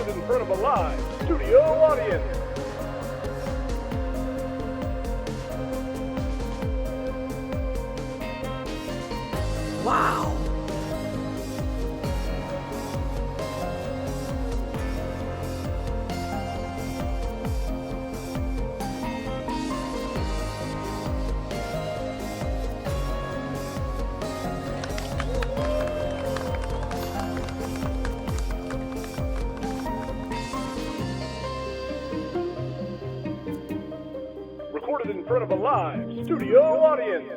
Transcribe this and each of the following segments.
recorded in front of a live studio audience. Wow. Recorded in front of a live studio audience.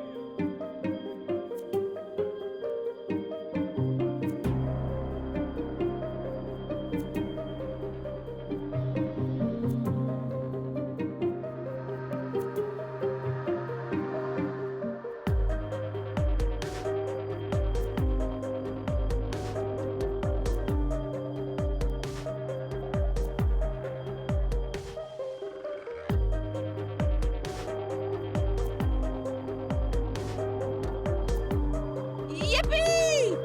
Yippee!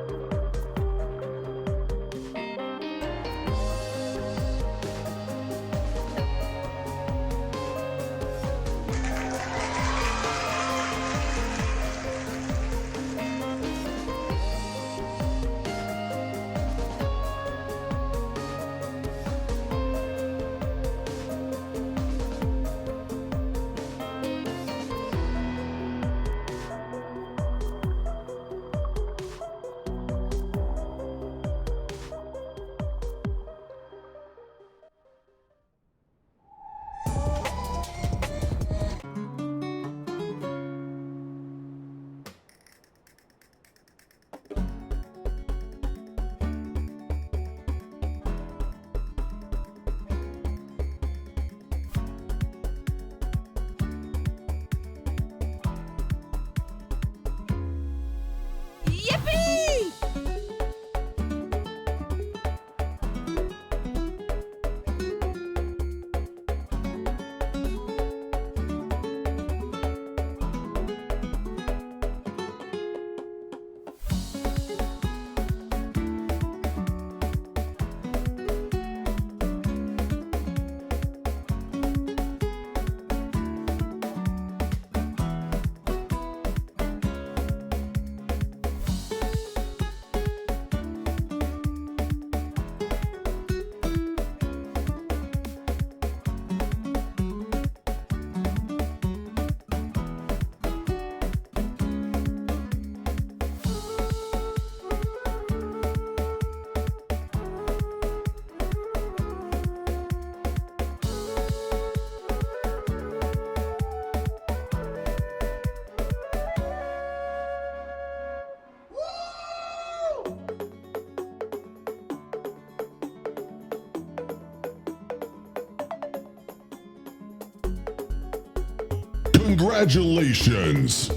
Yippee! Congratulations!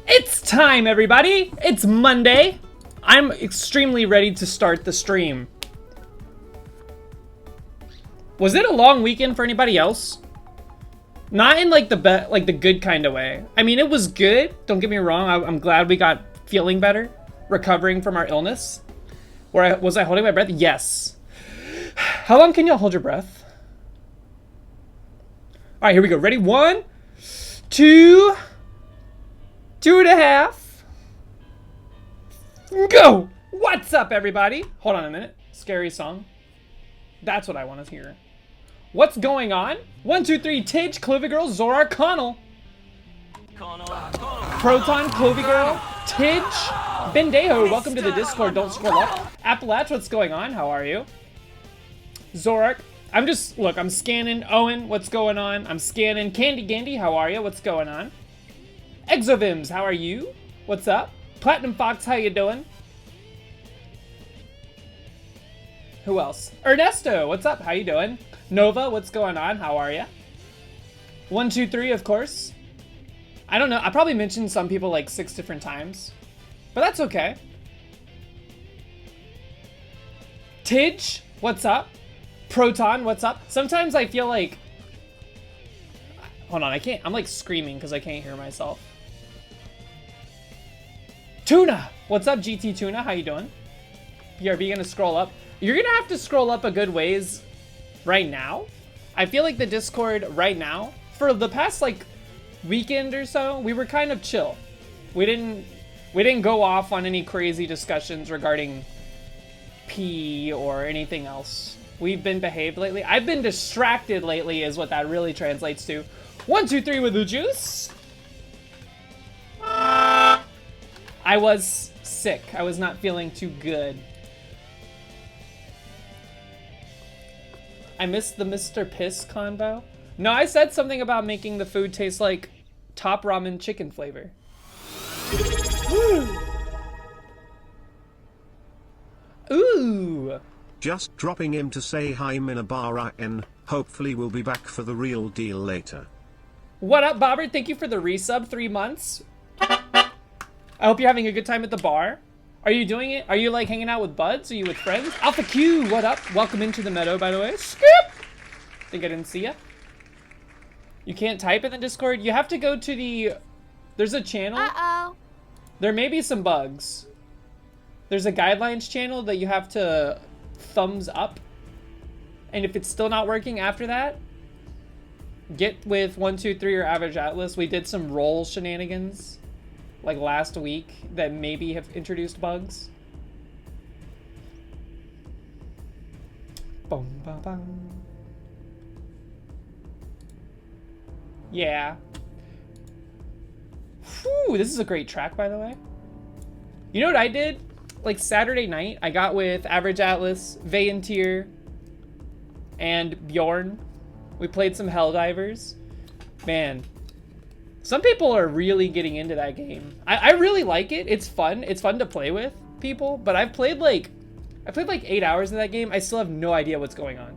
It's time, everybody! It's Monday. I'm extremely ready to start the stream. Was it a long weekend for anybody else? Not in like the good kind of way. I mean, it was good. Don't get me wrong. I'm glad we got feeling better, recovering from our illness. Was I holding my breath? Yes. How long can y'all hold your breath? All right, here we go. Ready? 1, 2, 2.5. Go! What's up, everybody? Hold on a minute. Scary song. That's what I want to hear. What's going on? 1, 2, 3. Tidge, Clovy Girl, Zorar, Connell. Proton, Clovy Girl, Tidge, Bendejo. Welcome to the Discord. Don't scroll up. Appalach, what's going on? How are you? Zorak. I'm scanning. Owen, what's going on? I'm scanning. Candy Gandy, how are you? What's going on? Exovims, how are you? What's up? Platinum Fox, how you doing? Who else? Ernesto, what's up? How you doing? Nova, what's going on? How are you? 1, 2, 3, of course. I don't know. I probably mentioned some people like 6 different times, but that's okay. Tidge, what's up? Proton, what's up? Sometimes I feel like... Hold on, I'm like screaming because I can't hear myself. Tuna, what's up, GT Tuna? How you doing? BRB gonna scroll up. You're gonna have to scroll up a good ways right now. I feel like the Discord right now, for the past like weekend or so, we were kind of chill. We didn't go off on any crazy discussions regarding pee or anything else. We've been behaved lately. I've been distracted lately is what that really translates to. 1, 2, 3 with the juice. I was sick. I was not feeling too good. I missed the Mr. Piss convo. No, I said something about making the food taste like top ramen chicken flavor. Ooh. Just dropping in to say hi Minabara N. Hopefully we'll be back for the real deal later. What up, Bobber? Thank you for the resub, 3 months. I hope you're having a good time at the bar. Are you doing it? Are you like hanging out with buds? Are you with friends? Alpha Q, what up? Welcome into the meadow, by the way. Skip! Think I didn't see ya. You can't type in the Discord. You have to go to the... There's a channel. Uh-oh. There may be some bugs. There's a guidelines channel that you have to thumbs up. And if it's still not working after that, get with 1, 2, 3 or Average Atlas. We did some roll shenanigans like last week that maybe have introduced bugs. Boom, bum, bum. Yeah. Whew, this is a great track, by the way. You know what I did? Like Saturday night, I got with Average Atlas, Vayantir, and Bjorn. We played some Helldivers. Man, some people are really getting into that game. I really like it. It's fun. It's fun to play with people, but I played like 8 hours in that game. I still have no idea what's going on.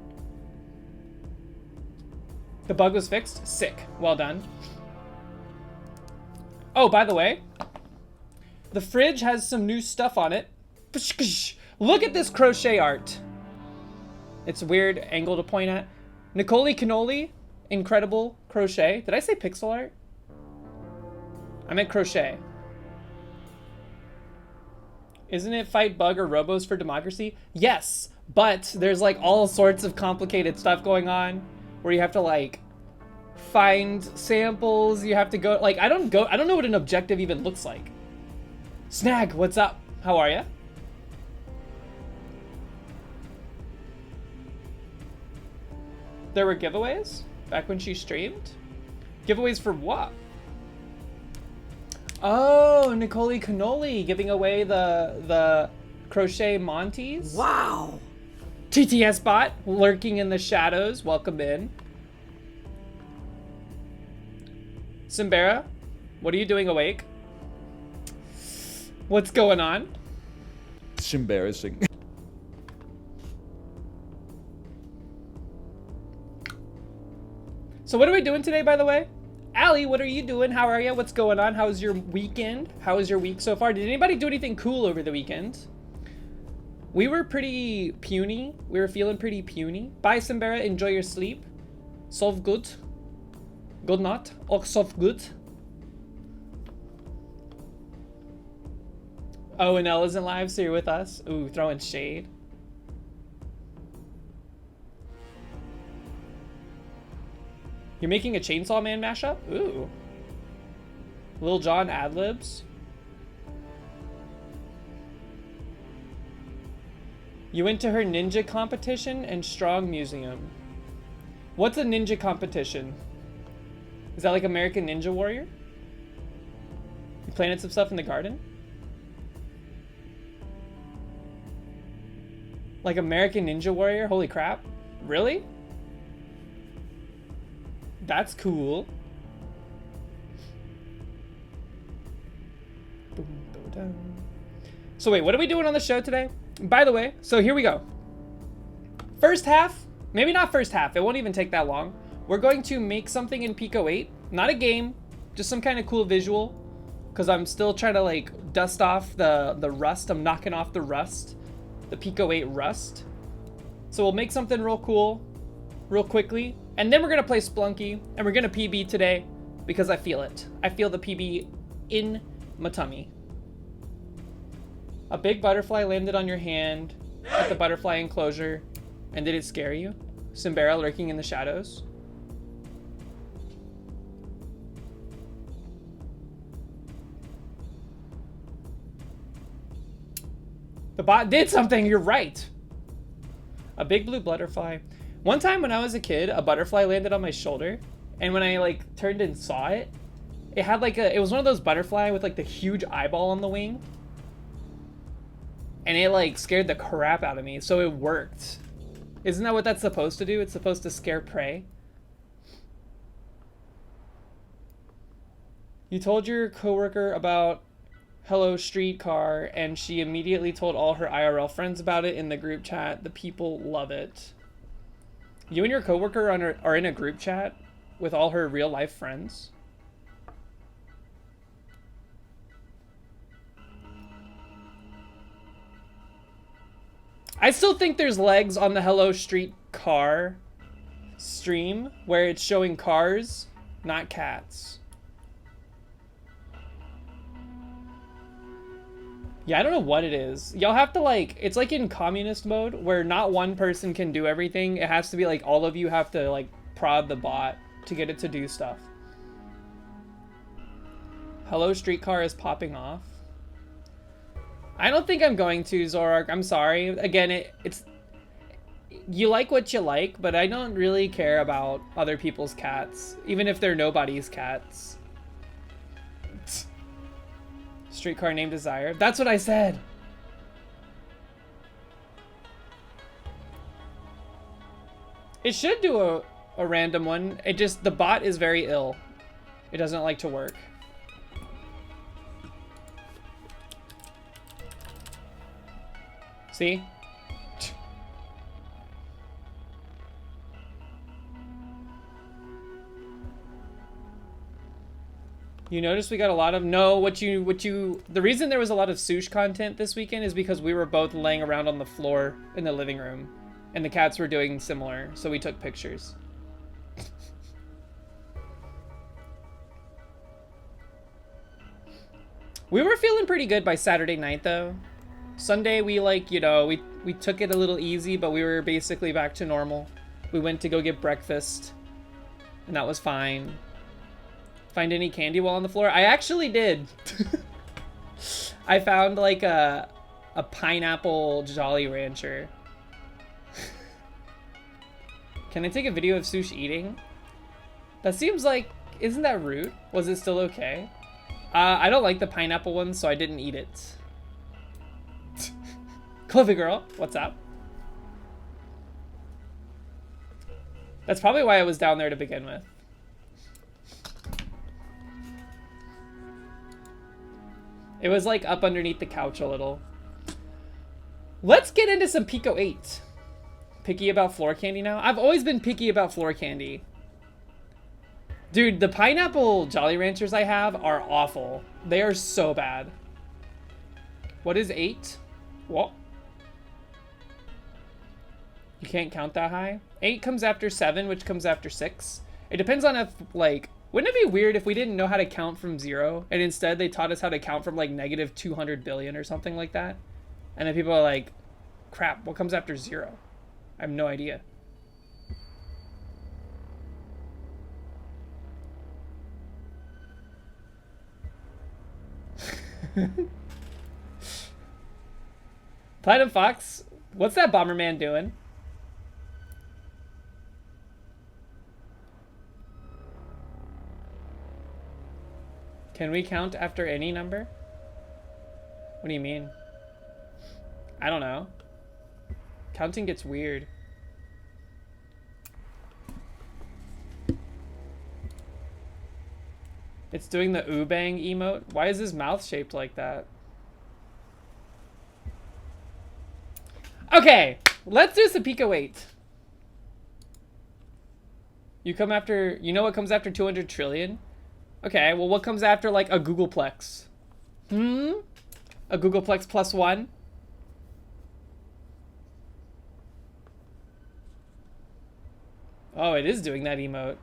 The bug was fixed? Sick. Well done. Oh, by the way, the fridge has some new stuff on it. Look at this crochet art. It's a weird angle to point at. Nicole Cannoli, incredible crochet. Did I say pixel art? I meant crochet. Isn't it fight bug or robos for democracy? Yes, but there's like all sorts of complicated stuff going on where you have to like find samples. You have to go like I don't know what an objective even looks like. Snag, what's up? How are ya? There were giveaways back when she streamed? Giveaways for what? Oh, Nicole Cannoli giving away the crochet Monties. Wow. TTS bot lurking in the shadows. Welcome in. Simbera, what are you doing awake? What's going on? It's embarrassing. So what are we doing today, by the way? Allie, what are you doing? How are you? What's going on? How's your weekend? How was your week so far? Did anybody do anything cool over the weekend? We were pretty puny. We were feeling pretty puny. Bye, Simbera. Enjoy your sleep. Sov good. Good night. Och sov good. Oh, and Elle isn't live, so you're with us. Ooh, throwing shade. You're making a Chainsaw Man mashup? Ooh. Lil Jon ad-libs. You went to her ninja competition and strong museum. What's a ninja competition? Is that like American Ninja Warrior? You planted some stuff in the garden? Like American Ninja Warrior? Holy crap. Really? That's cool. So wait, what are we doing on the show today? By the way, so here we go. First half, maybe not first half, it won't even take that long. We're going to make something in Pico 8. Not a game, just some kind of cool visual. Because I'm still trying to like dust off the rust. I'm knocking off the rust. The Pico 8 rust. So we'll make something real cool, real quickly. And then we're going to play Splunky. And we're going to PB today because I feel it. I feel the PB in my tummy. A big butterfly landed on your hand at the butterfly enclosure. And did it scare you? Simbera lurking in the shadows. The bot did something, you're right. A big blue butterfly. One time when I was a kid, a butterfly landed on my shoulder. And when I like turned and saw it, it had like it was one of those butterfly with like the huge eyeball on the wing. And it like scared the crap out of me, so it worked. Isn't that what that's supposed to do? It's supposed to scare prey. You told your coworker about Hello Streetcar, and she immediately told all her IRL friends about it in the group chat. The people love it. You and your coworker are in a group chat with all her real life friends. I still think there's legs on the Hello Streetcar stream where it's showing cars, not cats. Yeah, I don't know what it is. Y'all have to like, it's like in communist mode where not one person can do everything. It has to be like all of you have to like prod the bot to get it to do stuff. Hello Streetcar is popping off. I don't think I'm going to, Zorark. I'm sorry. Again, it's... You like what you like, but I don't really care about other people's cats. Even if they're nobody's cats. Streetcar named Desire. That's what I said! It should do a random one. It just... The bot is very ill. It doesn't like to work. See? You notice we got a lot of the reason there was a lot of Sush content this weekend is because we were both laying around on the floor in the living room and the cats were doing similar, so we took pictures. We were feeling pretty good by Saturday night though. Sunday, we like, you know, we took it a little easy, but we were basically back to normal. We went to go get breakfast, and that was fine. Find any candy while on the floor? I actually did. I found like a pineapple Jolly Rancher. Can I take a video of Sush eating? That seems like, isn't that rude? Was it still okay? I don't like the pineapple one, so I didn't eat it. Clovey girl, what's up? That's probably why I was down there to begin with. It was like up underneath the couch a little. Let's get into some Pico 8. Picky about floor candy now? I've always been picky about floor candy. Dude, the pineapple Jolly Ranchers I have are awful. They are so bad. What is 8? What? You can't count that high. 8 comes after 7, which comes after 6. It depends on if, like, wouldn't it be weird if we didn't know how to count from 0, and instead they taught us how to count from, like, negative 200 billion or something like that? And then people are like, crap, what comes after 0? I have no idea. Platinum Fox, what's that Bomberman doing? Can we count after any number? What do you mean? I don't know. Counting gets weird. It's doing the ooh bang emote. Why is his mouth shaped like that? Okay, let's do some Pico 8. You come after, you know what comes after 200 trillion? Okay, well what comes after like a Googleplex? A Googleplex plus 1? Oh, it is doing that emote.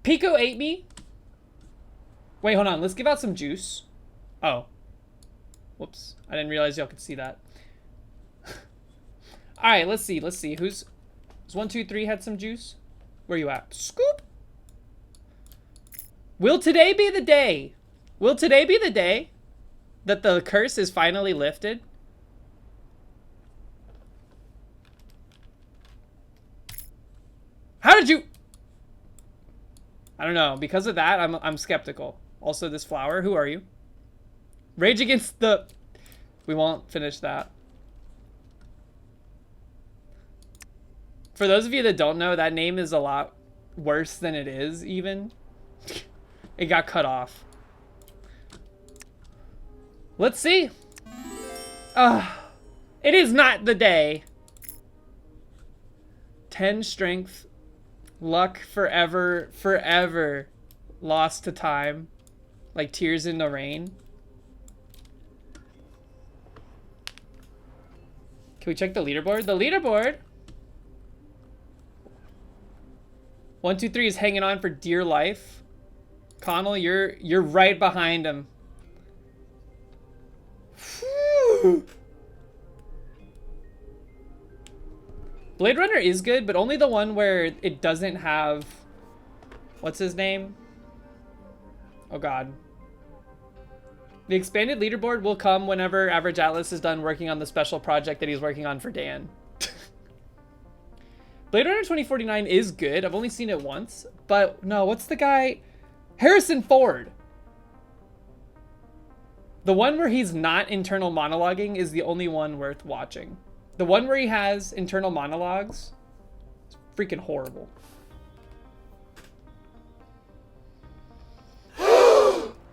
Pico ate me? Wait, hold on. Let's give out some juice. Oh. Whoops. I didn't realize y'all could see that. Alright, let's see. Let's see. Who's 1, 2, 3 had some juice? Where you at? Scoop! Will today be the day? Will today be the day that the curse is finally lifted? How did you... I don't know. Because of that, I'm skeptical. Also, this flower. Who are you? Rage Against the... We won't finish that. For those of you that don't know, that name is a lot worse than it is, even. It got cut off. Let's see. It is not the day. 10 strength. Luck forever, forever lost to time. Like tears in the rain. Can we check the leaderboard? The leaderboard. 1, 2, 3 is hanging on for dear life. Connell, you're right behind him. Whew. Blade Runner is good, but only the one where it doesn't have... What's his name? Oh god. The expanded leaderboard will come whenever Average Atlas is done working on the special project that he's working on for Dan. Blade Runner 2049 is good. I've only seen it once. But no, what's the guy? Harrison Ford. The one where he's not internal monologuing is the only one worth watching. The one where he has internal monologues is freaking horrible.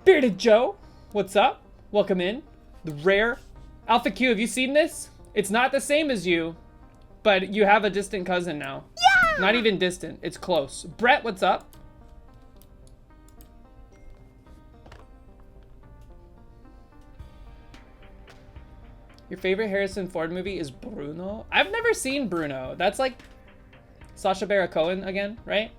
Bearded Joe, what's up? Welcome in. The rare. Alpha Q, have you seen this? It's not the same as you, but you have a distant cousin now. Yeah! Not even distant, it's close. Brett, what's up? Your favorite Harrison Ford movie is Bruno? I've never seen Bruno. That's like Sacha Baron Cohen again, right?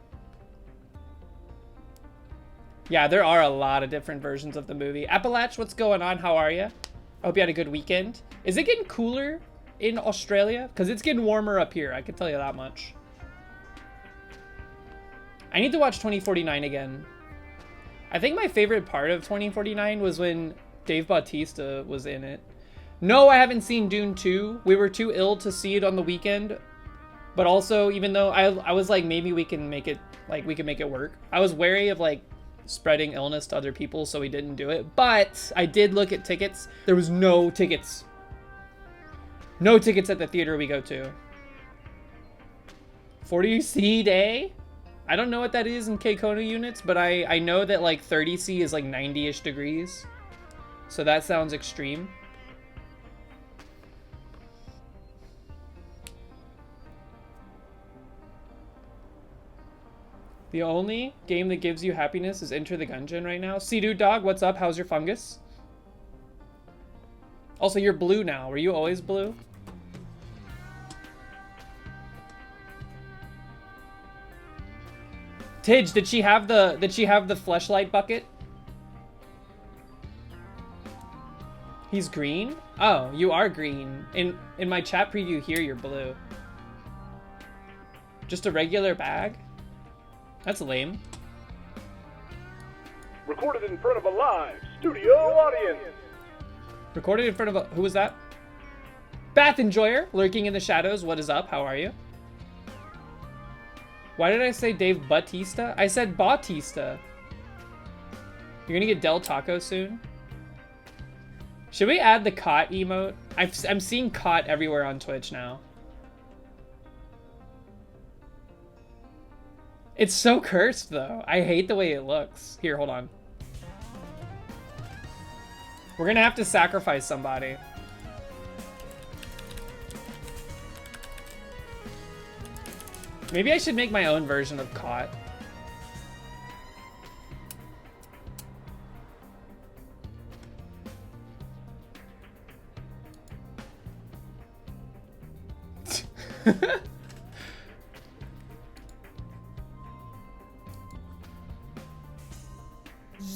Yeah, there are a lot of different versions of the movie. Appalach, what's going on? How are you? I hope you had a good weekend. Is it getting cooler in Australia? Because it's getting warmer up here, I can tell you that much. I need to watch 2049 again. I think my favorite part of 2049 was when Dave Bautista was in it. No, I haven't seen Dune 2. We were too ill to see it on the weekend. But also, even though I was like, maybe we can make it, like, we can make it work. I was wary of, like, spreading illness to other people, so we didn't do it. But I did look at tickets. There was no tickets. No tickets at the theater we go to. 40C day? I don't know what that is in K-Kona units, but I know that, like, 30C is, like, 90-ish degrees. So that sounds extreme. The only game that gives you happiness is Enter the Gungeon right now. Sea-Doo Dog, what's up? How's your fungus? Also, you're blue now. Were you always blue? Tidge, did she have the fleshlight bucket? He's green? Oh, you are green. In my chat preview here, you're blue. Just a regular bag? That's lame. Recorded in front of a live studio audience. Recorded in front of a... Who was that? Bath Enjoyer, lurking in the shadows. What is up? How are you? Why did I say Dave Bautista? I said Bautista. You're gonna get Del Taco soon? Should we add the cot emote? I'm seeing cot everywhere on Twitch now. It's so cursed, though. I hate the way it looks. Here, hold on. We're gonna have to sacrifice somebody. Maybe I should make my own version of cot.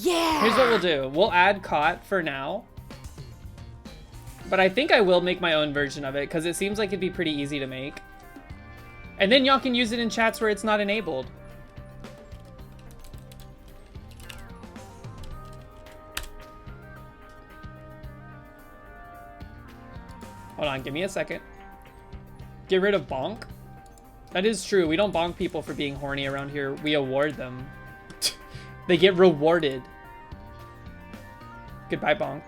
Yeah! Here's what we'll do. We'll add cot for now. But I think I will make my own version of it because it seems like it'd be pretty easy to make. And then y'all can use it in chats where it's not enabled. Hold on, give me a second. Get rid of bonk. That is true. We don't bonk people for being horny around here. We award them. They get rewarded. Goodbye, bonk.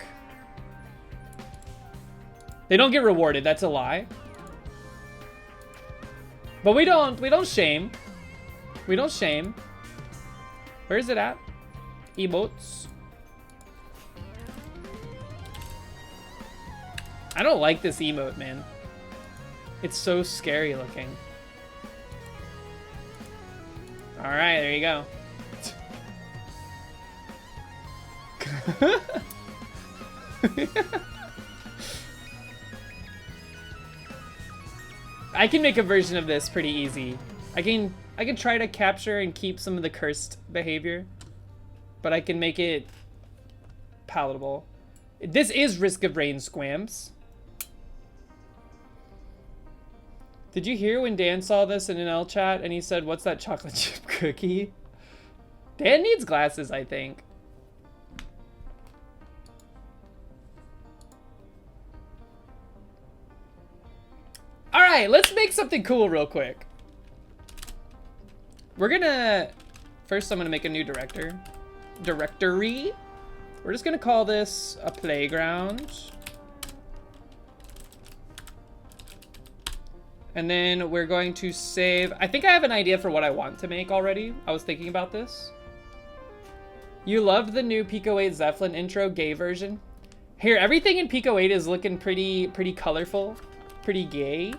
They don't get rewarded. That's a lie. But we don't shame. We don't shame. Where is it at? Emotes. I don't like this emote, man. It's so scary looking. All right, there you go. I can make a version of this pretty easy. I can try to capture and keep some of the cursed behavior, but I can make it palatable. This is Risk of Rain Squams. Did you hear when Dan saw this in an L chat and he said, "What's that chocolate chip cookie?" Dan needs glasses, I think. All right, let's make something cool real quick. We're gonna... First, I'm gonna make a new directory. We're just gonna call this a playground. And then we're going to save... I think I have an idea for what I want to make already. I was thinking about this. You loved the new Pico 8 Zeppelin intro, gay version? Here, everything in Pico 8 is looking pretty colorful. Pretty gay.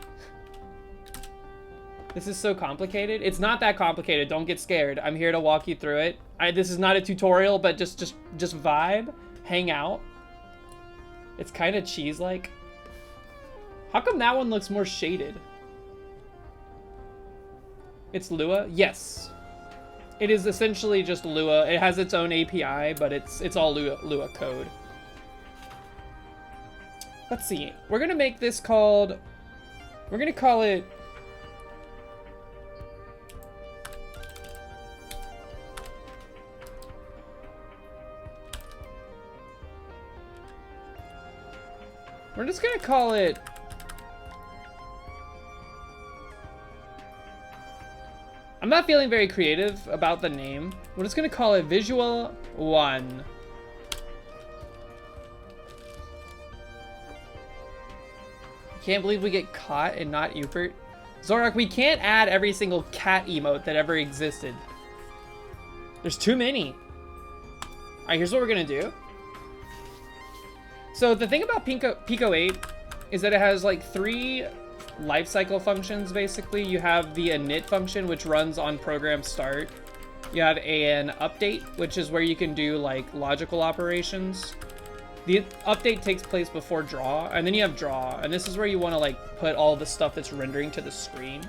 This is so complicated. It's not that complicated. Don't get scared. I'm here to walk you through it. This is not a tutorial, but just vibe, hang out. It's kind of cheese-like. How come that one looks more shaded? It's Lua? Yes. It is essentially just Lua. It has its own API, but it's all Lua code. Let's see. We're gonna make this called... We're gonna call it... We're just gonna call it... I'm not feeling very creative about the name. We're just gonna call it Visual 1. Can't believe we get caught and not Upert. Zorak, we can't add every single cat emote that ever existed. There's too many. All right, here's what we're gonna do. So the thing about Pico 8 is that it has like 3 lifecycle functions, basically. You have the init function, which runs on program start. You have an update, which is where you can do like logical operations. The update takes place before draw, and then you have draw, and this is where you want to like put all the stuff that's rendering to the screen.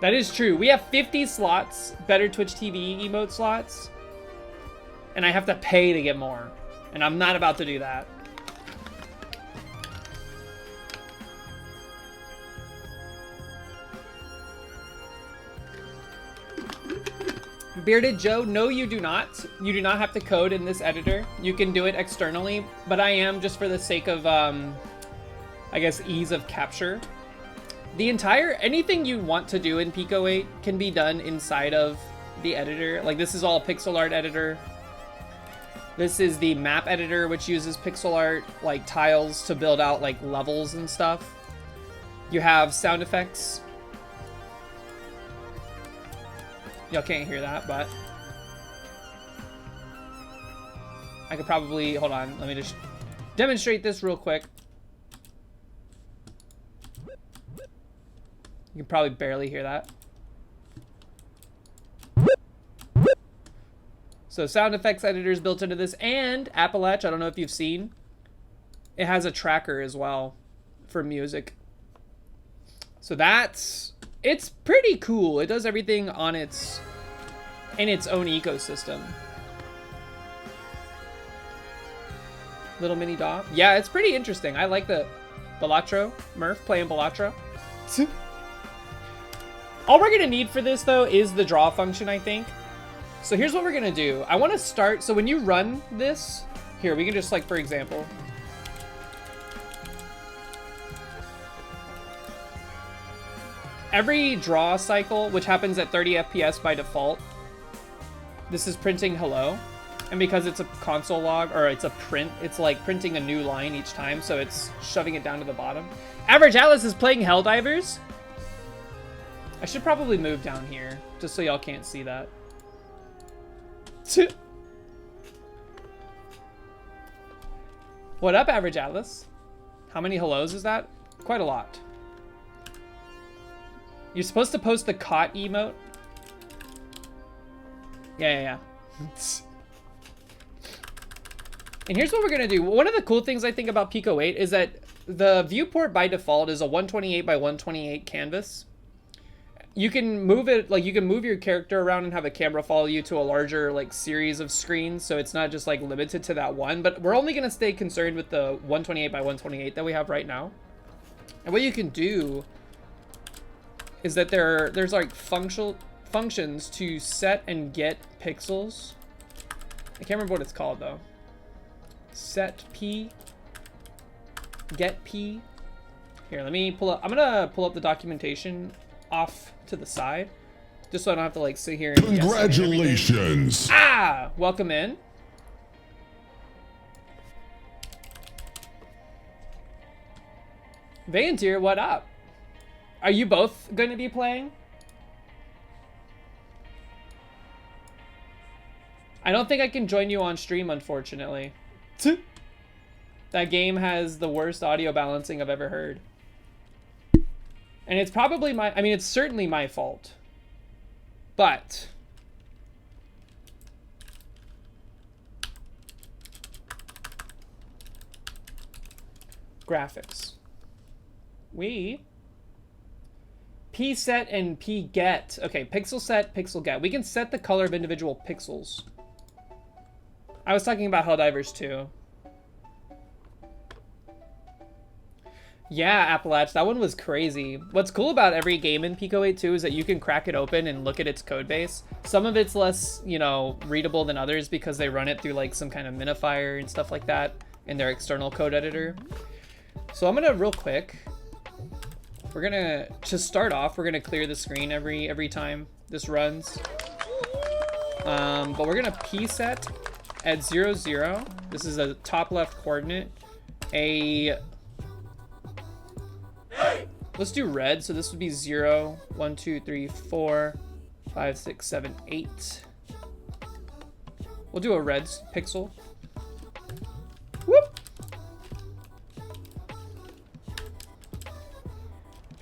That is true. We have 50 slots, better Twitch TV emote slots, and I have to pay to get more, and I'm not about to do that. Bearded Joe, no you do not. You do not have to code in this editor. You can do it externally, but I am just for the sake of, I guess, ease of capture. Anything you want to do in Pico 8 can be done inside of the editor. Like this is all pixel art editor. This is the map editor, which uses pixel art, like tiles to build out like levels and stuff. You have sound effects. Y'all can't hear that, but I could probably, hold on, let me just demonstrate this real quick. You can probably barely hear that. So sound effects editor is built into this, and Appalach, I don't know if you've seen, it has a tracker as well for music. So it's pretty cool. It does everything on in its own ecosystem. Little mini DAW. Yeah, it's pretty interesting. I like the Balatro, Murph playing Balatro. All we're gonna need for this though is the draw function, I think. So here's what we're gonna do. I wanna start, so when you run this, here, we can just like, for example, every draw cycle, which happens at 30 FPS by default, this is printing hello. And because it's a console log, or it's a print, it's like printing a new line each time, so it's shoving it down to the bottom. Average Alice is playing Helldivers. I should probably move down here, just so y'all can't see that. What up, Average Alice? How many hellos is that? Quite a lot. You're supposed to post the cot emote? Yeah. And here's what we're gonna do. One of the cool things I think about Pico 8 is that the viewport by default is a 128 by 128 canvas. You can move it, like you can move your character around and have a camera follow you to a larger like series of screens, so it's not just like limited to that one, but we're only gonna stay concerned with the 128 by 128 that we have right now. And what you can do is that there's like functions to set and get pixels. I can't remember what it's called though. Set P, get P. Here, let me pull up. I'm gonna pull up the documentation off to the side, just so I don't have to like sit here and congratulations. Welcome in. Vayantir, what up? Are you both going to be playing? I don't think I can join you on stream, unfortunately. That game has the worst audio balancing I've ever heard. And it's probably it's certainly my fault. But graphics. P set and P get. Okay, pixel set, pixel get. We can set the color of individual pixels. I was talking about Helldivers too. Yeah, Appalach, that one was crazy. What's cool about every game in Pico 8 too is that you can crack it open and look at its code base. Some of it's less, readable than others because they run it through like some kind of minifier and stuff like that in their external code editor. So I'm gonna real quick, to start off, we're gonna clear the screen every time this runs. But we're gonna P set at 0, 0. This is a top left coordinate. Let's do red. So this would be 0, 1, 2, 3, 4, 5, 6, 7, 8. We'll do a red pixel. Whoop.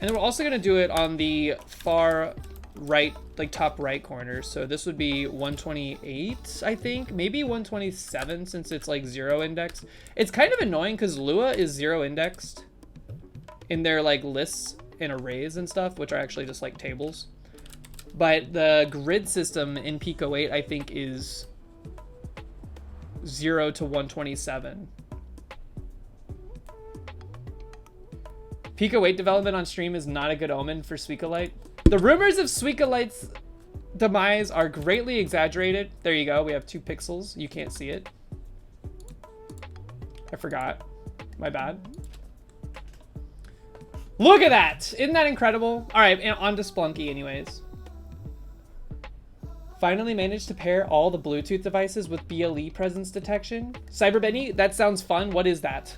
And then we're also gonna do it on the far right, like top right corner. So this would be 128, I think, maybe 127 since it's like 0 indexed. It's kind of annoying because Lua is 0 indexed in their like lists and arrays and stuff, which are actually just like tables. But the grid system in Pico 8, I think, is 0 to 127. Pico 8 development on stream is not a good omen for Suicolite. The rumors of Suicolite's demise are greatly exaggerated. There you go. We have 2 pixels. You can't see it. I forgot. My bad. Look at that. Isn't that incredible? All right, and on to Splunky anyways. Finally managed to pair all the Bluetooth devices with BLE presence detection. CyberBenny, that sounds fun. What is that?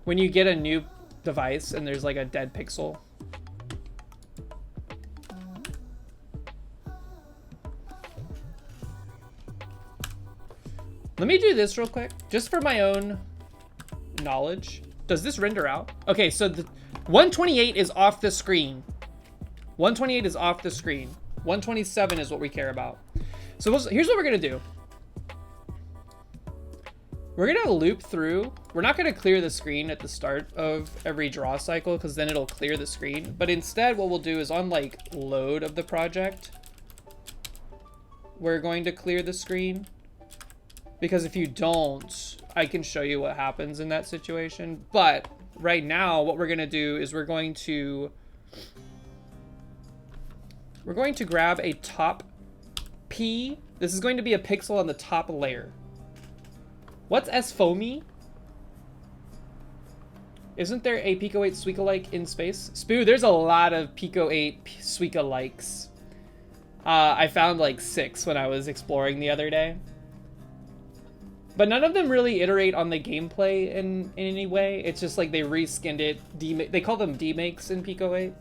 When you get a new device and there's like a dead pixel. Let me do this real quick, just for my own knowledge. Does this render out? Okay, so the 128 is off the screen. 128 is off the screen. 127 is what we care about. So here's what we're gonna do. We're gonna loop through. We're not gonna clear the screen at the start of every draw cycle because then it'll clear the screen. But instead what we'll do is on like load of the project, we're going to clear the screen. Because if you don't, I can show you what happens in that situation. But right now what we're gonna do is we're going to grab a top P. This is going to be a pixel on the top layer. What's S-Foamy? Isn't there a Pico 8 Suica-like in space? Spoo, there's a lot of Pico 8 Suica-likes. I found like 6 when I was exploring the other day. But none of them really iterate on the gameplay in any way. It's just like they reskinned it. They call them demakes in Pico 8.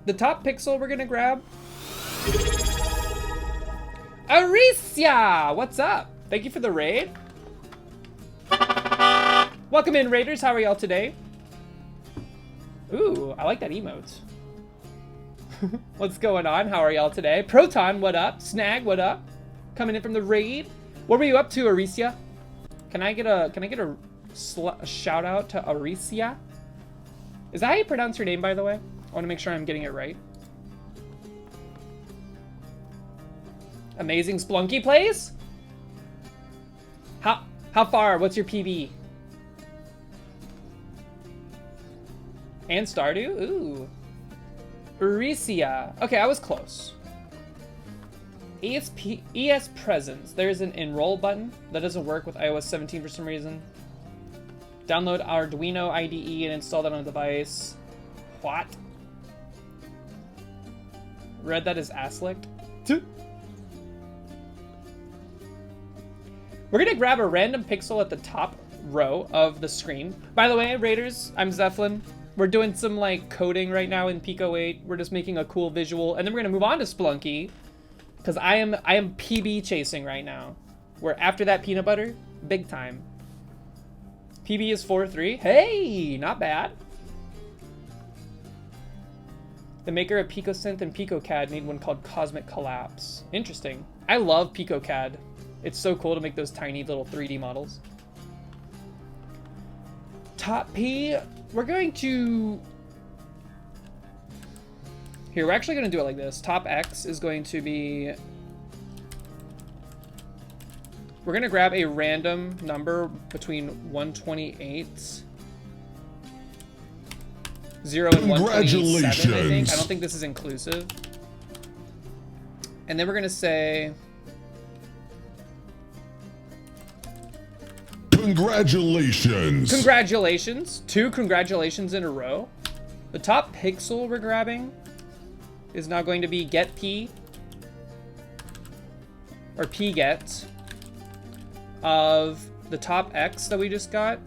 The top pixel we're gonna grab. Aricia! What's up? Thank you for the raid. Welcome in, raiders. How are y'all today? Ooh, I like that emote. What's going on? How are y'all today? Proton, what up? Snag, what up? Coming in from the raid. What were you up to, Aricia? Can I get a shout out to Aricia? Is that how you pronounce your name, by the way? I want to make sure I'm getting it right. Amazing Splunky plays? How far? What's your PB? And Stardew? Ooh. Aricia. Okay, I was close. ES Presence. There's an enroll button that doesn't work with iOS 17 for some reason. Download Arduino IDE and install that on a device. What? Read that as ass-licked. We're gonna grab a random pixel at the top row of the screen. By the way, raiders, I'm Zeppelin. We're doing some like coding right now in Pico 8. We're just making a cool visual, and then we're gonna move on to Splunky, because I am PB chasing right now. We're after that peanut butter, big time. PB is 4-3. Hey, not bad. The maker of PicoSynth and PicoCAD made one called Cosmic Collapse. Interesting. I love PicoCAD. It's so cool to make those tiny little 3D models. Top P, we're going to... Here, we're actually going to do it like this. Top X is going to be... We're going to grab a random number between 128... 0 and 127, I think. I don't think this is inclusive. And then we're going to say... Congratulations! Congratulations. 2 congratulations in a row. The top pixel we're grabbing is now going to be get P, or P get, of the top X that we just got.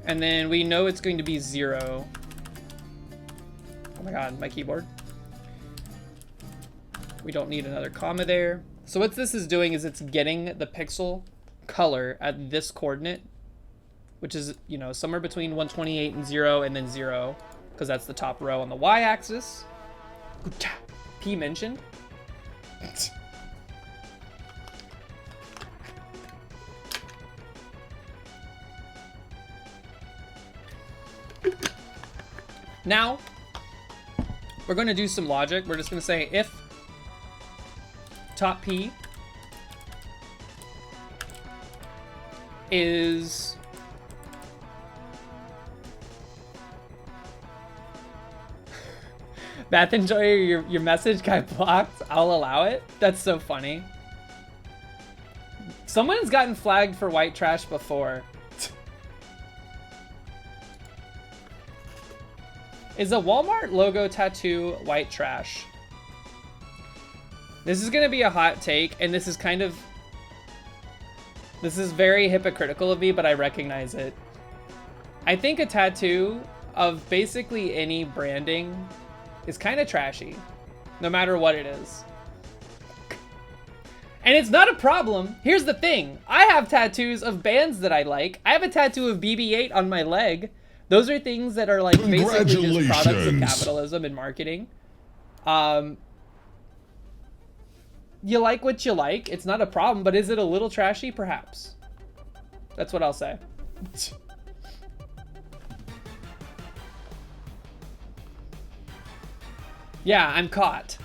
And then we know it's going to be 0. Oh my god, my keyboard. We don't need another comma there. So what this is doing is it's getting the pixel color at this coordinate, which is, you know, somewhere between 128 and 0 and then 0, because that's the top row on the y-axis. P mentioned. Now, we're going to do some logic. We're just going to say if top P is Bath Enjoyer, your message got blocked. I'll allow it. That's so funny. Someone's gotten flagged for white trash before. Is a Walmart logo tattoo white trash? This is gonna be a hot take, and this is very hypocritical of me, but I recognize it. I think a tattoo of basically any branding is kind of trashy, no matter what it is. And it's not a problem. Here's the thing. I have tattoos of bands that I like. I have a tattoo of BB-8 on my leg. Those are things that are like basically just products of capitalism and marketing. You like what you like. It's not a problem, but is it a little trashy? Perhaps. That's what I'll say. Yeah, I'm caught.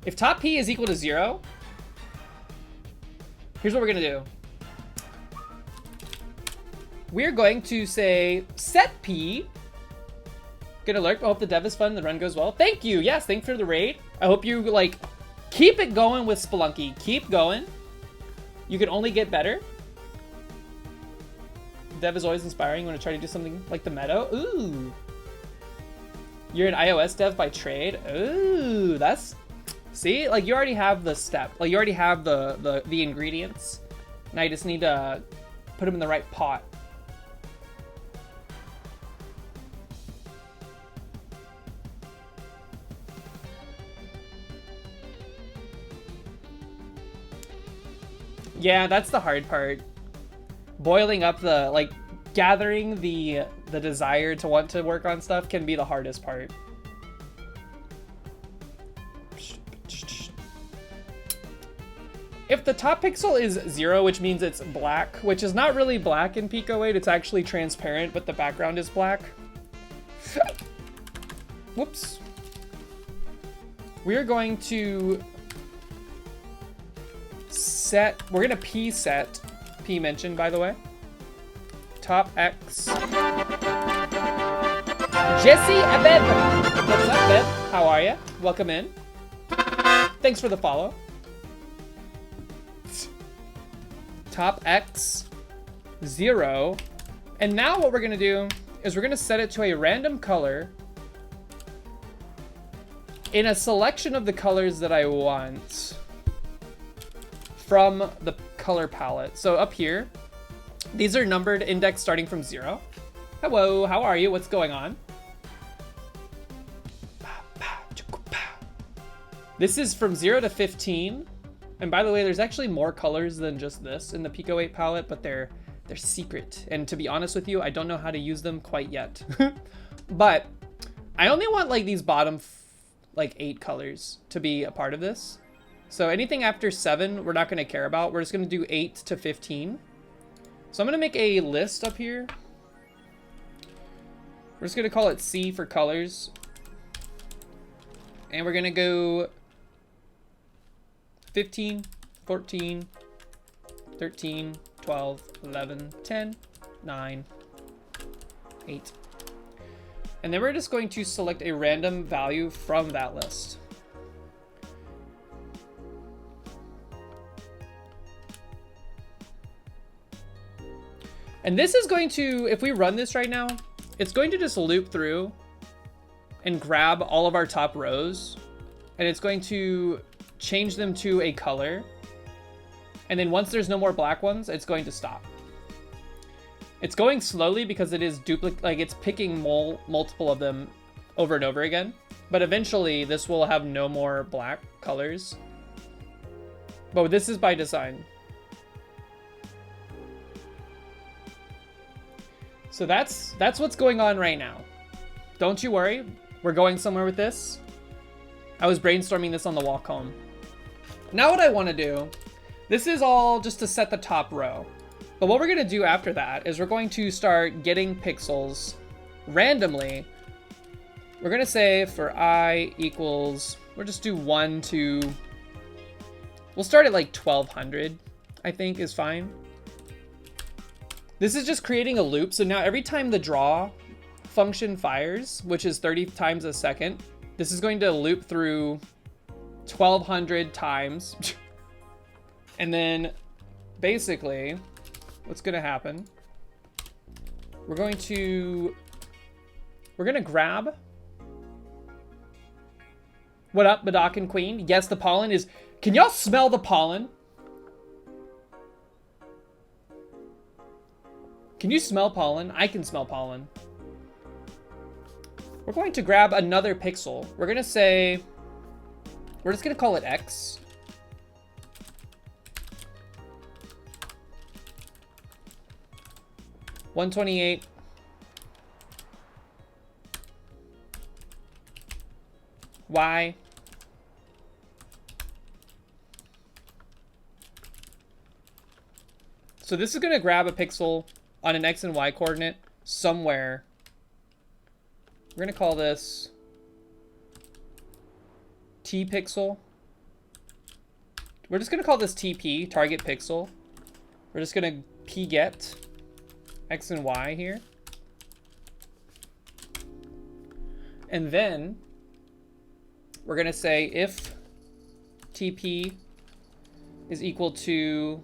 If top P is equal to 0, here's what we're gonna do. We're going to say set P. Good alert. I hope the dev is fun. The run goes well. Thank you. Yes, thanks for the raid. I hope you like keep it going with Spelunky. Keep going. You can only get better. Dev is always inspiring. You want to try to do something like the Meadow. Ooh. You're an iOS dev by trade. Ooh, that's... See? Like, you already have the step. Like, you already have the ingredients. Now you just need to put them in the right pot. Yeah, that's the hard part. Boiling up the, like, gathering the desire to want to work on stuff can be the hardest part. If the top pixel is 0, which means it's black, which is not really black in Pico 8, it's actually transparent, but the background is black. Whoops. We're going to set, we're gonna P set, P mentioned by the way. Top X. Jesse Abeb. What's up, Beb? How are you? Welcome in. Thanks for the follow. Top X 0. And now what we're gonna do is we're gonna set it to a random color in a selection of the colors that I want from the color palette. So up here, these are numbered index starting from 0. Hello, how are you? What's going on? This is from 0 to 15. And by the way, there's actually more colors than just this in the Pico 8 palette, but they're secret. And to be honest with you, I don't know how to use them quite yet. But I only want like these bottom like 8 colors to be a part of this. So anything after 7, we're not gonna care about. We're just gonna do 8 to 15. So I'm gonna make a list up here. We're just gonna call it C for colors. And we're gonna go 15, 14, 13, 12, 11, 10, 9, 8. And then we're just going to select a random value from that list. And this is going to, if we run this right now, it's going to just loop through and grab all of our top rows. And it's going to change them to a color. And then once there's no more black ones, it's going to stop. It's going slowly because it is like it's picking multiple of them over and over again. But eventually this will have no more black colors. But this is by design. So that's what's going on right now. Don't you worry. We're going somewhere with this. I was brainstorming this on the walk home. Now what I want to do, this is all just to set the top row. But what we're going to do after that is we're going to start getting pixels randomly. We're going to say for I equals, we'll just do 1 to, we'll start at like 1200, I think is fine. This is just creating a loop. So now every time the draw function fires, which is 30 times a second, this is going to loop through 1200 times. And then basically what's going to happen, we're going to grab, what up, Madakan Queen? Yes, the pollen is, can y'all smell the pollen? Can you smell pollen? I can smell pollen. We're going to grab another pixel. We're going to say, we're just going to call it X. $128. Y. So this is going to grab a pixel on an X and Y coordinate somewhere. We're going to call this T pixel. We're just going to call this TP, target pixel. We're just going to P get X and Y here. And then we're going to say if TP is equal to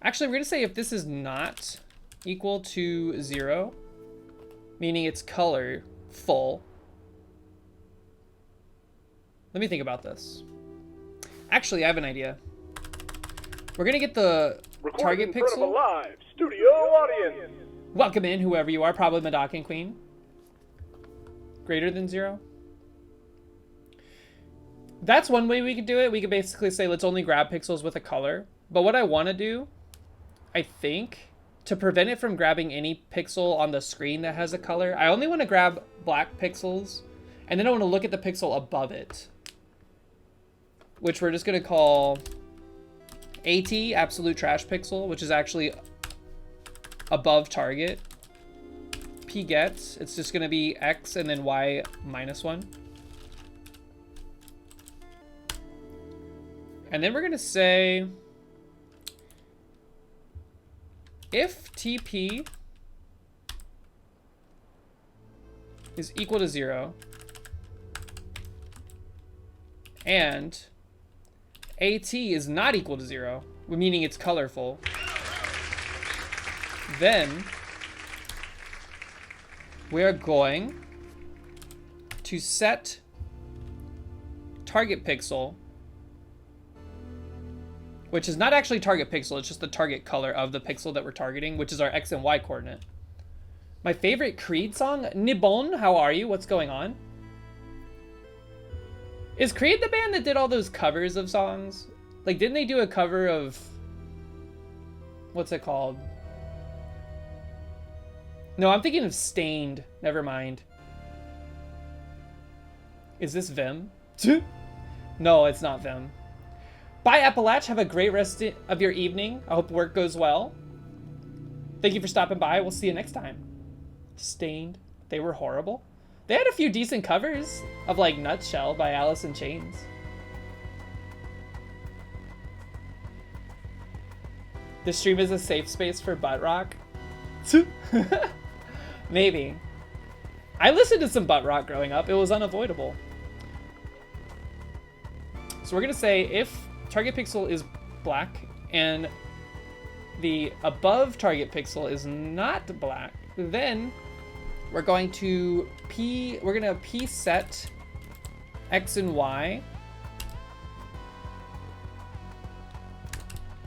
actually, we're going to say if this is not equal to 0, meaning it's color full. Let me think about this. Actually, I have an idea. We're going to get the target Recording in front of a pixel. live studio audience. Welcome in, whoever you are, probably Madakan Queen. Greater than 0. That's one way we could do it. We could basically say, let's only grab pixels with a color. But what I want to do, I think, to prevent it from grabbing any pixel on the screen that has a color, I only want to grab black pixels, and then I want to look at the pixel above it, which we're just going to call AT, absolute trash pixel, which is actually above target. P gets, it's just going to be X and then Y minus 1. And then we're going to say if TP is equal to 0 and AT is not equal to 0, meaning it's colorful, then we are going to set target pixel, which is not actually target pixel, it's just the target color of the pixel that we're targeting, which is our X and Y coordinate. My favorite Creed song, Nibon, how are you? What's going on? Is Creed the band that did all those covers of songs? Like, didn't they do a cover of, what's it called? No, I'm thinking of Stained. Never mind. Is this Vim? No, it's not Vim. Bye, Appalach. Have a great rest of your evening. I hope work goes well. Thank you for stopping by. We'll see you next time. Stained. They were horrible. They had a few decent covers of, like, Nutshell by Alice in Chains. This stream is a safe space for butt rock. Maybe. I listened to some butt rock growing up. It was unavoidable. So we're going to say if target pixel is black and the above target pixel is not black, then we're going to P set X and Y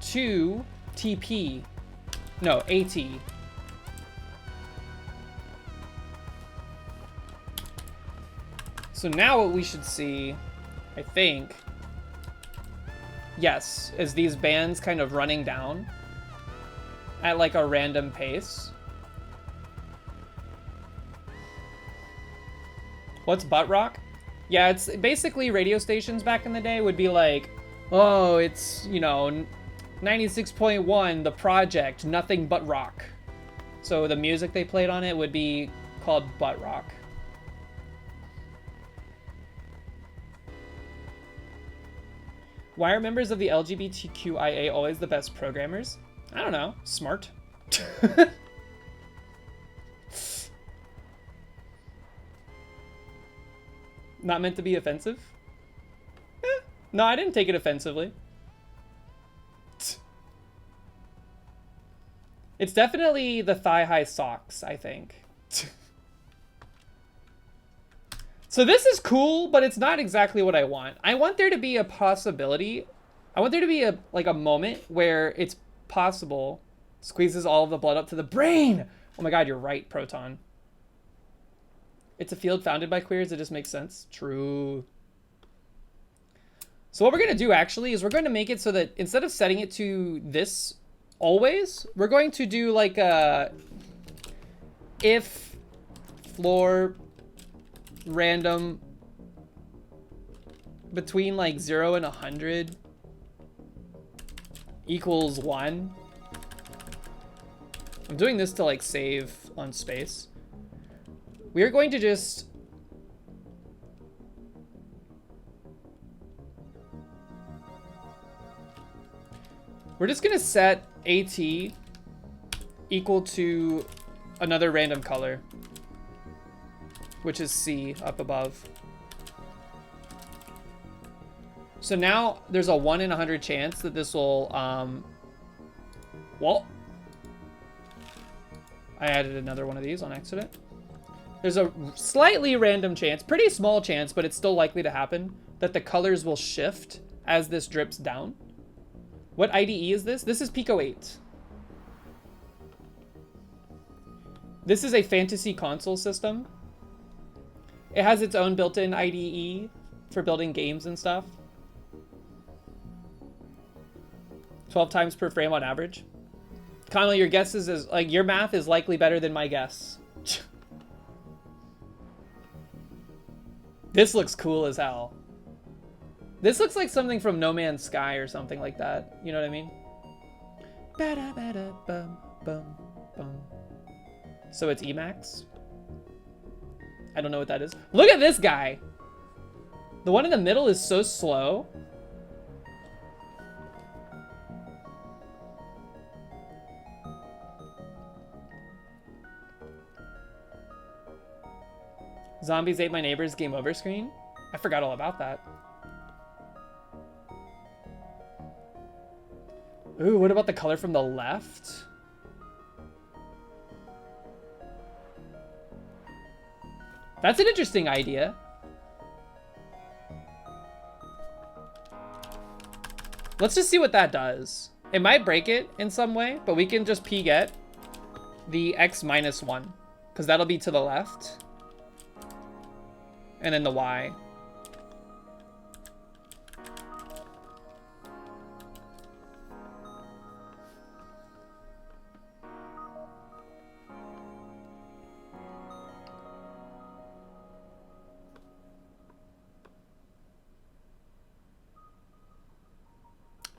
to TP. No, AT. So now what we should see, I think, Yes, is these bands kind of running down at like a random pace. What's butt rock? Yeah, it's basically radio stations back in the day would be like, oh, it's, you know, 96.1, The Project, nothing but rock. So the music they played on it would be called butt rock. Why are members of the LGBTQIA always the best programmers? I don't know. Smart. Not meant to be offensive? No, I didn't take it offensively. It's definitely the thigh-high socks, I think. So this is cool, but it's not exactly what I want. I want there to be a possibility. I want there to be a moment where it's possible. Squeezes all of the blood up to the brain. Oh my god, you're right, Proton. It's a field founded by queers. It just makes sense. True. So what we're going to do actually is we're going to make it so that instead of setting it to this always, we're going to do like a if floor random between like 0 and 100 equals 1. I'm doing this to like save on space. We are going to just gonna set AT equal to another random color, which is C up above. So now there's a 1 in 100 chance that this will, well, I added another one of these on accident. There's a slightly random chance, pretty small chance, but it's still likely to happen, that the colors will shift as this drips down. What IDE is this? This is Pico 8. This is a fantasy console system. It has its own built-in IDE for building games and stuff. 12 times per frame on average. Connell, your guess is like, your math is likely better than my guess. This looks cool as hell. This looks like something from No Man's Sky or something like that. You know what I mean? So it's Emacs. I don't know what that is. Look at this guy. The one in the middle is so slow. Zombies ate my neighbor's game over screen. I forgot all about that. Ooh, what about the color from the left? That's an interesting idea. Let's just see what that does. It might break it in some way, but we can just p-get the x minus 1, because that'll be to the left. And then the y.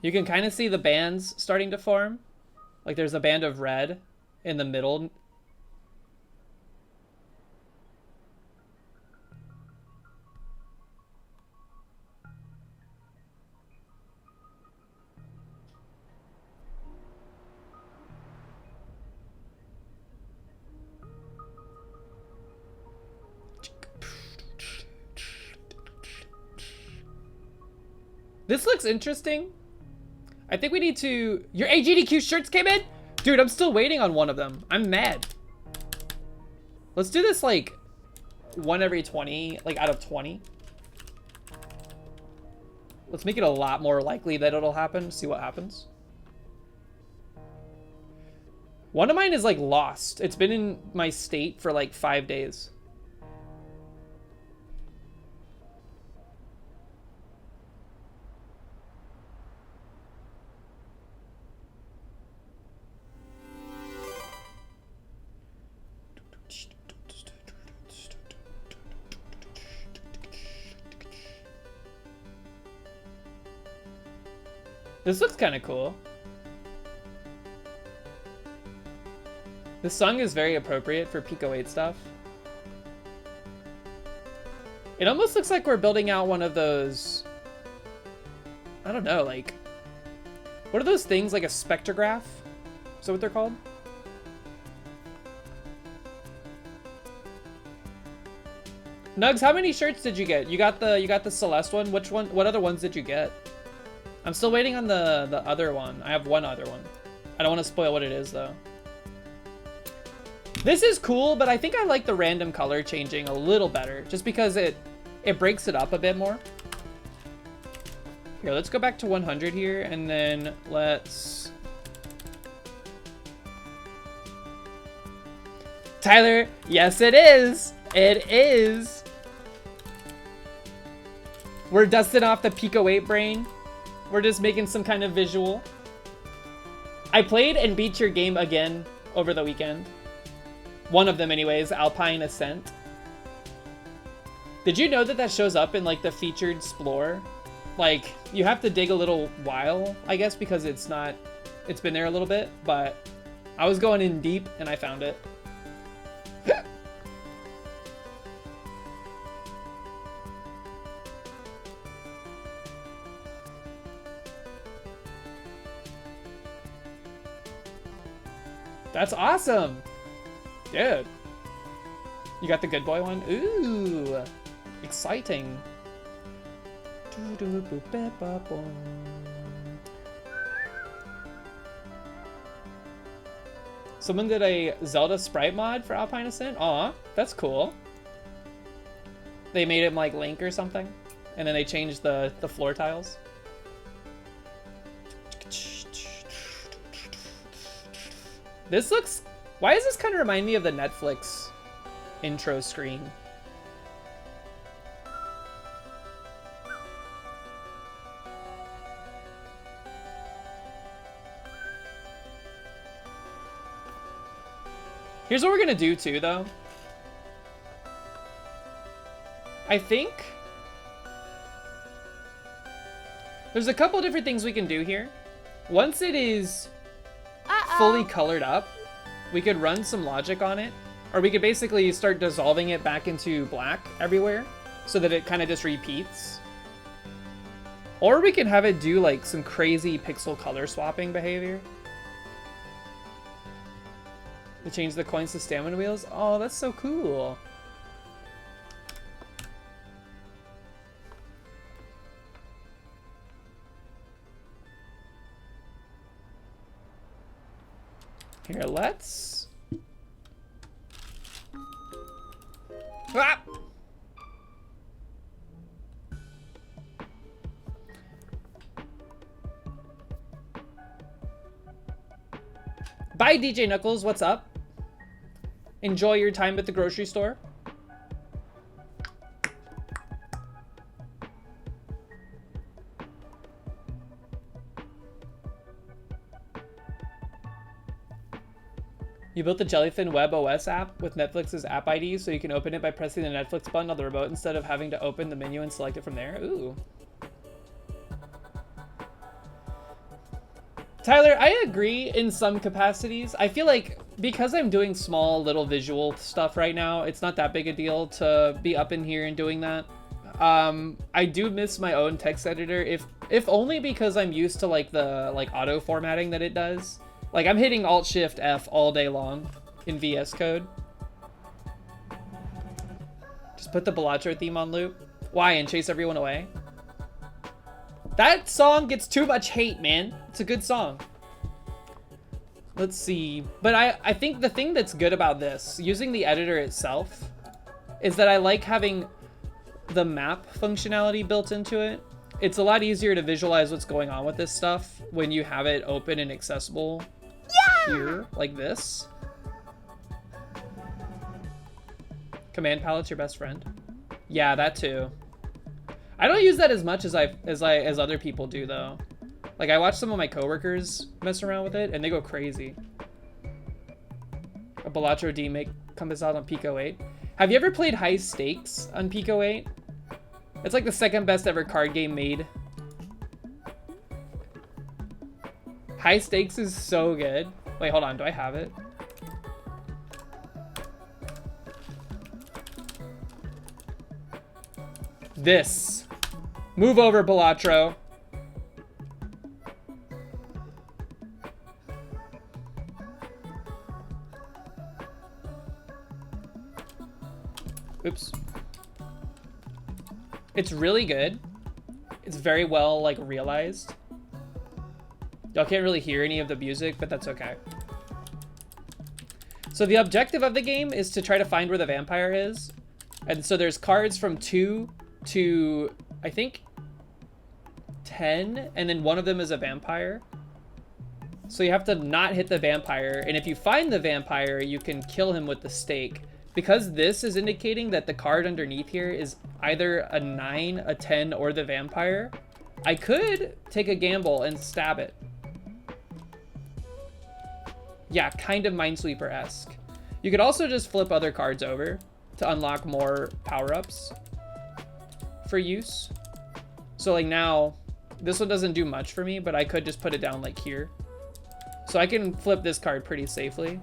You can kind of see the bands starting to form. Like there's a band of red in the middle. This looks interesting. I think we need to... Your AGDQ shirts came in? Dude, I'm still waiting on one of them. I'm mad. Let's do this like 1 every 20, like out of 20. Let's make it a lot more likely that it'll happen. See what happens. One of mine is like lost. It's been in my state for like 5 days. This looks kind of cool. This song is very appropriate for Pico 8 stuff. It almost looks like we're building out one of those, I don't know, like, what are those things, like a spectrograph? Is that what they're called? Nugs, how many shirts did you get? You got the Celeste one? Which one? What other ones did you get? I'm still waiting on the other one. I have one other one. I don't want to spoil what it is though. This is cool, but I think I like the random color changing a little better, just because it breaks it up a bit more. Here, let's go back to 100 here, and then let's... Tyler, yes it is! It is! We're dusting off the Pico 8 brain. We're just making some kind of visual. I played and beat your game again over the weekend. One of them anyways, Alpine Ascent. Did you know that that shows up in like the featured Explore? Like, you have to dig a little while, I guess, because it's been there a little bit, but I was going in deep and I found it. That's awesome! Dude. You got the good boy one? Ooh! Exciting. Someone did a Zelda sprite mod for Alpine Ascent? Aw, that's cool. They made him like Link or something, and then they changed the floor tiles. This looks... Why does this kind of remind me of the Netflix intro screen? Here's what we're gonna do too, though. I think there's a couple different things we can do here. Once it is fully colored up, we could run some logic on it, or we could basically start dissolving it back into black everywhere so that it kind of just repeats. Or we can have it do like some crazy pixel color swapping behavior. To change the coins to stamina wheels. Oh, that's so cool. Here, let's... Ah! Bye, DJ Knuckles. What's up? Enjoy your time at the grocery store. You built the Jellyfin Web OS app with Netflix's app ID, so you can open it by pressing the Netflix button on the remote instead of having to open the menu and select it from there. Ooh. Tyler, I agree in some capacities. I feel like because I'm doing small little visual stuff right now, it's not that big a deal to be up in here and doing that. I do miss my own text editor, if only because I'm used to like the auto formatting that it does. Like, I'm hitting Alt-Shift-F all day long in VS Code. Just put the Bellagio theme on loop. Why? And chase everyone away? That song gets too much hate, man. It's a good song. Let's see. But I think the thing that's good about this, using the editor itself, is that I like having the map functionality built into it. It's a lot easier to visualize what's going on with this stuff when you have it open and accessible here, like this. Command palette's your best friend. Yeah, that too. I don't use that as much as other people do though. Like, I watch some of my coworkers mess around with it and they go crazy. A Bellagio D make comes out on Pico 8. Have you ever played High Stakes on Pico 8? It's like the second best ever card game made. High stakes is so good. Wait, hold on. Do I have it? This. Move over, Balatro. Oops. It's really good. It's very well, like, realized. Y'all can't really hear any of the music, but that's okay. So the objective of the game is to try to find where the vampire is. And so there's cards from 2 to, I think, 10, and then one of them is a vampire. So you have to not hit the vampire, and if you find the vampire, you can kill him with the stake. Because this is indicating that the card underneath here is either a 9, a 10, or the vampire, I could take a gamble and stab it. Yeah, kind of Minesweeper-esque. You could also just flip other cards over to unlock more power-ups for use. So like now, this one doesn't do much for me, but I could just put it down like here. So I can flip this card pretty safely.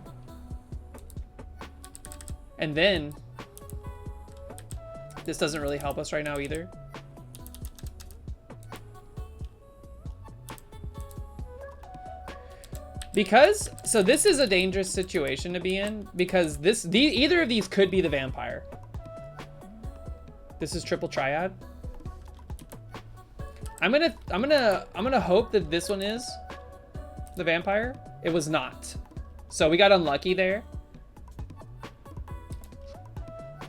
And then, this doesn't really help us right now either. Because, so this is a dangerous situation to be in, because either of these could be the vampire. This is triple triad. I'm gonna hope that this one is the vampire. It was not. So we got unlucky there.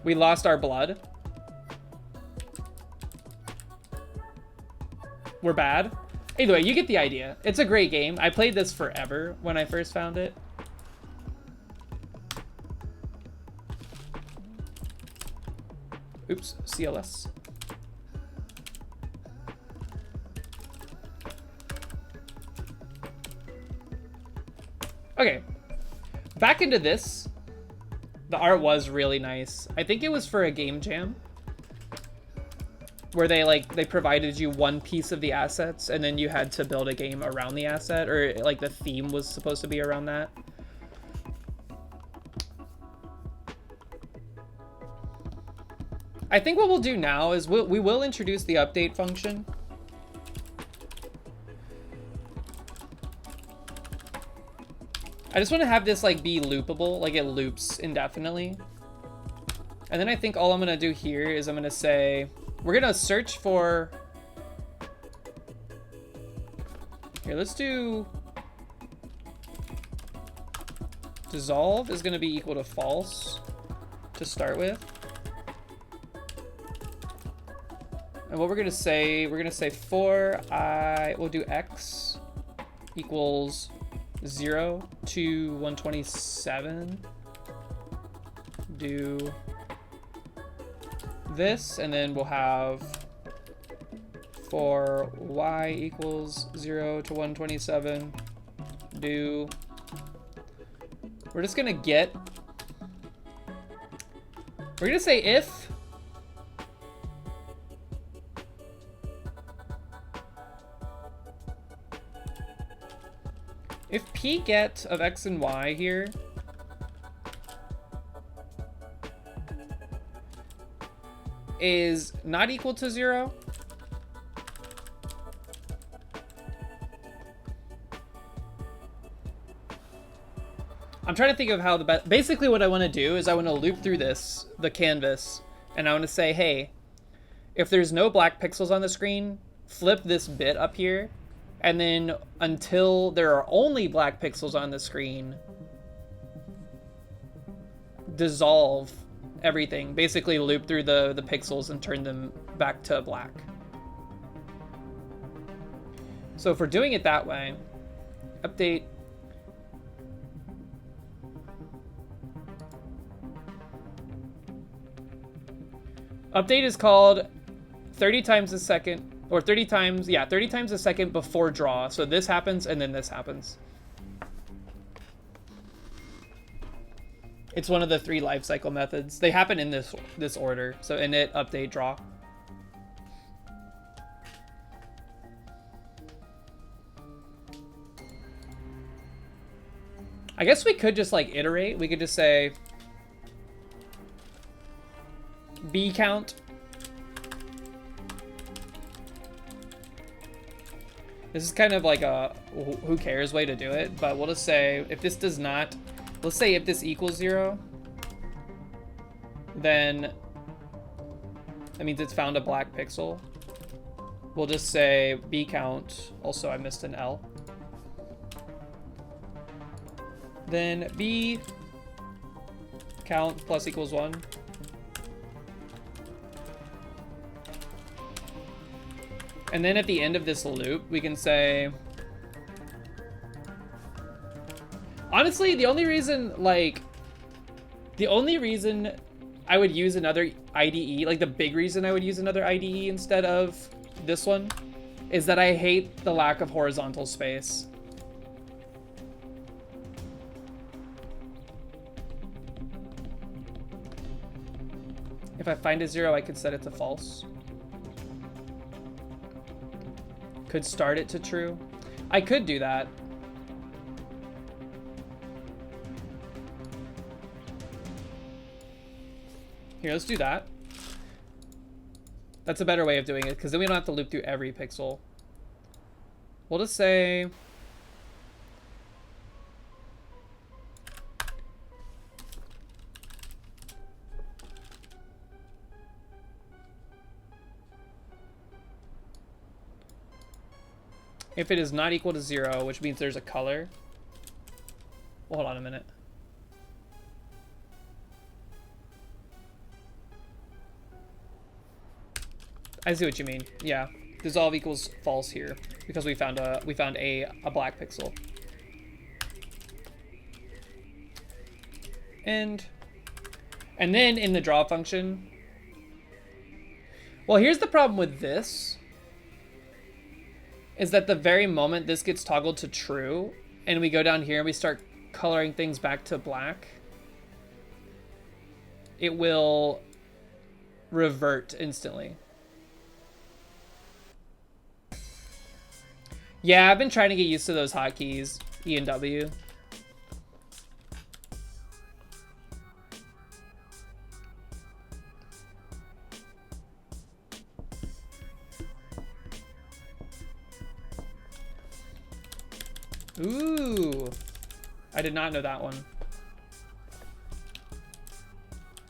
We lost our blood. We're bad. Either way, you get the idea. It's a great game. I played this forever when I first found it. Oops, CLS. Okay, back into this. The art was really nice. I think it was for a game jam where they provided you one piece of the assets and then you had to build a game around the asset, or like the theme was supposed to be around that. I think what we'll do now is we will introduce the update function. I just want to have this like be loopable, like it loops indefinitely. And then I think all I'm gonna do here is I'm gonna say, we're gonna search for, here, let's do dissolve is gonna be equal to false to start with. And what we're gonna say for we'll do x equals 0 to 127. Do this, and then we'll have for y equals 0 to 127. Do, we're just gonna get, we're gonna say if p get of x and y here is not equal to 0, I'm trying to think of how the best, basically what I want to do is I want to loop through the canvas, and I want to say, hey, if there's no black pixels on the screen, flip this bit up here, and then until there are only black pixels on the screen, dissolve everything. Basically loop through the pixels and turn them back to black. So if we're doing it that way, update is called 30 times a second, or 30 times a second before draw. So this happens and then this happens. It's one of the 3 life cycle methods. They happen in this order. So init, update, draw. I guess we could just like iterate. We could just say B count. This is kind of like a who cares way to do it, but we'll just say if this does not, let's say if this equals 0, then that means it's found a black pixel. We'll just say B count. Also, I missed an L. Then B count plus equals 1. And then at the end of this loop, we can say, honestly, the only reason I would use another IDE, like the big reason I would use another IDE instead of this one, is that I hate the lack of horizontal space. If I find a 0, I could set it to false. Could start it to true. I could do that. Here, let's do that. That's a better way of doing it, because then we don't have to loop through every pixel. We'll just say... if it is not equal to 0, which means there's a color. Well, hold on a minute. I see what you mean. Yeah, dissolve equals false here because we found a black pixel. And then in the draw function. Well, here's the problem with this. Is that the very moment this gets toggled to true and we go down here and we start coloring things back to black, it will revert instantly. Yeah, I've been trying to get used to those hotkeys, E and W. Ooh, I did not know that one.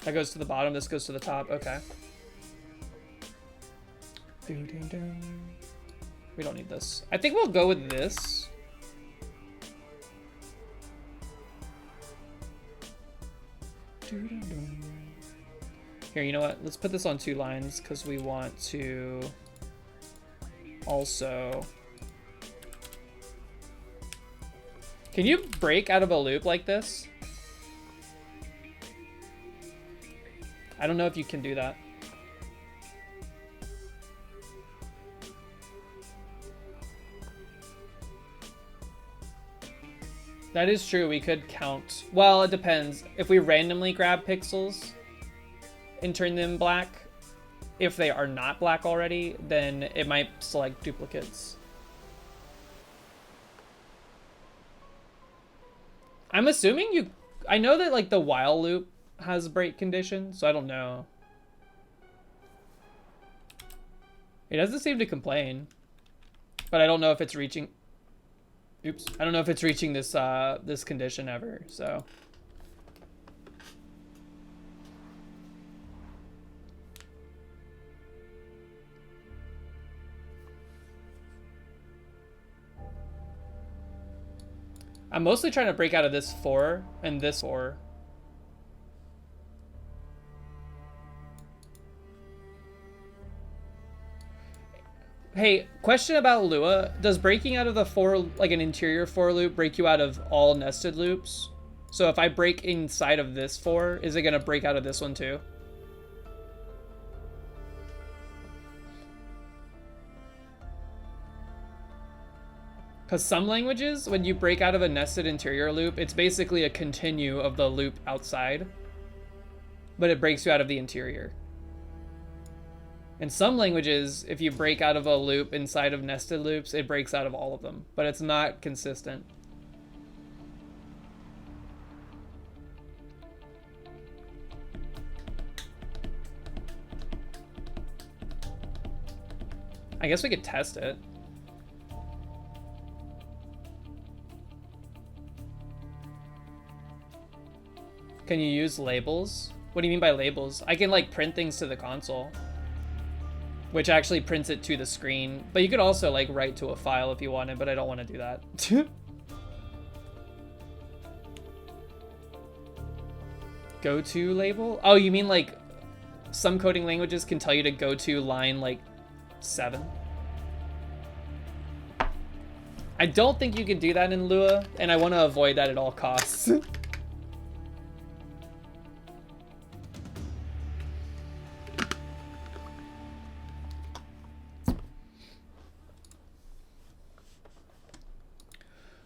That goes to the bottom, this goes to the top, okay. We don't need this. I think we'll go with this. Here, you know what? Let's put this on 2 lines because we want to also... Can you break out of a loop like this? I don't know if you can do that. That is true, we could count. Well, it depends. If we randomly grab pixels and turn them black, if they are not black already, then it might select duplicates. I'm assuming you... I know that, like, the while loop has break condition, so I don't know. It doesn't seem to complain. But I don't know if it's reaching... Oops. I don't know if it's reaching this, this condition ever, so... I'm mostly trying to break out of this 4 and this 4. Hey, question about Lua. Does breaking out of the 4, like an interior 4 loop, break you out of all nested loops? So if I break inside of this 4, is it going to break out of this one too? Because some languages, when you break out of a nested interior loop, it's basically a continue of the loop outside, but it breaks you out of the interior. In some languages, if you break out of a loop inside of nested loops, it breaks out of all of them, but it's not consistent. I guess we could test it. Can you use labels? What do you mean by labels? I can like print things to the console, which actually prints it to the screen. But you could also like write to a file if you wanted, but I don't want to do that. Go to label? Oh, you mean like some coding languages can tell you to go to line like 7? I don't think you can do that in Lua, and I want to avoid that at all costs.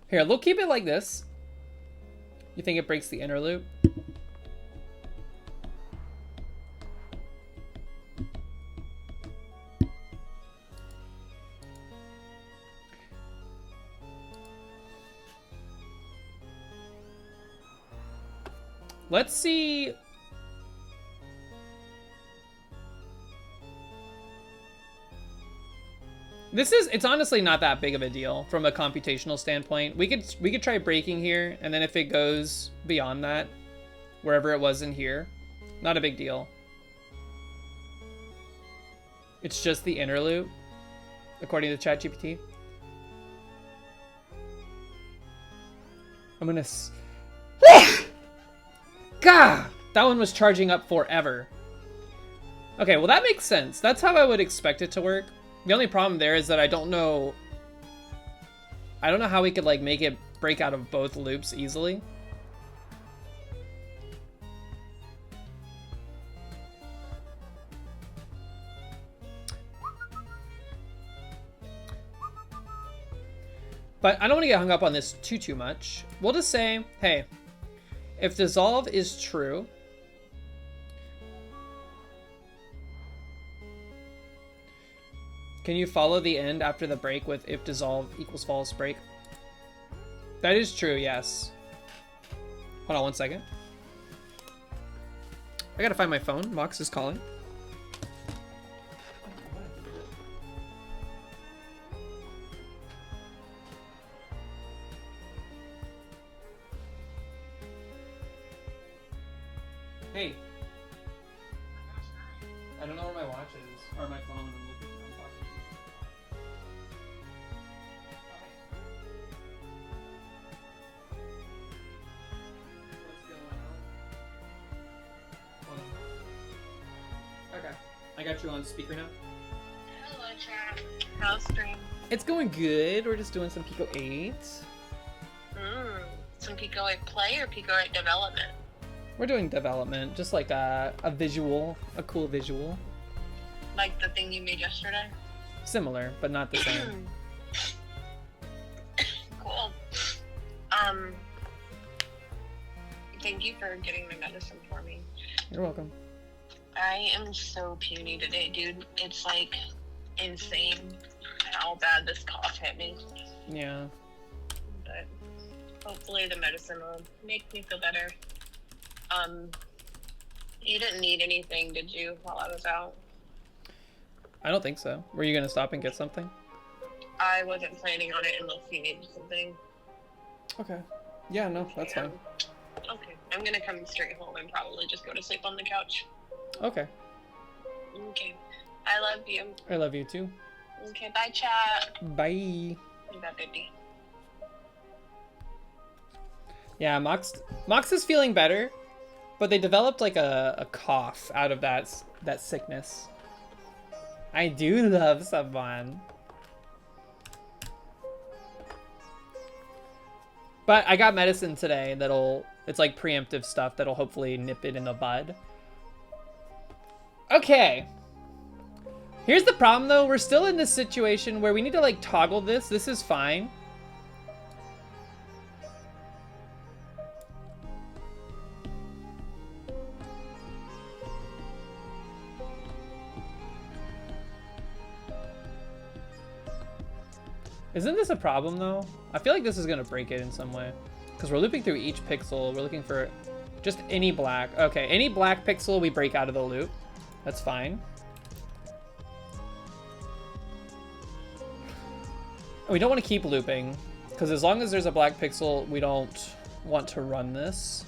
Here, we'll keep it like this. You think it breaks the inner loop? Let's see. It's honestly not that big of a deal from a computational standpoint. We could try breaking here, and then if it goes beyond that, wherever it was in here, not a big deal. It's just the inner loop, according to ChatGPT. I'm gonna Gah! That one was charging up forever. Okay, well that makes sense. That's how I would expect it to work. The only problem there is that I don't know how we could like make it break out of both loops easily. But I don't want to get hung up on this too much. We'll just say, hey, if dissolve is true, can you follow the end after the break with if dissolve equals false break? That is true, yes. Hold on one second. I gotta find my phone. Mox is calling. Hey. I don't know where my watch is, or my phone. I'm looking. I'm talking to you. What's going on? Okay. I got you on speaker now. Hello, chat. How's stream? It's going good. We're just doing some Pico 8. Some Pico 8 play or Pico 8 development? We're doing development, just like a visual, a cool visual. Like the thing you made yesterday? Similar, but not the same. Cool. Thank you for getting my medicine for me. You're welcome. I am so puny today, dude. It's like insane how bad this cough hit me. Yeah. But hopefully the medicine will make me feel better. You didn't need anything, did you, while I was out? I don't think so. Were you gonna stop and get something? I wasn't planning on it unless you needed something. Okay. Yeah, no, that's fine. Okay, I'm gonna come straight home and probably just go to sleep on the couch. Okay. Okay. I love you. I love you too. Okay, bye, chat. Bye. Bye, baby. Yeah, Mox is feeling better, but they developed like a cough out of that sickness. I do love someone. But I got medicine today it's like preemptive stuff that'll hopefully nip it in the bud. Okay. Here's the problem though, we're still in this situation where we need to like toggle this. This is fine. Isn't this a problem though? I feel like this is gonna break it in some way. Because we're looping through each pixel. We're looking for just any black. Okay, any black pixel we break out of the loop. That's fine. We don't want to keep looping, because as long as there's a black pixel, we don't want to run this.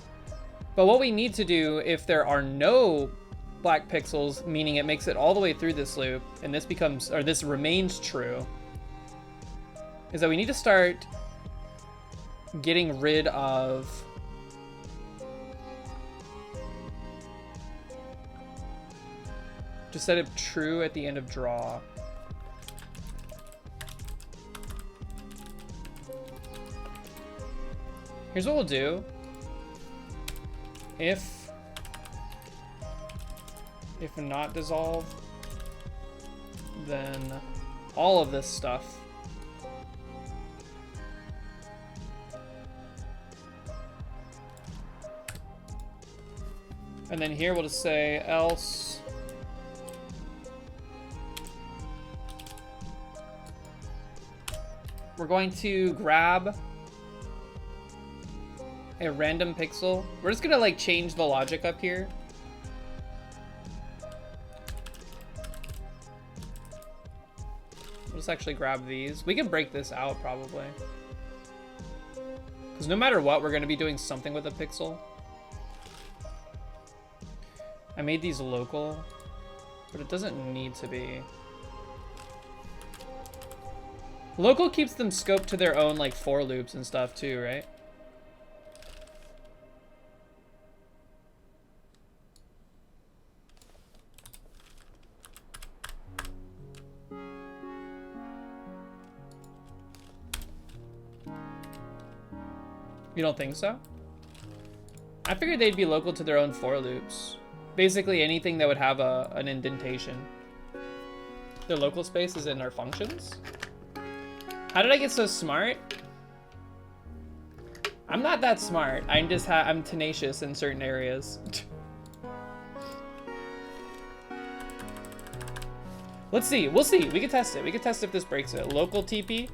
But what we need to do if there are no black pixels, meaning it makes it all the way through this loop, and this becomes, or this remains true, is that we need to start getting rid of just set it true at the end of draw. Here's what we'll do. If not dissolve, then all of this stuff and then here we'll just say else we're going to grab a random pixel. We're just gonna like change the logic up here. We'll just actually grab these. We can break this out probably. Because no matter what, we're gonna be doing something with a pixel. I made these local, but it doesn't need to be. Local keeps them scoped to their own like for loops and stuff too, right? You don't think so? I figured they'd be local to their own for loops. Basically anything that would have an indentation. Their local space is in our functions? How did I get so smart? I'm not that smart. I'm tenacious in certain areas. Let's see. We'll see. We can test it. We can test if this breaks it. Local TP.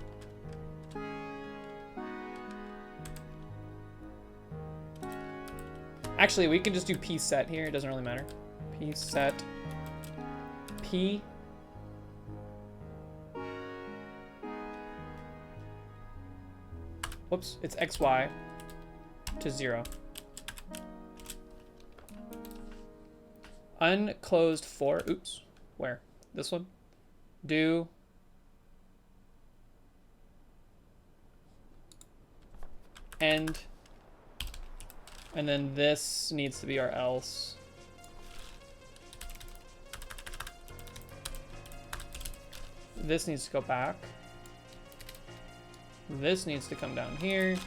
Actually, we can just do p set here. It doesn't really matter. P set p. Whoops, it's xy to 0. Unclosed for, oops, where? This one? Do end, and then this needs to be our else. This needs to go back. This needs to come down here.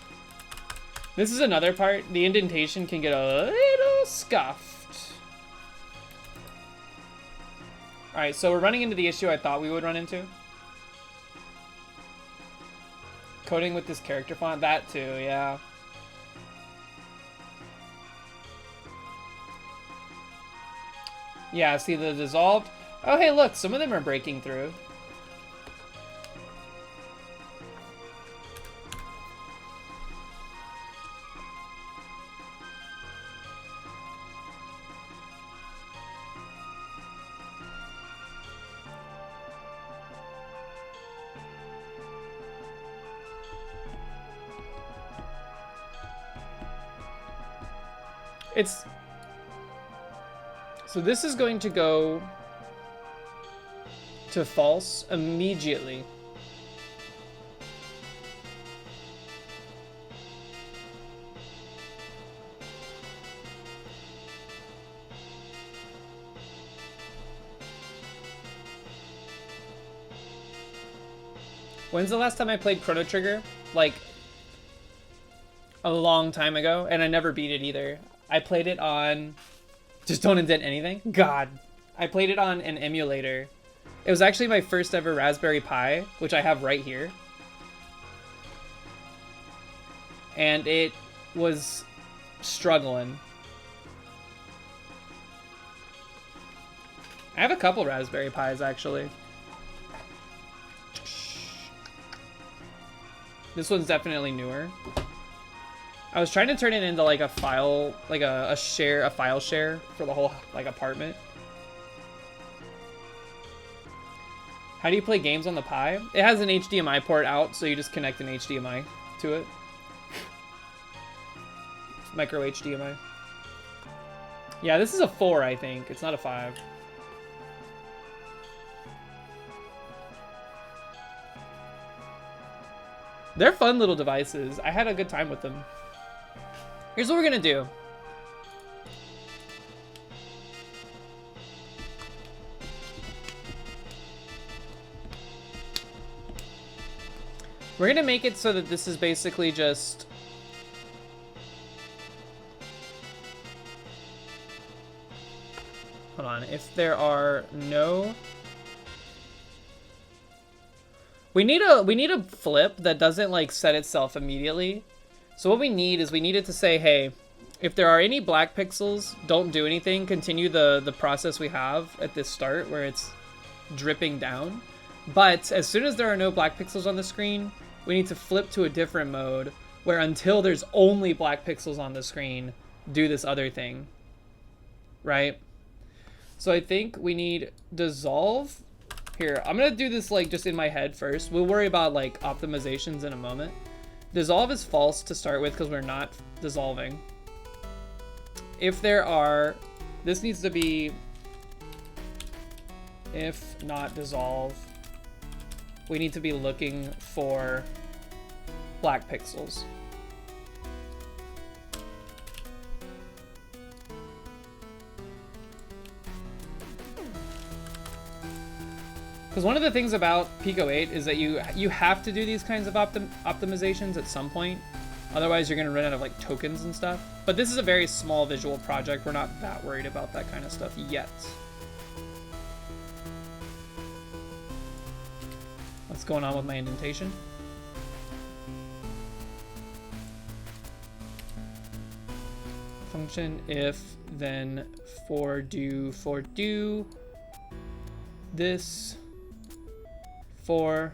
This is another part. The indentation can get a little scuffed. All right, so we're running into the issue I thought we would run into. Coding with this character font, that too, yeah. Yeah, see the dissolved? Oh, hey, look, some of them are breaking through. So this is going to go to false immediately. When's the last time I played Chrono Trigger? Like a long time ago, and I never beat it either. I played it on, just don't indent anything. God, I played it on an emulator. It was actually my first ever Raspberry Pi, which I have right here. And it was struggling. I have a couple Raspberry Pis actually. This one's definitely newer. I was trying to turn it into like a file, like a file share for the whole like apartment. How do you play games on the Pi? It has an HDMI port out, so you just connect an HDMI to it. Micro HDMI. Yeah, this is a 4, I think. It's not a 5. They're fun little devices. I had a good time with them. Here's what we're gonna do. We're gonna make it so that this is basically just... Hold on, if there are no... We need a flip that doesn't like set itself immediately. So what we need is we need it to say, hey, if there are any black pixels, don't do anything. Continue the process we have at this start where it's dripping down. But as soon as there are no black pixels on the screen, we need to flip to a different mode where until there's only black pixels on the screen, do this other thing. Right? So I think we need dissolve. Here, I'm gonna do this like just in my head first. We'll worry about like optimizations in a moment. Dissolve is false to start with because we're not dissolving. If there are, this needs to be if not dissolve. We need to be looking for black pixels. Because one of the things about Pico 8 is that you have to do these kinds of optimizations at some point. Otherwise, you're going to run out of like tokens and stuff. But this is a very small visual project. We're not that worried about that kind of stuff yet. What's going on with my indentation? Function if then for do this for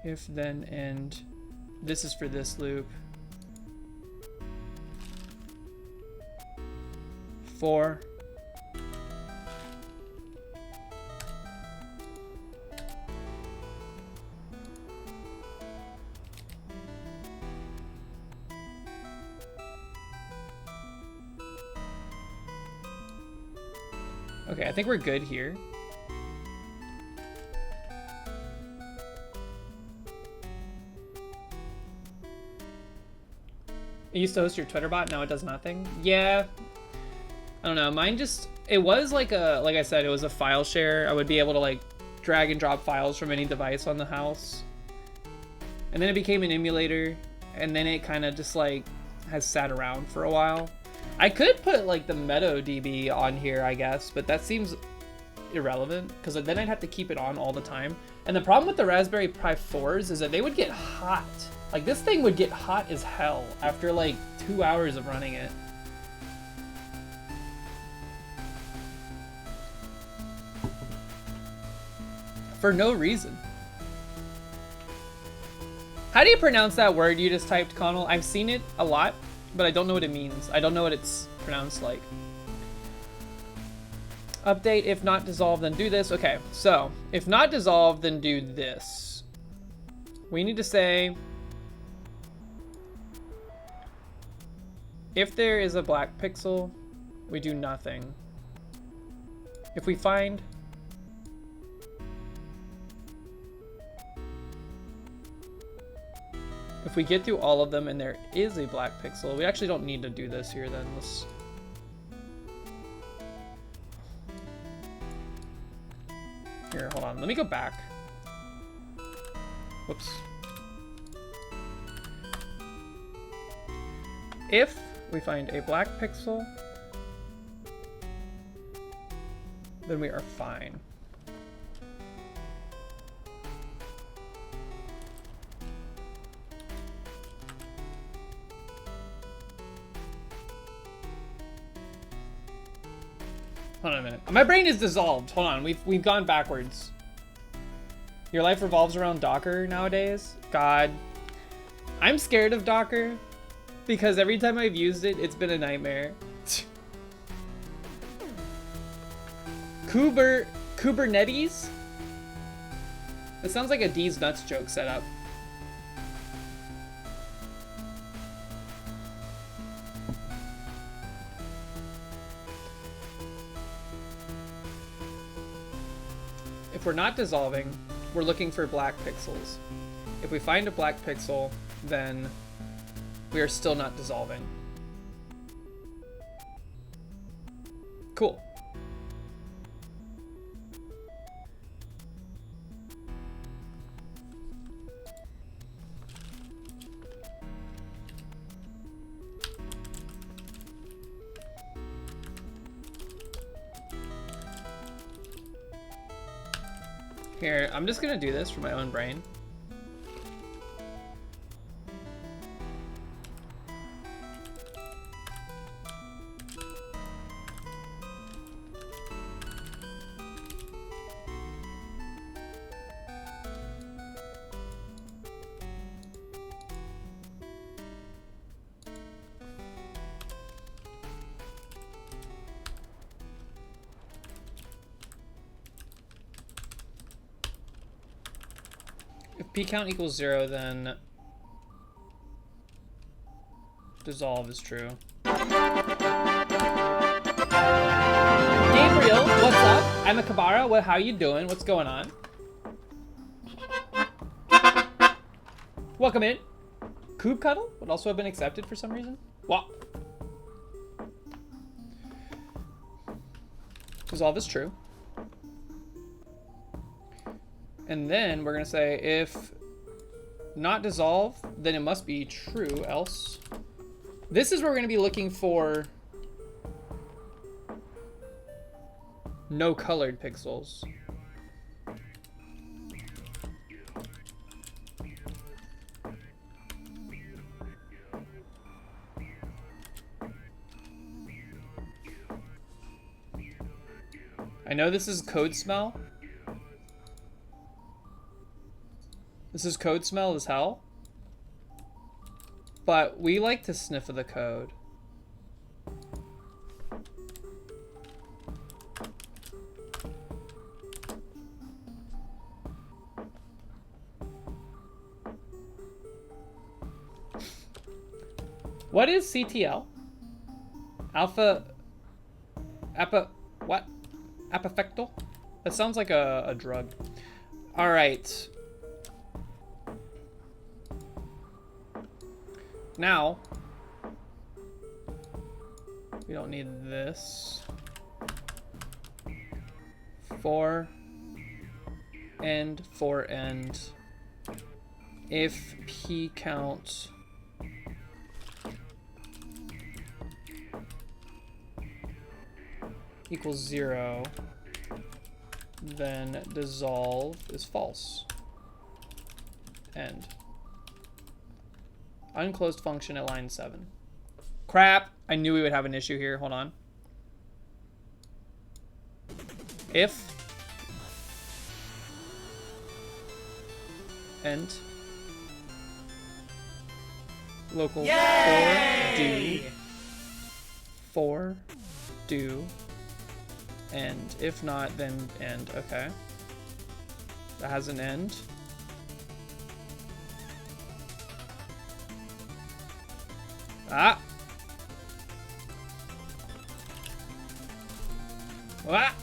if then end. This is for this loop. For okay, I think we're good here. It used to host your Twitter bot, now it does nothing. Yeah, I don't know. Mine just, it was like I said, it was a file share. I would be able to like drag and drop files from any device on the house. And then it became an emulator, and then it kind of just like has sat around for a while. I could put like the MetaDB on here, I guess, but that seems irrelevant because then I'd have to keep it on all the time. And the problem with the Raspberry Pi 4s is that they would get hot. Like this thing would get hot as hell after like 2 hours of running it. For no reason. How do you pronounce that word you just typed, Connell? I've seen it a lot, but I don't know what it means. I don't know what it's pronounced like. Update, if not dissolved, then do this. Okay, so if not dissolved, then do this. We need to say, if there is a black pixel, we do nothing. If we find if we get through all of them and there is a black pixel, we actually don't need to do this here then. Let's here, hold on. Let me go back. Whoops. If we find a black pixel, then we are fine. Hold on a minute. My brain is dissolved. Hold on. We've gone backwards. Your life revolves around Docker nowadays? God. I'm scared of Docker because every time I've used it, it's been a nightmare. Kubernetes? It sounds like a D's Nuts joke setup. If we're not dissolving, we're looking for black pixels. If we find a black pixel, then we are still not dissolving. Cool. Here, I'm just gonna do this for my own brain. If p count equals 0, then dissolve is true. Gabriel, what's up? I'm a Kabara. What? How you doing? What's going on? Welcome in. Coob Cuddle would also have been accepted for some reason. What? Dissolve is true. And then we're gonna say if not dissolve, then it must be true, else. This is where we're gonna be looking for no colored pixels. I know this is code smell. This is code smell as hell. But we like to sniff of the code. What is CTL? Alpha... What? Apopectal? That sounds like a drug. Alright. Now, we don't need this. For end, if p count equals 0, then dissolve is false. End. Unclosed function at line 7. Crap! I knew we would have an issue here. Hold on. If end local for do end. If not, then end. Okay. That has an end. Ah! Ah!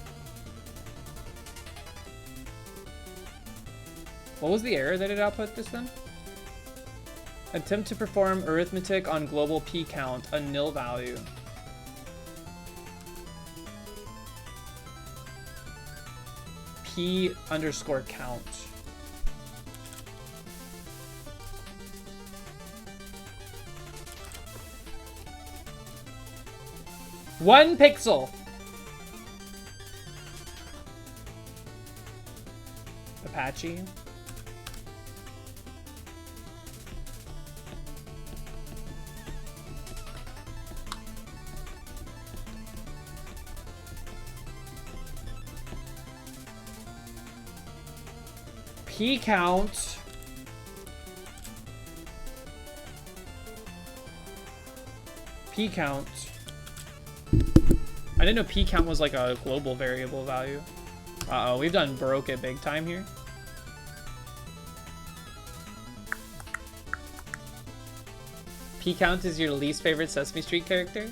What was the error that it output just then? Attempt to perform arithmetic on global p count, a nil value. P underscore count. One pixel. Apache. P count. P count. I didn't know p count was like a global variable value. Uh-oh, we've done broke it big time here. P-Count is your least favorite Sesame Street character?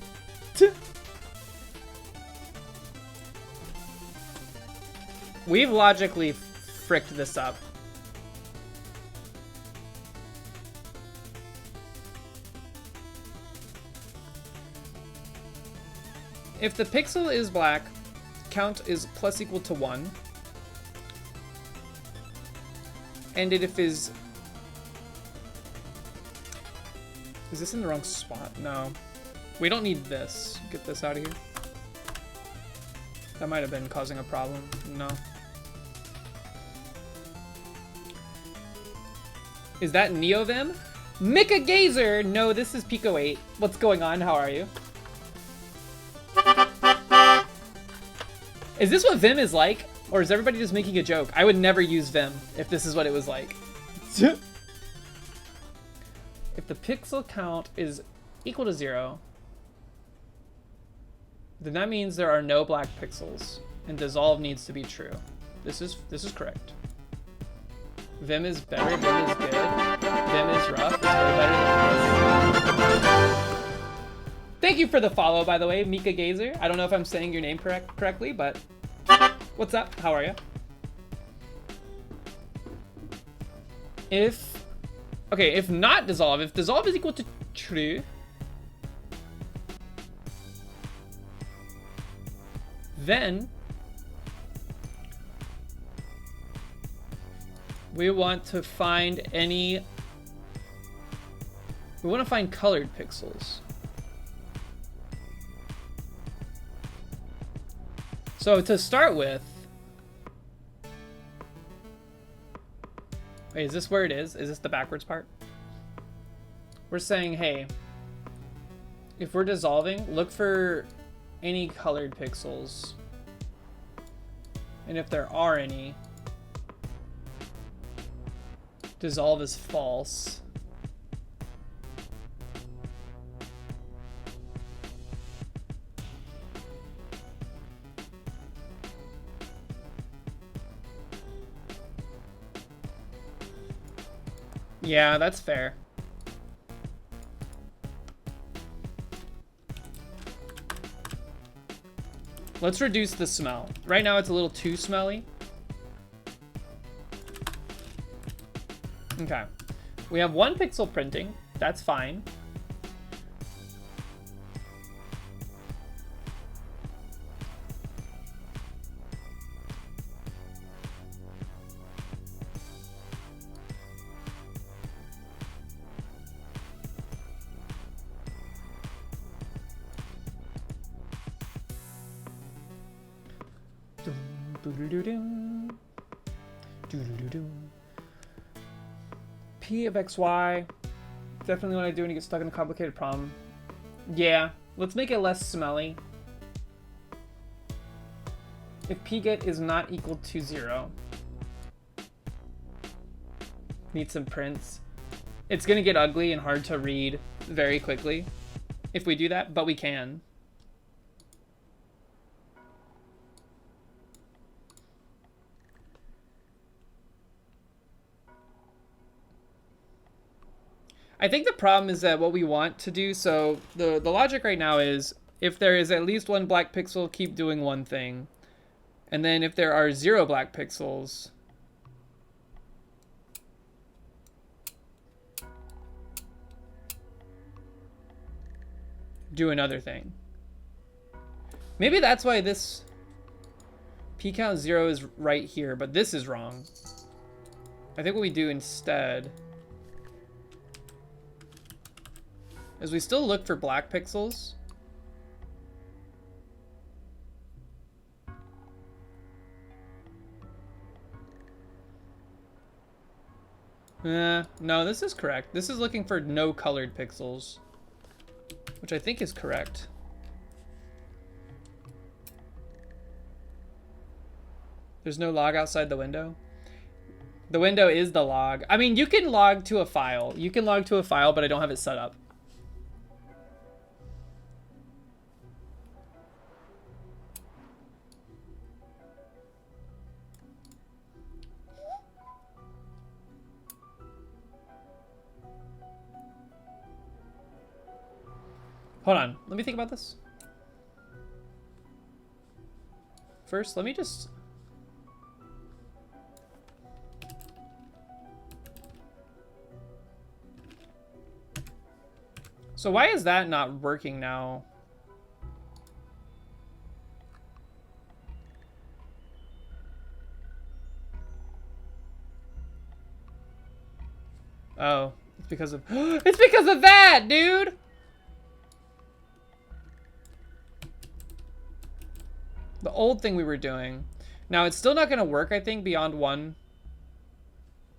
We've logically fricked this up. If the pixel is black, count is plus equal to 1. And if is this in the wrong spot? No. We don't need this. Get this out of here. That might have been causing a problem. No. Is that Neovim? Mika Gazer! No, this is Pico 8. What's going on? How are you? Is this what Vim is like? Or is everybody just making a joke? I would never use Vim if this is what it was like. If the pixel count is equal to 0, then that means there are no black pixels, and dissolve needs to be true. This is correct. Vim is better, Vim is good, Vim is rough, it's way better than this. Thank you for the follow, by the way, Mika Gazer. I don't know if I'm saying your name correctly, but what's up? How are you? If not dissolve, if dissolve is equal to true, then we want to find colored pixels. So to start with, wait, is this where it is? Is this the backwards part? We're saying, hey, if we're dissolving, look for any colored pixels. And if there are any, dissolve is false. Yeah, that's fair. Let's reduce the smell. Right now it's a little too smelly. Okay. We have 1 pixel printing. That's fine. P of XY. Definitely what I do when you get stuck in a complicated problem. Yeah, let's make it less smelly. If pget is not equal to 0. Need some prints. It's gonna get ugly and hard to read very quickly if we do that, but we can. I think the problem is that what we want to do, so the logic right now is if there is at least 1 black pixel, keep doing one thing. And then if there are 0 black pixels, do another thing. Maybe that's why this p count 0 is right here, but this is wrong. I think what we do instead is we still look for black pixels. No, this is correct. This is looking for no colored pixels, which I think is correct. There's no log outside the window. The window is the log. I mean, you can log to a file. You can log to a file, but I don't have it set up. Hold on, let me think about this. First, let me just... So why is that not working now? Oh, it's because of it's because of that, dude. The old thing we were doing. Now it's still not gonna work, I think, beyond one.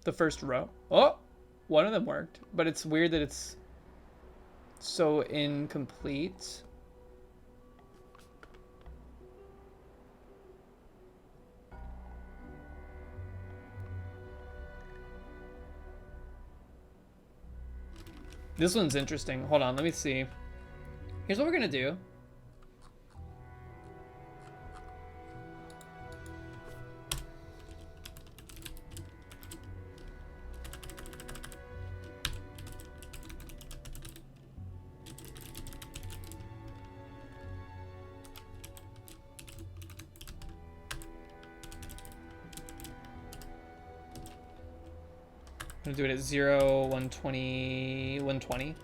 The first row. Oh, one of them worked, but it's weird that it's so incomplete. This one's interesting. Hold on, let me see. Here's what we're gonna do. I'm gonna do it at 0, 120, 120.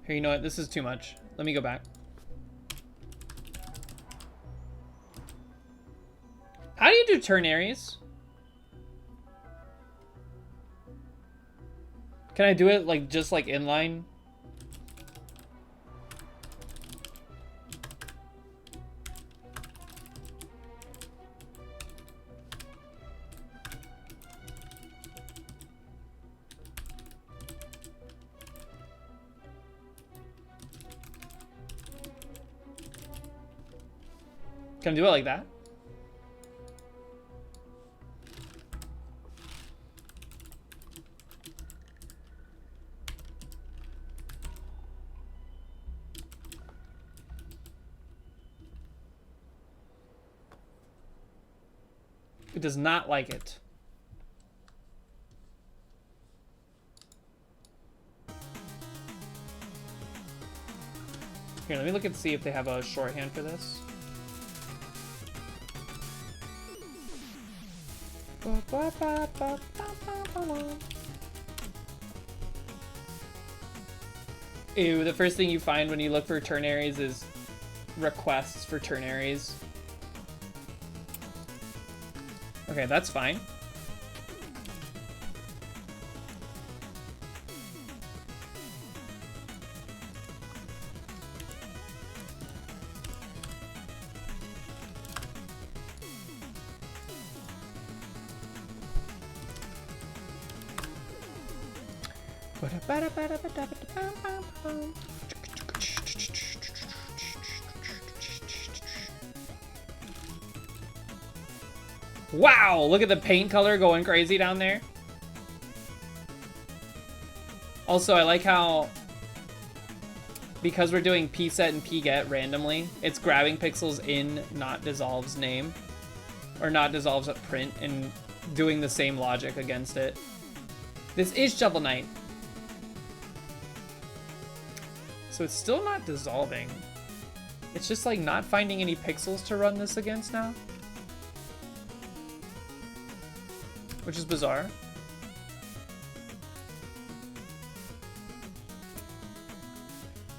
Here, you know what? This is too much. Let me go back. How do you do ternaries? Can I do it like just like inline? Can I do it like that? It does not like it. Here, let me look and see if they have a shorthand for this. Ew, the first thing you find when you look for ternaries is requests for ternaries. Okay, that's fine. Wow, look at the paint color going crazy down there. Also, I like how, because we're doing pset and pget randomly, it's grabbing pixels in not dissolve's name, or not dissolve's print, and doing the same logic against it. This is Shovel Knight. So it's still not dissolving. It's just like not finding any pixels to run this against now. Which is bizarre.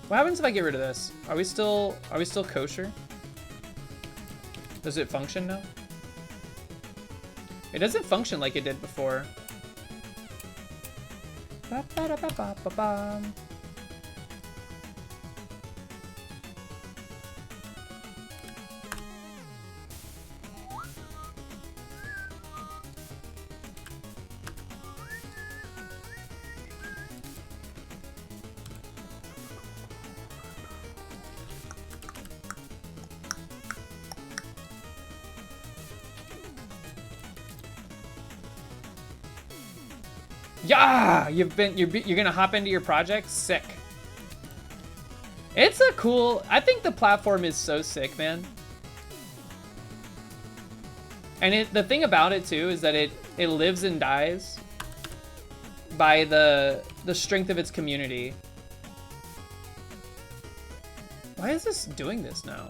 What happens if I get rid of this? Are we still kosher? Does it function now? It doesn't function like it did before. Ba-ba-da-ba-ba-ba-bum. Yeah, you're gonna hop into your project? Sick. It's a cool... I think the platform is so sick, man. And the thing about it, too, is that it lives and dies by the strength of its community. Why is this doing this now?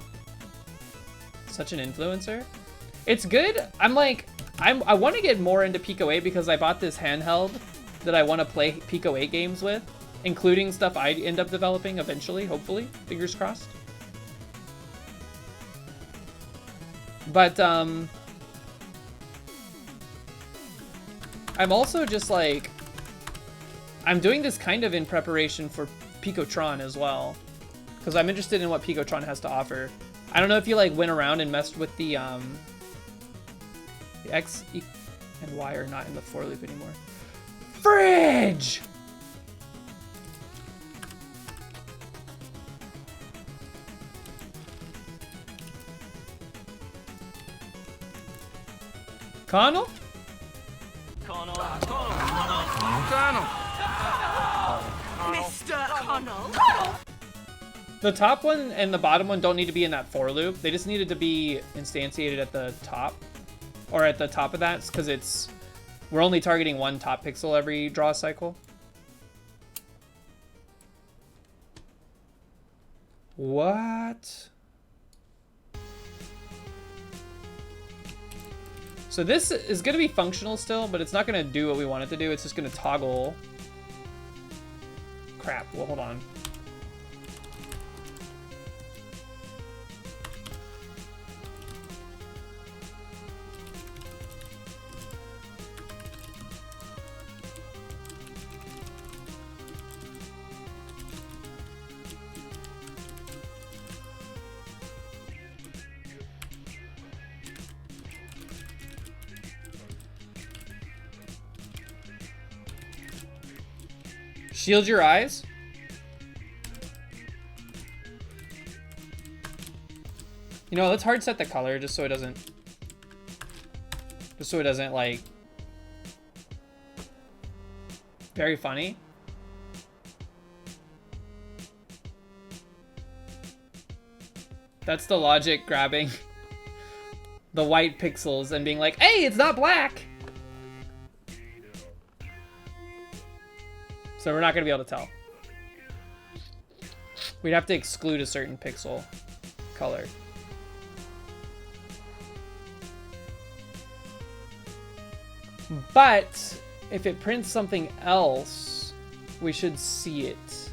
Such an influencer? It's good. I'm like... I want to get more into Pico 8 because I bought this handheld that I want to play Pico 8 games with, including stuff I end up developing eventually, hopefully. Fingers crossed. But, I'm also just like... I'm doing this kind of in preparation for Picotron as well, because I'm interested in what Picotron has to offer. I don't know if you like went around and messed with the X and Y are not in the for loop anymore. Fridge! Connell? Mr. Connell. The top one and the bottom one don't need to be in that for loop. They just needed to be instantiated at the top. Or at the top of that, because we're only targeting one top pixel every draw cycle. What? So this is going to be functional still, but it's not going to do what we want it to do. It's just going to toggle. Crap. Well, hold on. Shield your eyes. You know, let's hard set the color just so it doesn't like very funny. That's the logic grabbing the white pixels and being like, hey, it's not black. So we're not going to be able to tell. We'd have to exclude a certain pixel color. But if it prints something else, we should see it.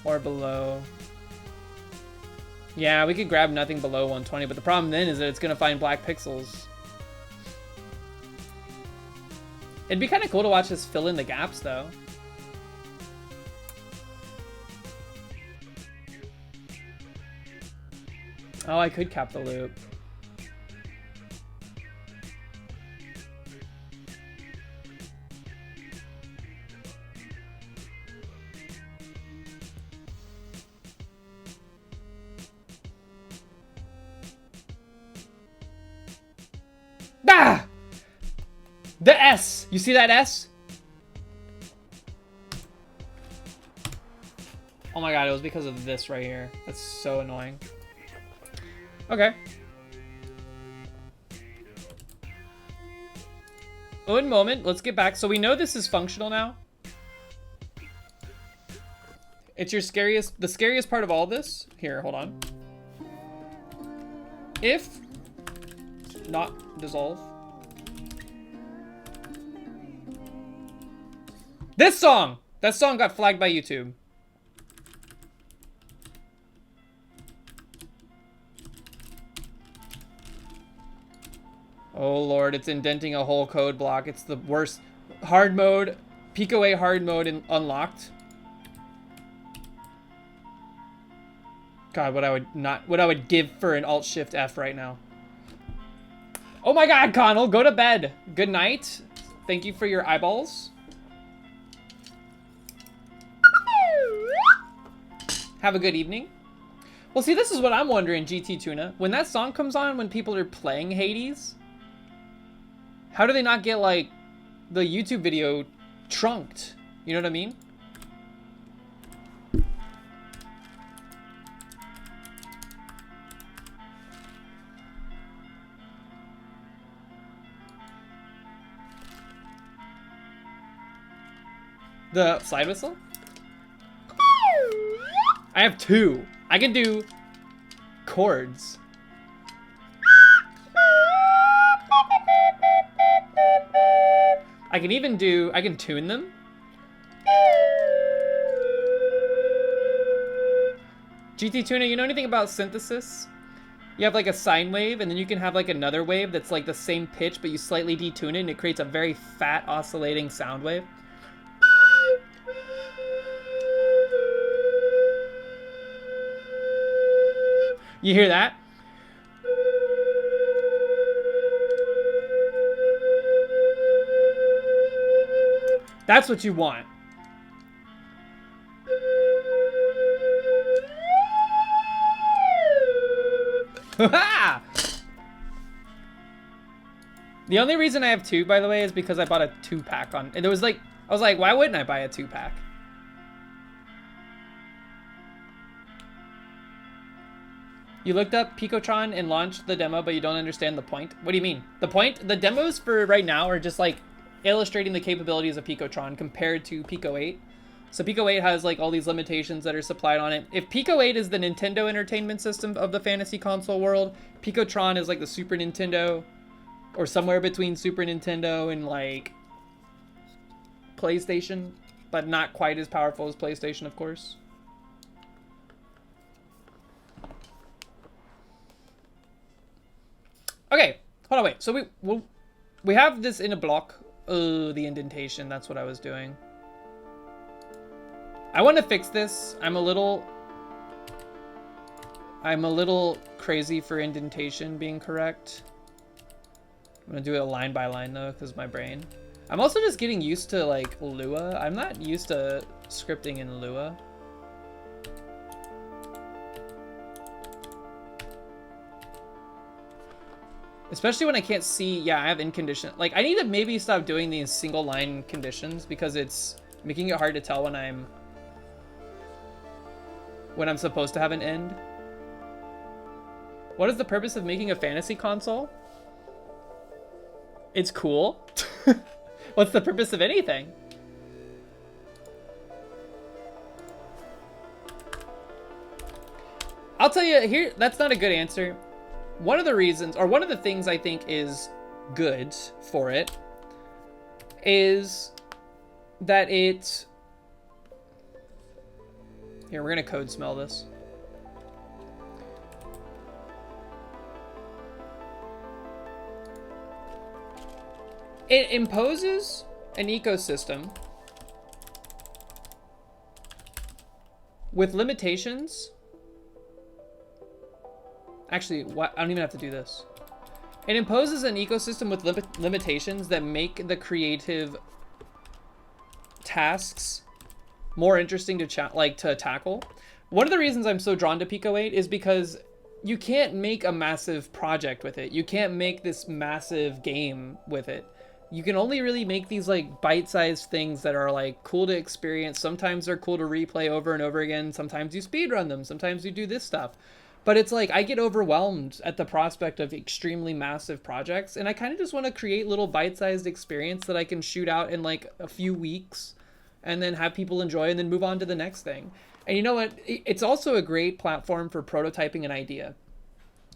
Or below. Yeah, we could grab nothing below 120, but the problem then is that it's going to find black pixels. It'd be kind of cool to watch us fill in the gaps, though. Oh, I could cap the loop. Ah! The S! You see that S? Oh my god, it was because of this right here. That's so annoying. Okay. One moment, let's get back. So we know this is functional now. It's the scariest part of all this. Here, hold on. If not dissolve. This song! That song got flagged by YouTube. Oh lord, it's indenting a whole code block. It's the worst. Hard mode, Pico 8 hard mode unlocked. God, what I would give for an Alt-Shift F right now. Oh my god, Connell, go to bed. Good night. Thank you for your eyeballs. Have a good evening. Well, see, this is what I'm wondering, GT Tuna. When that song comes on, when people are playing Hades, how do they not get, like, the YouTube video trunked? You know what I mean? The slide whistle? I have 2. I can do chords. I can tune them. GT Tuna, you know anything about synthesis? You have like a sine wave, and then you can have like another wave that's like the same pitch, but you slightly detune it, and it creates a very fat oscillating sound wave. You hear that? That's what you want. The only reason I have 2, by the way, is because I bought a 2-pack on. And it was like, I was like, why wouldn't I buy a 2-pack? You looked up Picotron and launched the demo, but you don't understand the point. What do you mean? The point? The demos for right now are just like illustrating the capabilities of Picotron compared to Pico 8. So Pico 8 has like all these limitations that are supplied on it. If Pico 8 is the Nintendo Entertainment System of the fantasy console world, Picotron is like the Super Nintendo, or somewhere between Super Nintendo and like PlayStation, but not quite as powerful as PlayStation, of course. Okay, hold on, wait. So we have this in a block. Oh, the indentation. That's what I was doing. I want to fix this. I'm a little crazy for indentation being correct. I'm gonna do it line by line though, because my brain. I'm also just getting used to like Lua. I'm not used to scripting in Lua. Especially when I can't see, yeah, I have in condition. Like, I need to maybe stop doing these single line conditions because it's making it hard to tell when I'm supposed to have an end. What is the purpose of making a fantasy console? It's cool. What's the purpose of anything? I'll tell you here, that's not a good answer. One of the reasons, or one of the things I think is good for it, is that it... Here, we're gonna code smell this. It imposes an ecosystem with limitations. Actually, what? I don't even have to do this. It imposes an ecosystem with limitations that make the creative tasks more interesting to tackle. One of the reasons I'm so drawn to Pico 8 is because you can't make a massive project with it. You can't make this massive game with it. You can only really make these like bite-sized things that are like cool to experience. Sometimes they're cool to replay over and over again. Sometimes you speedrun them. Sometimes you do this stuff. But it's like, I get overwhelmed at the prospect of extremely massive projects, and I kind of just want to create little bite-sized experience that I can shoot out in like a few weeks, and then have people enjoy, and then move on to the next thing. And you know what? It's also a great platform for prototyping an idea.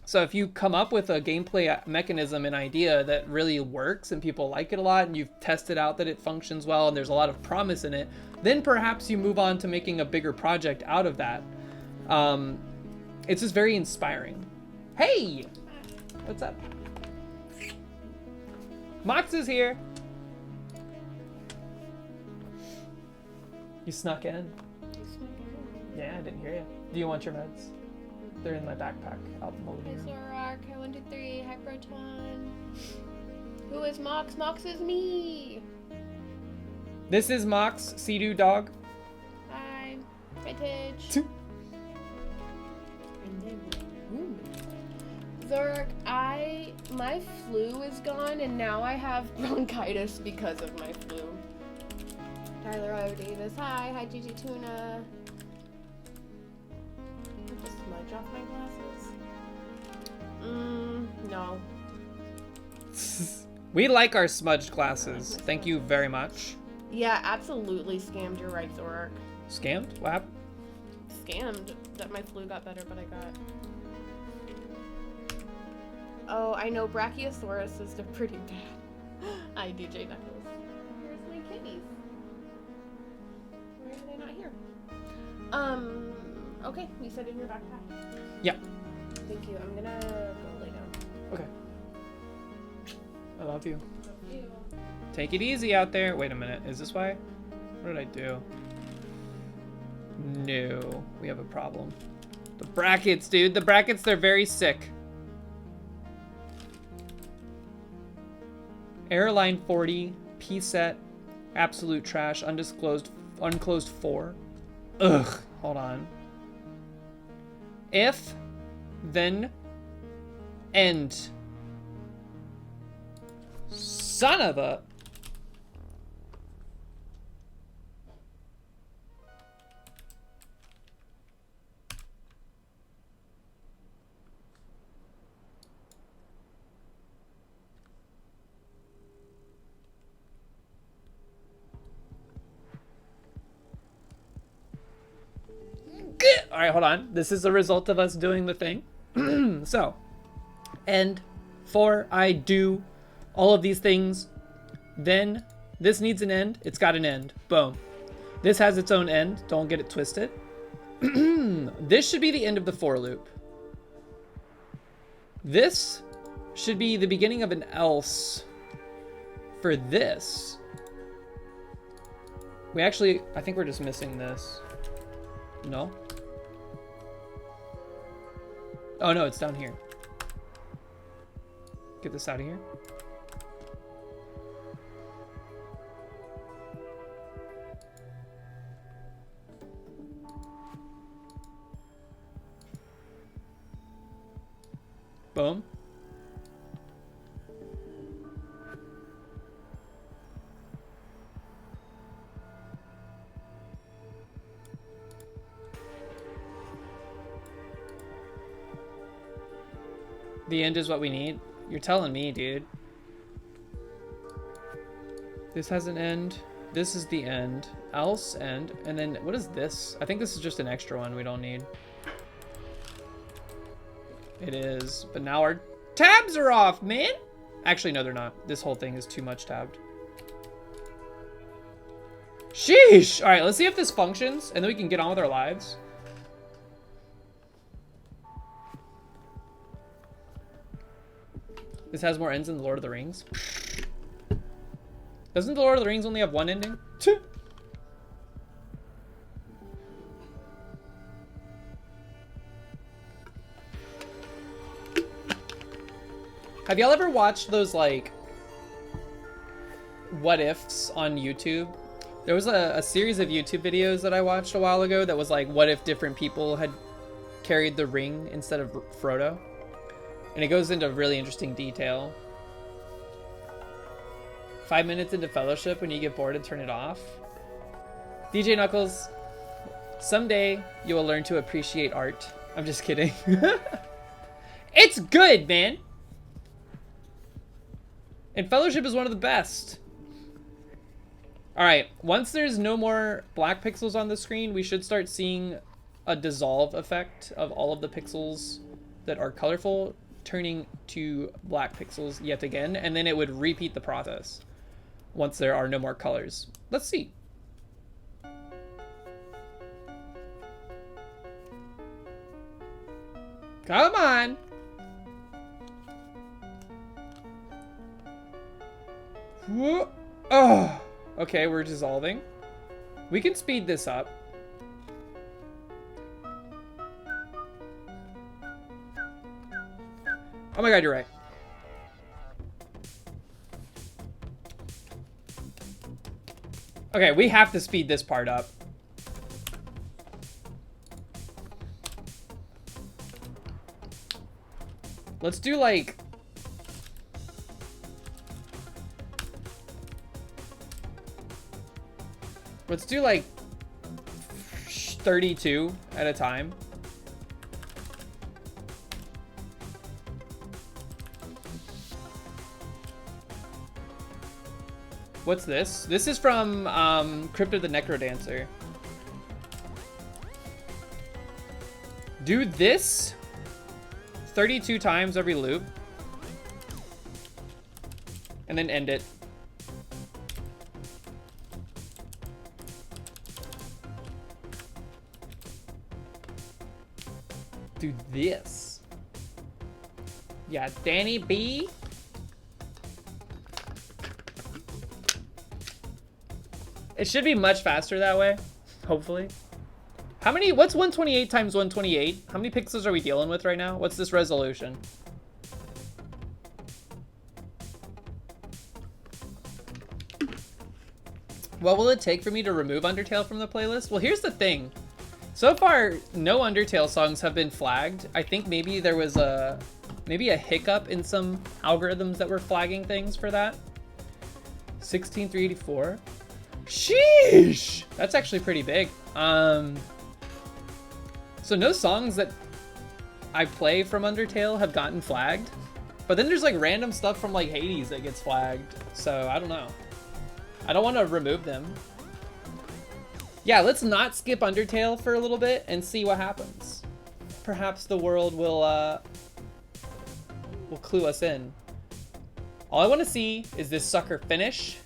So if you come up with a gameplay mechanism and idea that really works, and people like it a lot, and you've tested out that it functions well, and there's a lot of promise in it, then perhaps you move on to making a bigger project out of that. It's just very inspiring. Hey! What's up? Mox is here. You snuck in. Yeah, I didn't hear you. Do you want your meds? They're in my backpack out in the living room. Zorak, 123, hi Proton. Who is Mox? Mox is me. This is Mox, Sea-Doo dog. Hi. Hi Tidge. Zorak, my flu is gone and now I have bronchitis because of my flu. Tyler O. Davis, hi GG Tuna. Just smudge off my glasses? No. We like our smudged glasses. Thank you very much. Yeah, absolutely scammed. You're right, Zorak. Scammed? What happened? Scammed that my flu got better, but I got. Oh, I know Brachiosaurus is pretty bad. Hi, DJ Knuckles. Where's my kitties? Why are they not here? Okay, you said in your backpack. Yeah. Thank you. I'm gonna go lay down. Okay. I love you. Love you. Take it easy out there. Wait a minute. Is this why? What did I do? No. We have a problem. The brackets, dude. The brackets, they're very sick. Airline 40. P-set. Absolute trash. Undisclosed. Unclosed 4. Ugh. Hold on. If, then, end. Son of a... All right, hold on. This is the result of us doing the thing. So, end, for, I do, all of these things. Then, this needs an end. It's got an end. Boom. This has its own end. Don't get it twisted. This should be the end of the for loop. This should be the beginning of an else for this. We actually, I think we're just missing this. No? Oh no, it's down here. Get this out of here. Boom. The end is what we need. You're telling me, dude. This has an end. This is the end. Else end. And then what is this? I think this is just an extra one we don't need. It is. But now our tabs are off, man. Actually, no, they're not. This whole thing is too much tabbed. Sheesh. All right, let's see if this functions, and then we can get on with our lives. This has more ends than the Lord of the Rings. Doesn't the Lord of the Rings only have one ending? Have y'all ever watched those, like, what ifs on YouTube? There was a series of YouTube videos that I watched a while ago that was like, what if different people had carried the ring instead of Frodo? And it goes into really interesting detail. 5 minutes into Fellowship, when you get bored and turn it off. DJ Knuckles, someday you will learn to appreciate art. I'm just kidding. It's good, man. And Fellowship is one of the best. All right, once there's no more black pixels on the screen, we should start seeing a dissolve effect of all of the pixels that are colorful turning to black pixels yet again, and then it would repeat the process once there are no more colors. Let's see. Come on. Whoa. Oh. Okay, we're dissolving. We can speed this up. Oh my god, you're right. Okay, we have to speed this part up. Let's do like... Let's do like 32 at a time. What's this? This is from Crypt of the Necrodancer. Do this 32 times every loop. And then end it. Do this. Yeah, Danny B. It should be much faster that way, hopefully. What's 128 times 128? How many pixels are we dealing with right now? What's this resolution? What will it take for me to remove Undertale from the playlist? Well, here's the thing. So far, no Undertale songs have been flagged. I think maybe there was a hiccup in some algorithms that were flagging things for that. 16384. Sheesh! That's actually pretty big. So no songs that I play from Undertale have gotten flagged. But then there's like random stuff from like Hades that gets flagged. So I don't know. I don't want to remove them. Yeah, let's not skip Undertale for a little bit and see what happens. Perhaps the world will clue us in. All I want to see is this sucker finish,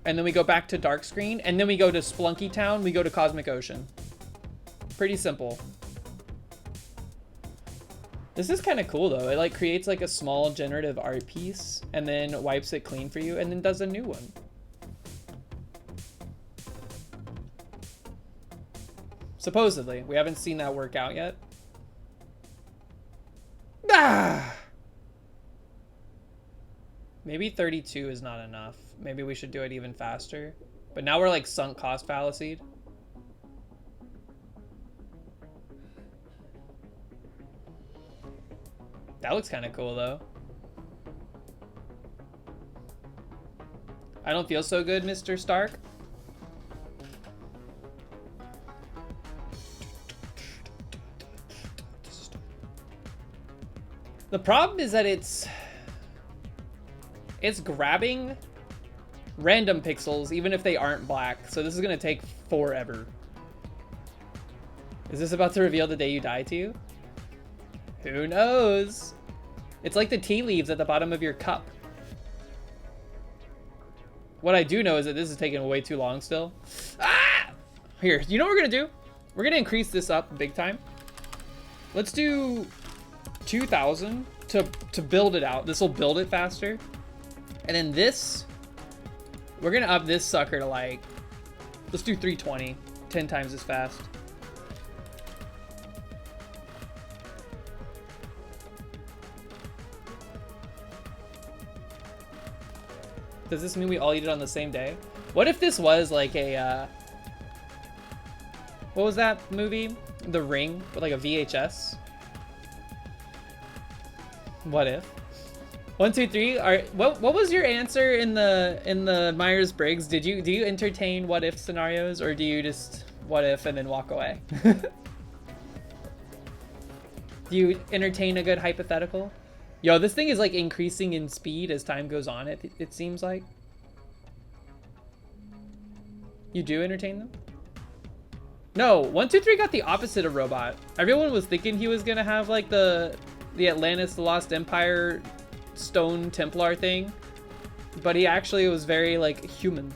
and then we go back to Dark Screen, and then we go to Splunky Town, we go to Cosmic Ocean. Pretty simple. This is kind of cool though. It like creates like a small generative art piece and then wipes it clean for you and then does a new one. Supposedly. We haven't seen that work out yet. Ah! Maybe 32 is not enough. Maybe we should do it even faster. But now we're like sunk cost fallacied. That looks kind of cool though. I don't feel so good, Mr. Stark. The problem is that it's grabbing random pixels even if they aren't black. So this is gonna take forever. Is this about to reveal the day you die to you? Who knows? It's like the tea leaves at the bottom of your cup. What I do know is that this is taking way too long still. Ah! Here, you know what we're gonna do? We're gonna increase this up big time. Let's do 2,000 to build it out. This will build it faster. And then this, we're gonna up this sucker to like, let's do 320, 10 times as fast. Does this mean we all eat it on the same day? What if this was like a, what was that movie? The Ring, with like a VHS? What if? 1, 2, 3. What was your answer in the Myers-Briggs? Do you entertain what if scenarios, or do you just what if and then walk away? Do you entertain a good hypothetical? Yo, this thing is like increasing in speed as time goes on, it seems like. You do entertain them? No, 1, 2, 3 got the opposite of robot. Everyone was thinking he was gonna have like the Atlantis, the Lost Empire stone Templar thing, but he actually was very like human.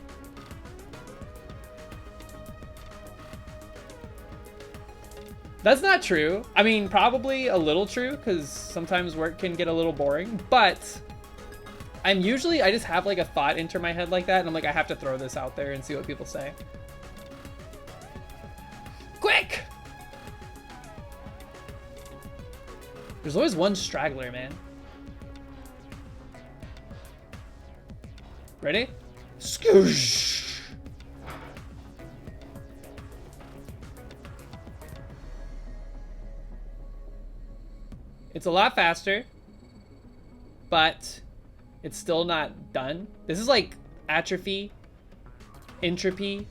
That's not true. I mean, probably a little true, because sometimes work can get a little boring, but I just have like a thought enter my head like that, and I'm like, I have to throw this out there and see what people say. Quick! There's always one straggler, man. Ready? Skoosh! It's a lot faster, but it's still not done. This is like atrophy, entropy,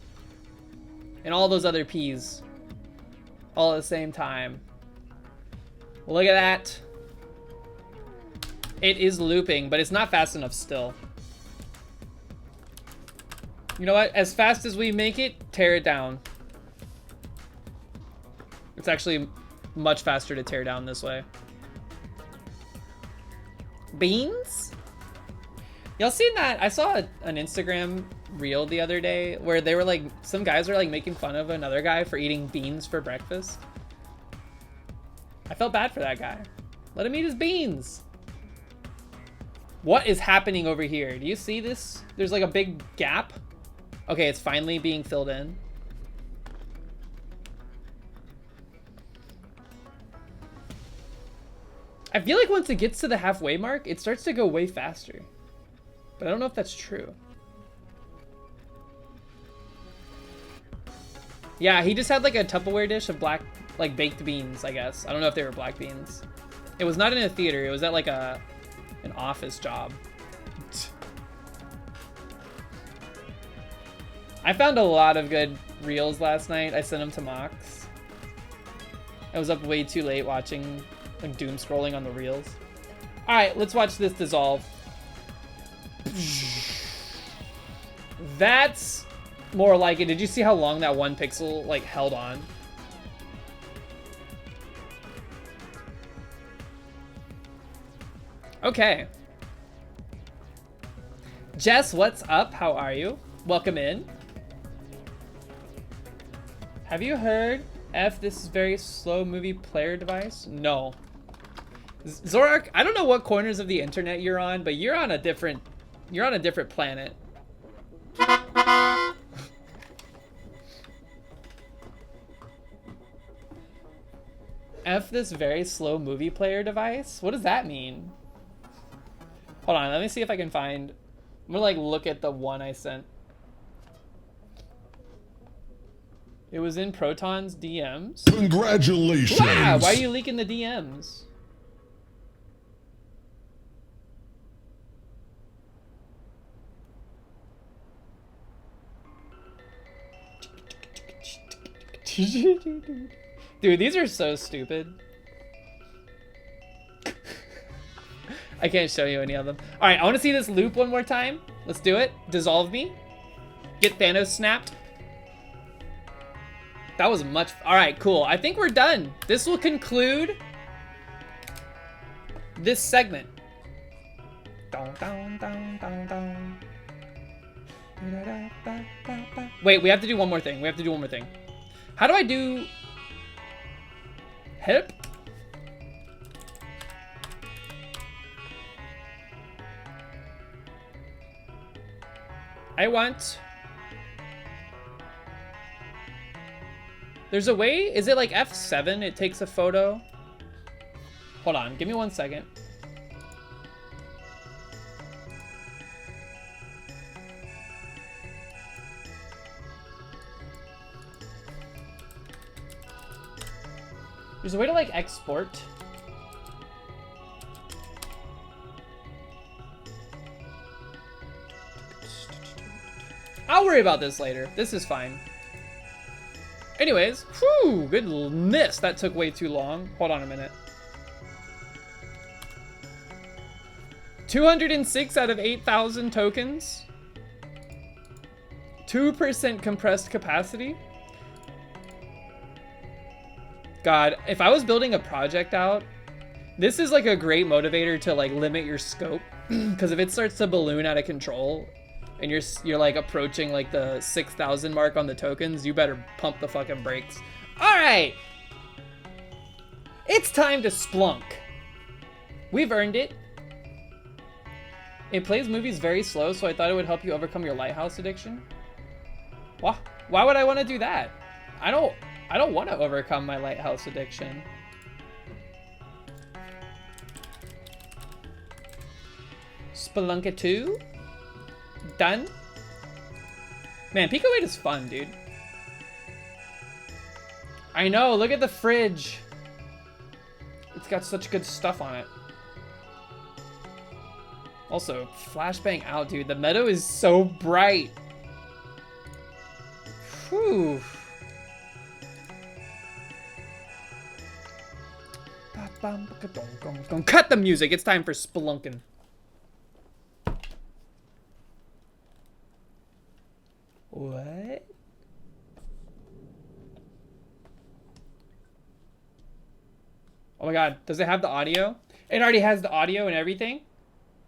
and all those other P's all at the same time. Look at that. It is looping, but it's not fast enough still. You know what? As fast as we make it, tear it down. It's actually much faster to tear down this way. Beans? Y'all seen that? I saw an Instagram reel the other day where they were like, some guys were like making fun of another guy for eating beans for breakfast. I felt bad for that guy. Let him eat his beans. What is happening over here? Do you see this? There's like a big gap. Okay, it's finally being filled in. I feel like once it gets to the halfway mark, it starts to go way faster. But I don't know if that's true. Yeah, he just had like a Tupperware dish of black, like baked beans, I guess. I don't know if they were black beans. It was not in a theater. It was at like an office job. I found a lot of good reels last night. I sent them to Mox. I was up way too late watching, like, doom scrolling on the reels. All right, let's watch this dissolve. That's more like it. Did you see how long that one pixel like held on? Okay. Jess, what's up? How are you? Welcome in. Have you heard F this is very slow movie player device? No. Zorak, I don't know what corners of the internet you're on, but you're on a different planet. F this very slow movie player device? What does that mean? Hold on, let me see if I can find. I'm gonna like look at the one I sent. It was in Proton's DMs. Congratulations! Wow, why are you leaking the DMs? Dude, these are so stupid. I can't show you any of them. All right, I want to see this loop one more time. Let's do it. Dissolve me. Get Thanos snapped. That was much. All right, cool. I think we're done. This will conclude this segment. Wait, we have to do one more thing. How do I do hip? I want. There's a way. Is it like F7? It takes a photo. Hold on. Give me 1 second. There's a way to like export. I'll worry about this later. This is fine. Anyways, whew, goodness, that took way too long. Hold on a minute. 206 out of 8,000 tokens. 2% compressed capacity. God, if I was building a project out, this is like a great motivator to like limit your scope. Because if it starts to balloon out of control and you're like approaching like the 6,000 mark on the tokens, you better pump the fucking brakes. All right, it's time to splunk. We've earned it. It plays movies very slow, so I thought it would help you overcome your lighthouse addiction. Why would I want to do that? I don't want to overcome my lighthouse addiction. Spelunka 2. Done. Man, Pico 8 is fun, dude. I know, look at the fridge. It's got such good stuff on it. Also, flashbang out, dude. The meadow is so bright. Whew. Cut the music. It's time for spelunking. Oh my god, does it have the audio? It already has the audio and everything?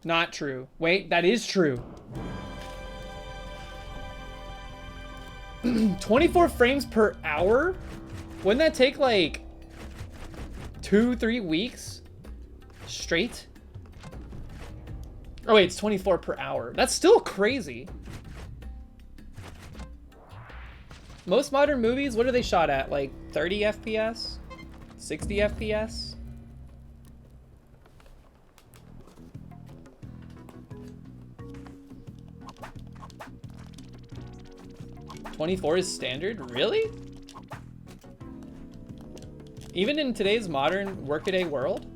Not true. Wait, that is true. 24 frames per hour? Wouldn't that take like 2-3 weeks straight? Oh wait, it's 24 per hour. That's still crazy. Most modern movies, what are they shot at? Like 30 FPS? 60 FPS? $24 is standard? Really? Even in today's modern workaday world?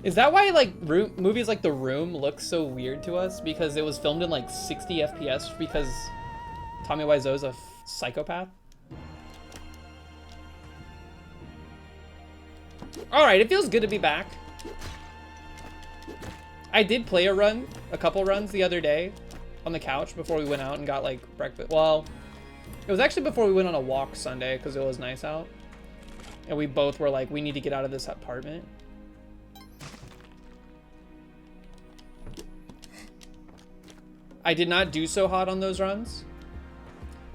Is that why like movies like The Room look so weird to us? Because it was filmed in like 60 FPS because Tommy Wiseau's a psychopath? Alright, it feels good to be back. I did play a couple runs the other day on the couch before we went out and got like breakfast. Well, it was actually before we went on a walk Sunday because it was nice out. And we both were like, we need to get out of this apartment. I did not do so hot on those runs.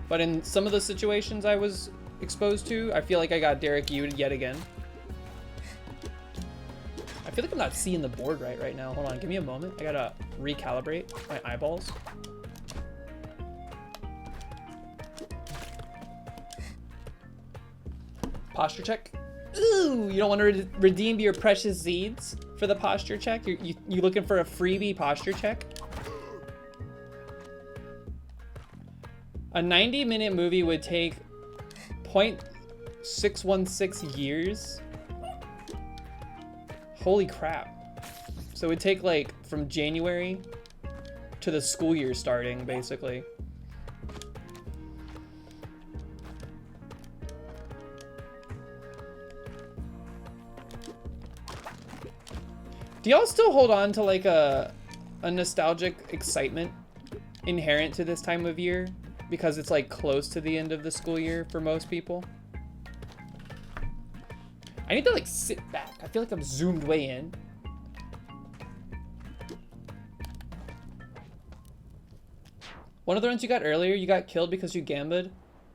But in some of the situations I was exposed to, I feel like I got Derek U'd yet again. I feel like I'm not seeing the board right now. Hold on, give me a moment. I gotta recalibrate my eyeballs. Posture check. Ooh, you don't want to redeem your precious Zeds for the posture check? You looking for a freebie posture check? A 90-minute movie would take 0.616 years. Holy crap. So it would take like from January to the school year starting, basically. Do y'all still hold on to like a nostalgic excitement inherent to this time of year? Because it's like close to the end of the school year for most people. I need to like sit back. I feel like I'm zoomed way in. One of the runs you got earlier, you got killed because you gambed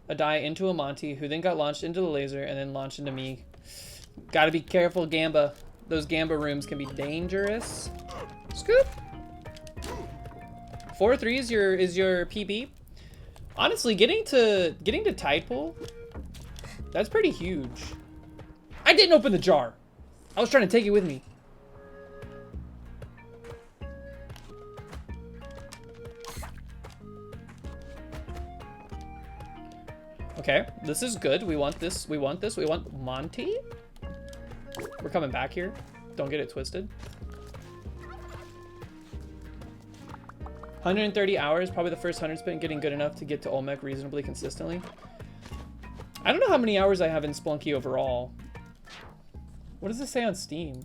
a die into a Monty, who then got launched into the laser and then launched into me. Gotta be careful, Gamba. Those Gamba rooms can be dangerous. Scoop. 4-3 is your PB. Honestly, getting to tide pool, that's pretty huge. I didn't open the jar. I was trying to take it with me. Okay, this is good. We want this. We want this. We want Monty. We're coming back here. Don't get it twisted. 130 hours, probably the first 100 spent getting good enough to get to Olmec reasonably consistently. I don't know how many hours I have in Splunky overall. What does this say on Steam?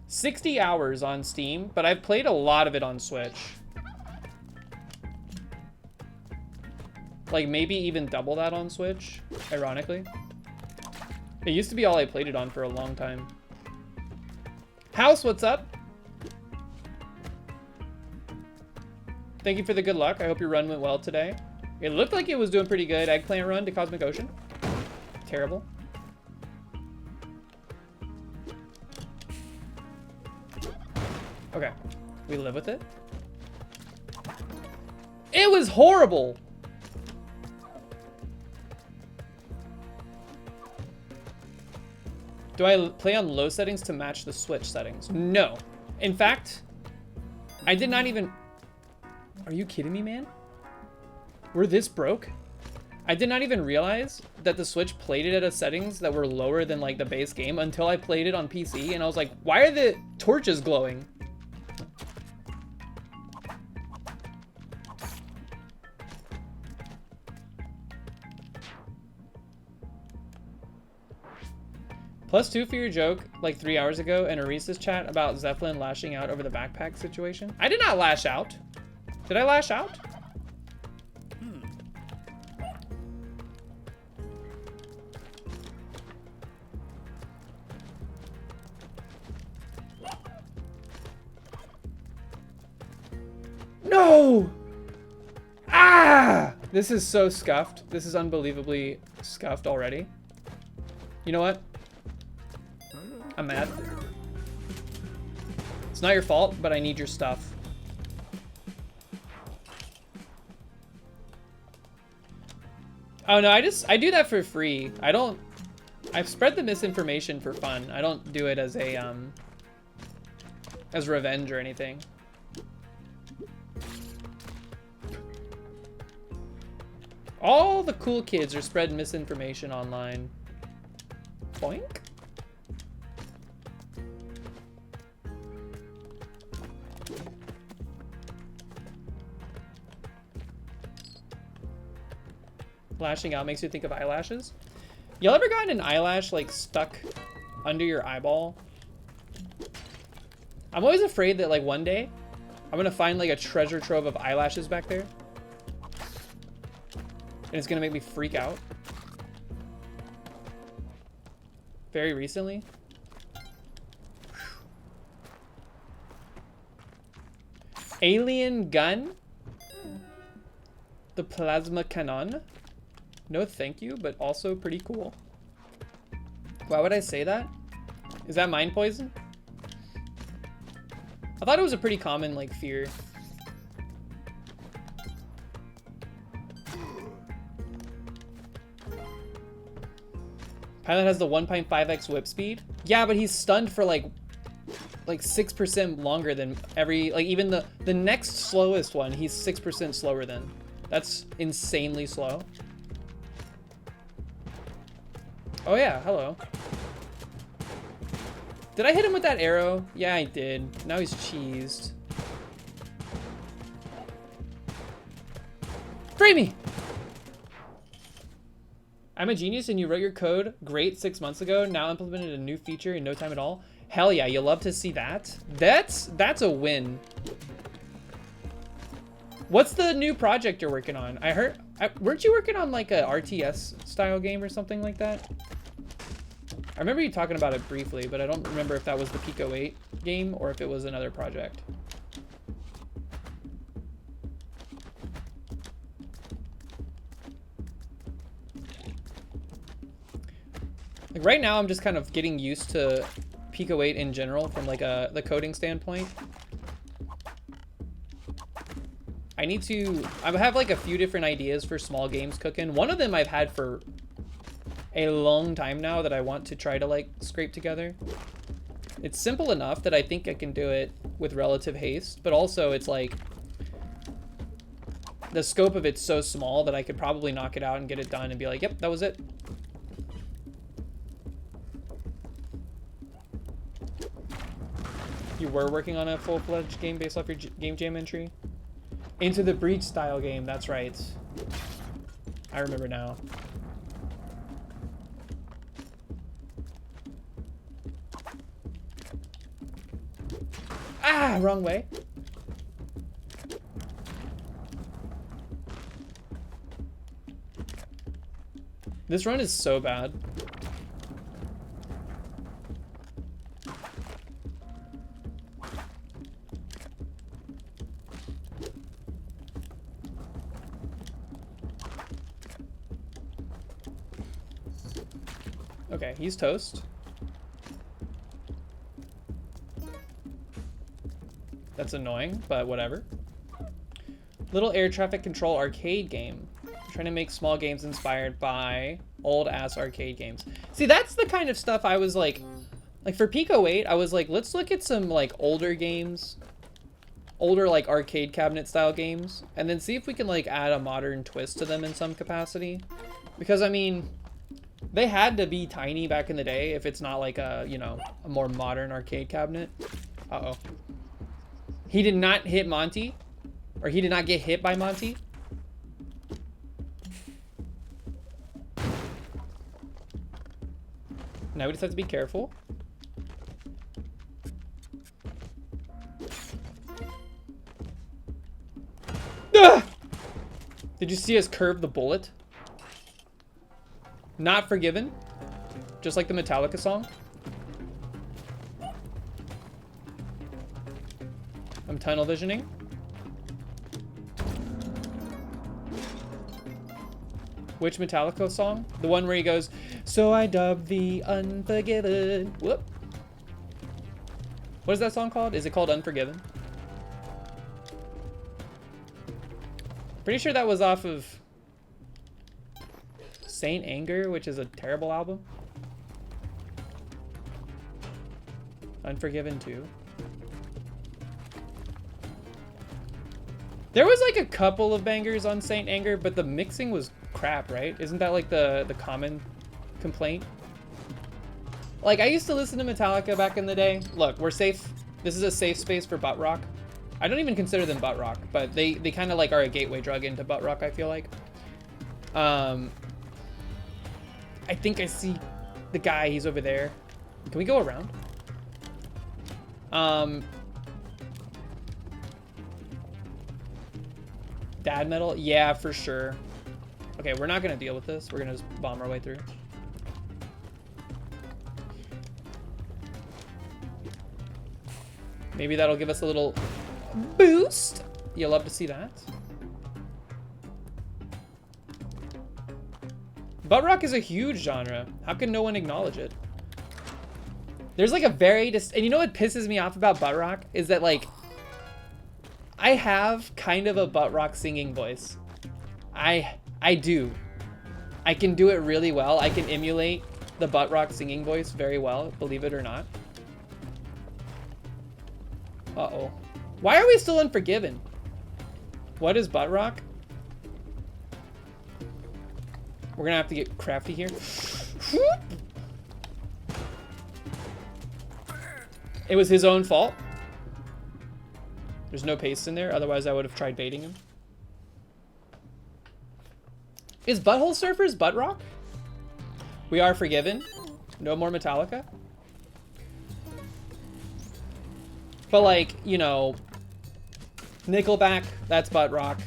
60 hours on Steam, but I've played a lot of it on Switch. Like maybe even double that on Switch, ironically. It used to be all I played it on for a long time. House, what's up? Thank you for the good luck. I hope your run went well today. It looked like it was doing pretty good. Eggplant run to Cosmic Ocean. Terrible. Okay. We live with it. It was horrible! Do I play on low settings to match the Switch settings? No. In fact, I did not even... Are you kidding me, man? We're this broke? I did not even realize that the Switch played it at a settings that were lower than like the base game until I played it on PC, and I was like, why are the torches glowing? +2 for your joke like 3 hours ago in a Reese's chat about Zeppelin lashing out over the backpack situation. I did not lash out. Did I lash out? No! Ah! This is so scuffed. This is unbelievably scuffed already. You know what? I'm mad. It's not your fault, but I need your stuff. Oh no, I do that for free. I've spread the misinformation for fun. I don't do it as a, as revenge or anything. All the cool kids are spreading misinformation online. Boink. Lashing out makes you think of eyelashes. Y'all ever gotten an eyelash like stuck under your eyeball? I'm always afraid that like one day I'm gonna find like a treasure trove of eyelashes back there. And it's gonna make me freak out. Very recently. Alien gun? The plasma cannon? No thank you, but also pretty cool. Why would I say that? Is that mind poison? I thought it was a pretty common like fear. Pilot has the 1.5x whip speed. Yeah, but he's stunned for like 6% longer than every, like even the next slowest one, he's 6% slower than. That's insanely slow. Oh yeah, hello. Did I hit him with that arrow? Yeah, I did. Now he's cheesed. Free me! I'm a genius and you wrote your code great 6 months ago, now implemented a new feature in no time at all. Hell yeah, you love to see that. That's a win. What's the new project you're working on? I heard, weren't you working on like a RTS style game or something like that? I remember you talking about it briefly, but I don't remember if that was the Pico 8 game or if it was another project. Like right now, I'm just kind of getting used to Pico 8 in general from like the coding standpoint. I have like a few different ideas for small games cooking. One of them I've had for a long time now that I want to try to like scrape together. It's simple enough that I think I can do it with relative haste, but also it's like the scope of it's so small that I could probably knock it out and get it done and be like, yep, that was it. You were working on a full-fledged game based off your Game Jam entry? Into the Breach style game, that's right. I remember now. Ah, wrong way. This run is so bad. Okay, he's toast. That's annoying, but whatever. Little air traffic control arcade game. I'm trying to make small games inspired by old ass arcade games. See, that's the kind of stuff I was like for Pico 8, I was like, let's look at some like older games, older like arcade cabinet style games, and then see if we can like add a modern twist to them in some capacity. Because I mean, they had to be tiny back in the day if it's not like a, you know, a more modern arcade cabinet. Uh-oh. He did not hit Monty, or he did not get hit by Monty. Now we just have to be careful. Ah! Did you see us curve the bullet? Not forgiven. Just like the Metallica song. I'm tunnel visioning. Which Metallica song? The one where he goes, "So I dubbed the Unforgiven." Whoop. What is that song called? Is it called Unforgiven? Pretty sure that was off of Saint Anger, which is a terrible album. Unforgiven 2. There was like a couple of bangers on Saint Anger, but the mixing was crap, right? Isn't that like the common complaint? Like, I used to listen to Metallica back in the day. Look, we're safe. This is a safe space for butt rock. I don't even consider them butt rock, but they kind of like are a gateway drug into butt rock, I feel like. I think I see the guy. He's over there. Can we go around? Dad metal? Yeah, for sure. Okay, we're not gonna deal with this. We're gonna just bomb our way through. Maybe that'll give us a little boost. You'll love to see that. Butt rock is a huge genre. How can no one acknowledge it? There's like a very and you know what pisses me off about butt rock is that like I have kind of a butt rock singing voice. I do. I can do it really well. I can emulate the butt rock singing voice very well, believe it or not. Uh-oh. Why are we still Unforgiven? What is butt rock? We're gonna have to get crafty here. It was his own fault. There's no paste in there, otherwise I would have tried baiting him. Is Butthole Surfers butt rock? We are forgiven. No more Metallica. But like, you know, Nickelback, that's butt rock.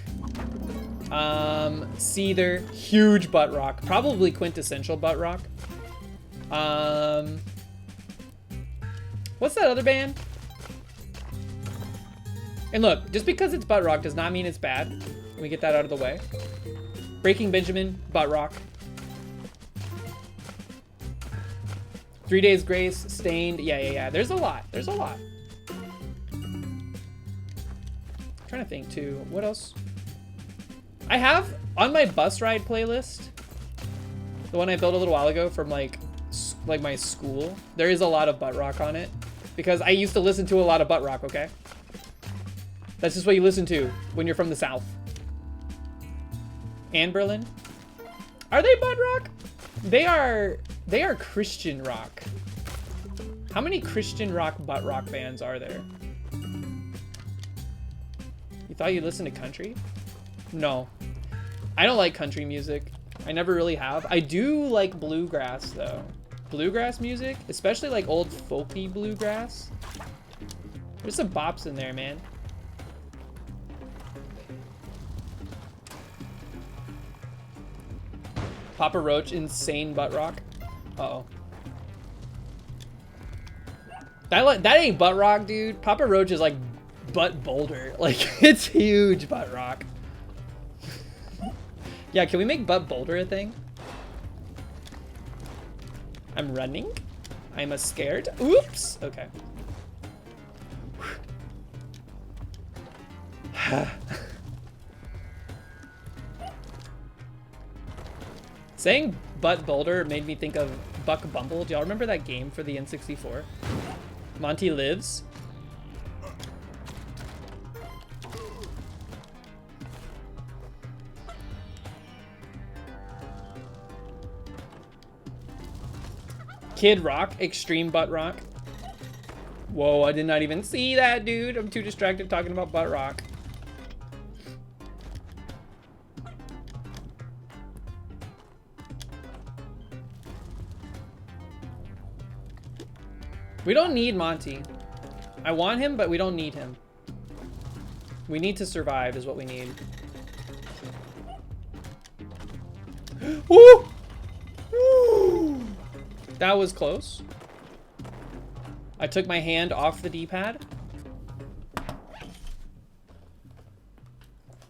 Seether, huge butt rock. Probably quintessential butt rock. What's that other band? And look, just because it's butt rock does not mean it's bad. Let me get that out of the way. Breaking Benjamin, butt rock. 3 Days Grace, Stained. Yeah. There's a lot. There's a lot. I'm trying to think too. What else? I have on my bus ride playlist, the one I built a little while ago from like my school. There is a lot of butt rock on it because I used to listen to a lot of butt rock. Okay, that's just what you listen to when you're from the South. And Berlin, are they butt rock? They are Christian rock. How many Christian rock butt rock bands are there? You thought you listened to country? No, I don't like country music. I never really have. I do like bluegrass though. Bluegrass music, especially like old folky bluegrass. There's some bops in there, man. Papa Roach, insane butt rock. Uh-oh. That ain't butt rock, dude. Papa Roach is like butt boulder. Like, it's huge butt rock. Yeah, can we make butt boulder a thing? I'm running. I'm a scared. Oops. Okay. Saying butt boulder made me think of Buck Bumble. Do y'all remember that game for the N64? Monty Lives. Kid Rock, extreme butt rock. Whoa, I did not even see that, dude. I'm too distracted talking about butt rock. We don't need Monty. I want him, but we don't need him. We need to survive is what we need. Woo! Woo! That was close. I took my hand off the D-pad.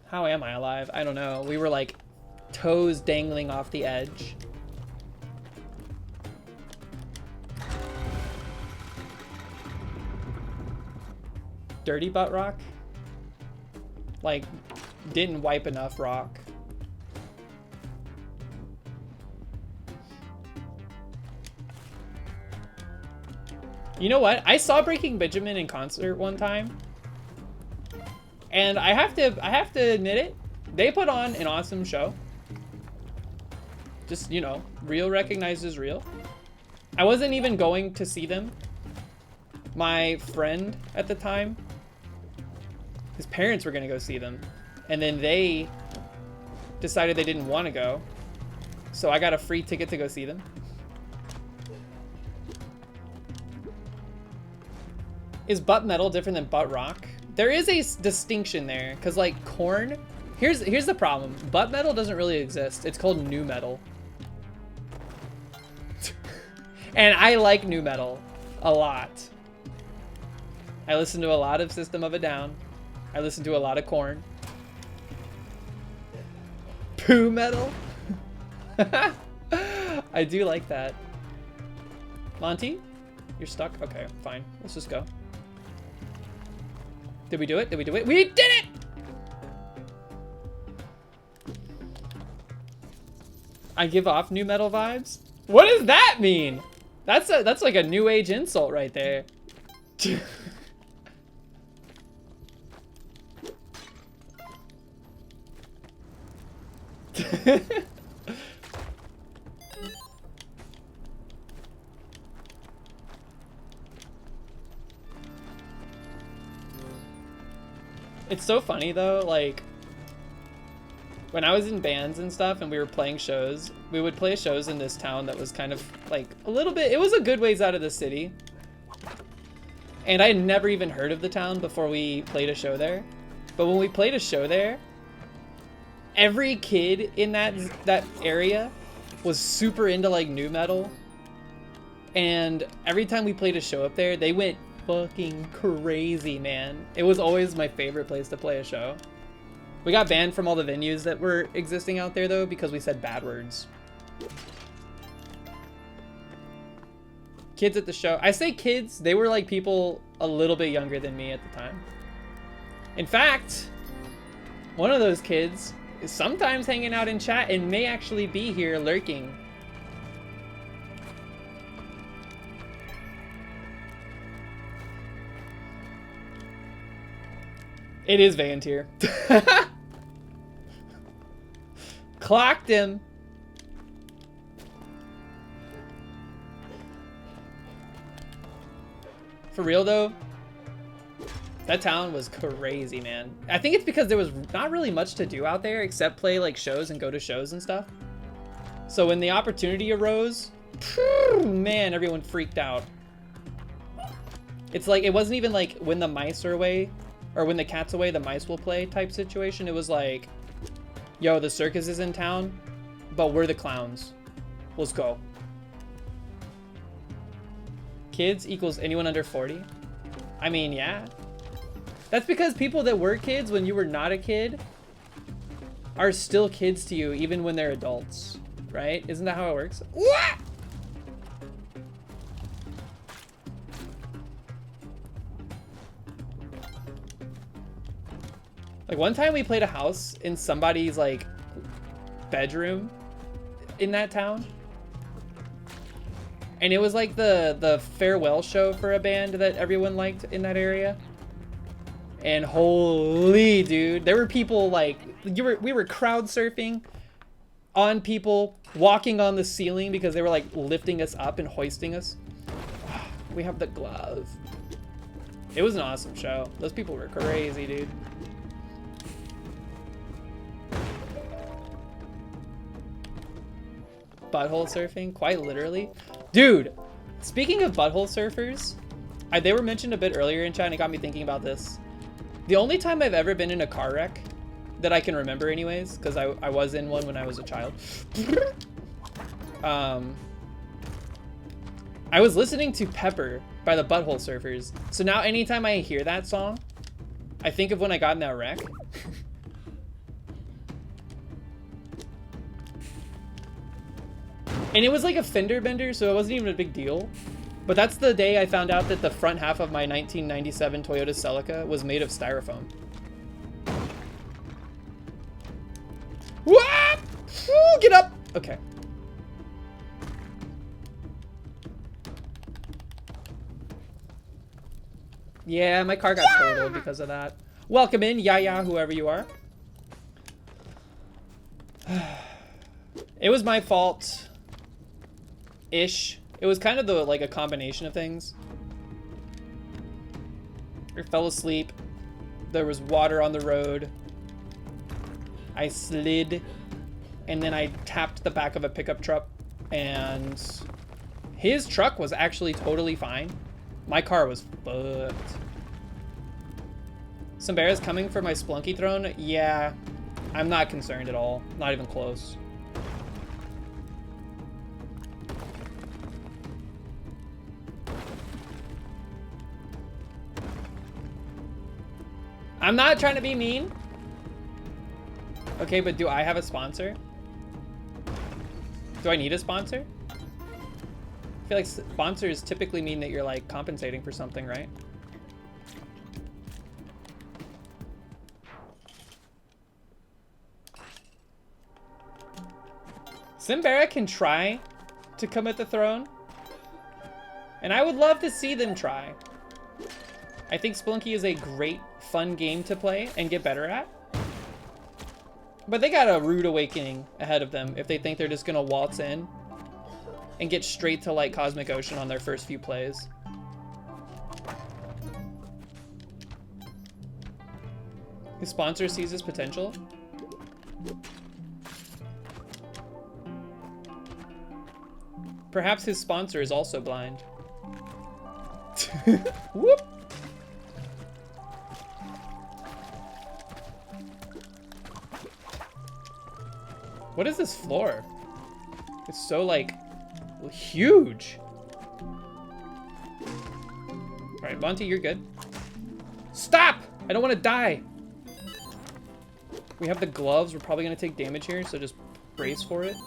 How am I alive? I don't know. We were like toes dangling off the edge. Dirty butt rock? Like, didn't wipe enough rock. You know what? I saw Breaking Benjamin in concert one time. And I have to admit it, they put on an awesome show. Just, you know, real recognizes real. I wasn't even going to see them. My friend at the time, his parents were gonna go see them. And then they decided they didn't want to go. So I got a free ticket to go see them. Is butt metal different than butt rock? There is a distinction there, because like corn, here's the problem. Butt metal doesn't really exist. It's called nu metal. And I like nu metal a lot. I listen to a lot of System of a Down. I listen to a lot of Korn. Poo metal? I do like that. Monty? You're stuck? Okay, fine. Let's just go. Did we do it? Did we do it? We did it! I give off nu metal vibes? What does that mean? That's like a new age insult right there. It's so funny though, like when I was in bands and stuff and we were playing shows, we would play shows in this town that was kind of like a little bit, it was a good ways out of the city. And I had never even heard of the town before we played a show there. But when we played a show there, every kid in that area was super into like nu metal. And every time we played a show up there, they went fucking crazy, man. It was always my favorite place to play a show. We got banned from all the venues that were existing out there though because we said bad words. Kids at the show. I say kids, they were like people a little bit younger than me at the time. In fact, one of those kids is sometimes hanging out in chat and may actually be here lurking. It is Vantier. Clocked him. For real though, that town was crazy, man. I think it's because there was not really much to do out there except play like shows and go to shows and stuff. So when the opportunity arose, man, everyone freaked out. It's like, it wasn't even like when the mice are away or when the cat's away, the mice will play type situation. It was like, yo, the circus is in town, but we're the clowns. Let's go. Kids equals anyone under 40? I mean, yeah. That's because people that were kids when you were not a kid are still kids to you even when they're adults, right? Isn't that how it works? What? Like one time we played a house in somebody's like bedroom in that town. And it was like the farewell show for a band that everyone liked in that area. And holy dude, there were people like, we were crowd surfing on people, walking on the ceiling because they were like lifting us up and hoisting us. We have the glove. It was an awesome show. Those people were crazy, dude. Butthole surfing, quite literally. Dude, speaking of butthole surfers, They were mentioned a bit earlier in chat and it got me thinking about this. The only time I've ever been in a car wreck, that I can remember anyways, because I was in one when I was a child. I was listening to Pepper by the Butthole Surfers. So now anytime I hear that song, I think of when I got in that wreck. And it was like a fender bender, so it wasn't even a big deal. But that's the day I found out that the front half of my 1997 Toyota Celica was made of styrofoam. Whoa! Ooh, get up! Okay. Yeah, my car got totaled because of that. Welcome in, Yaya, whoever you are. It was my fault. Ish. It was kind of like a combination of things. I fell asleep. There was water on the road. I slid. And then I tapped the back of a pickup truck. And his truck was actually totally fine. My car was fucked. Some bears coming for my Splunky throne? Yeah. I'm not concerned at all. Not even close. I'm not trying to be mean. Okay, but do I have a sponsor? Do I need a sponsor? I feel like sponsors typically mean that you're like compensating for something, right? Simbera can try to come at the throne. And I would love to see them try. I think Splunky is a great, fun game to play and get better at. But they got a rude awakening ahead of them if they think they're just gonna waltz in and get straight to like Cosmic Ocean on their first few plays. His sponsor sees his potential. Perhaps his sponsor is also blind. Whoop! What is this floor? It's so like huge. All right, Monty, you're good. Stop! I don't want to die. We have the gloves. We're probably gonna take damage here, so just brace for it.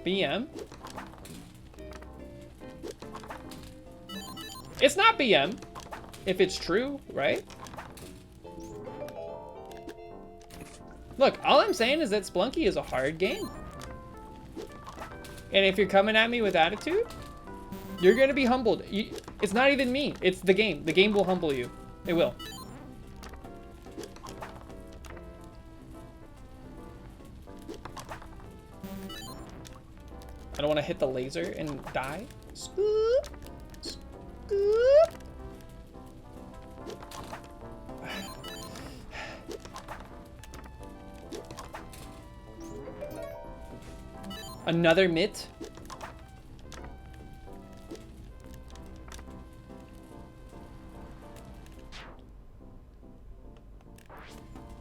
BM? It's not BM, if it's true, right? Look, all I'm saying is that Splunky is a hard game. And if you're coming at me with attitude, you're gonna be humbled. It's not even me, it's the game. The game will humble you. It will. I don't want to hit the laser and die. Scoop. Scoop. Another mitt.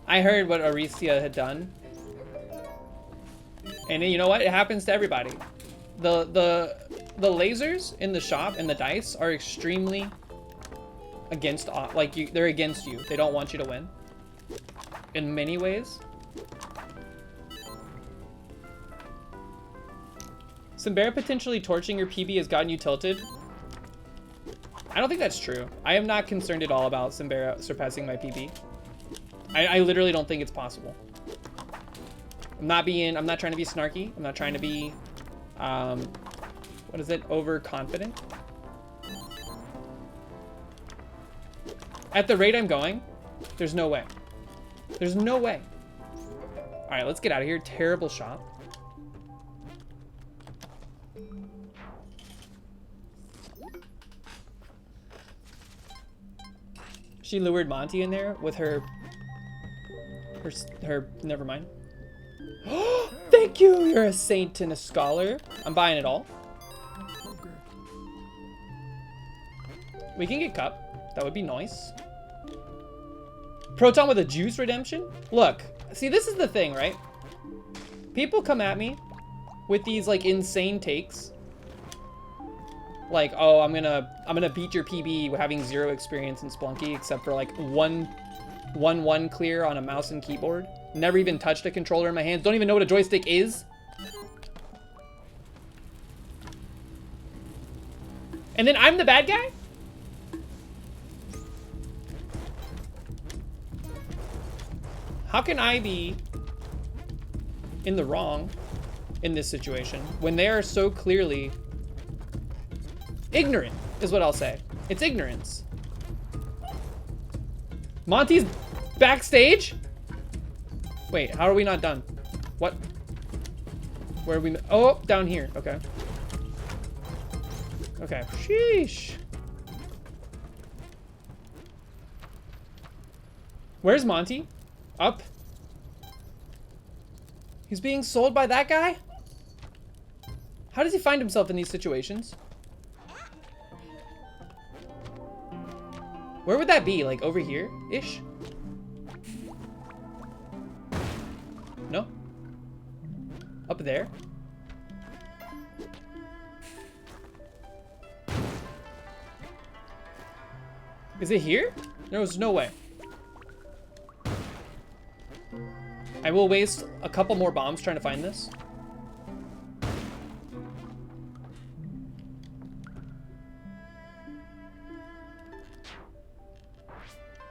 I heard what Aricia had done. And you know what? It happens to everybody. The lasers in the shop and the dice are extremely against, like, they're against you. They don't want you to win. In many ways. Simbera potentially torching your PB has gotten you tilted. I don't think that's true. I am not concerned at all about Simbera surpassing my PB. I literally don't think it's possible. I'm not trying to be snarky. I'm not trying to be, what is it? Overconfident. At the rate I'm going, there's no way. There's no way. All right, let's get out of here. Terrible shot. She lured Monty in there with her never mind. Thank you, you're a saint and a scholar. I'm buying it all. We can get cup. That would be nice. Proton with a juice redemption? Look, see, this is the thing, right? People come at me with these like insane takes. Like, oh, I'm gonna beat your PB having 0 experience in Splunky except for like one clear on a mouse and keyboard. Never even touched a controller in my hands. Don't even know what a joystick is. And then I'm the bad guy? How can I be in the wrong in this situation when they are so clearly ignorant, is what I'll say. It's ignorance. Monty's backstage? Wait, how are we not done? What? Where are we? Oh, down here. Okay. Okay. Sheesh. Where's Monty? Up. He's being sold by that guy? How does he find himself in these situations? Where would that be? Like over here-ish? No? Up there? Is it here? There's no way. I will waste a couple more bombs trying to find this.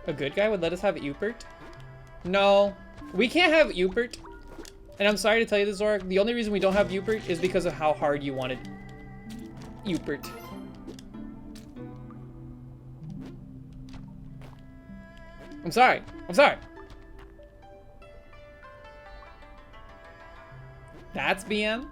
A good guy would let us have Upert? No, we can't have Upert. And I'm sorry to tell you this, Zorak. The only reason we don't have Upert is because of how hard you wanted Upert. I'm sorry. I'm sorry. That's BM?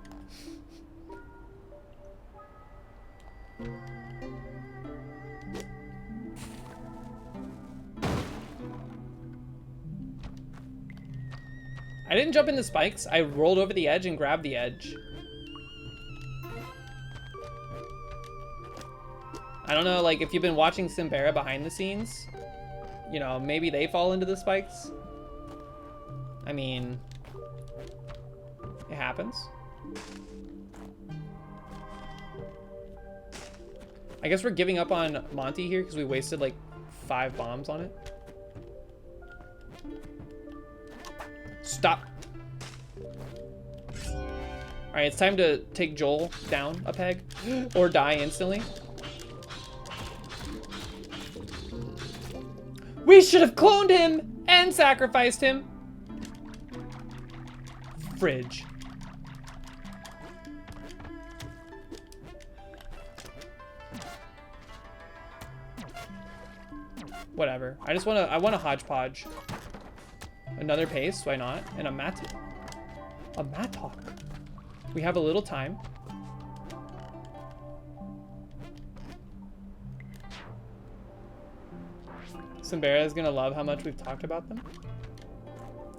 I didn't jump in the spikes. I rolled over the edge and grabbed the edge. I don't know, like, if you've been watching Simbera behind the scenes, you know, maybe they fall into the spikes. I mean, it happens. I guess we're giving up on Monty here because we wasted like 5 bombs on it. Stop. All right, it's time to take Joel down a peg or die instantly. We should have cloned him and sacrificed him. Fridge. Whatever. I want a hodgepodge. Another pace, why not? And a Mattock. We have a little time. Simbera is gonna love how much we've talked about them.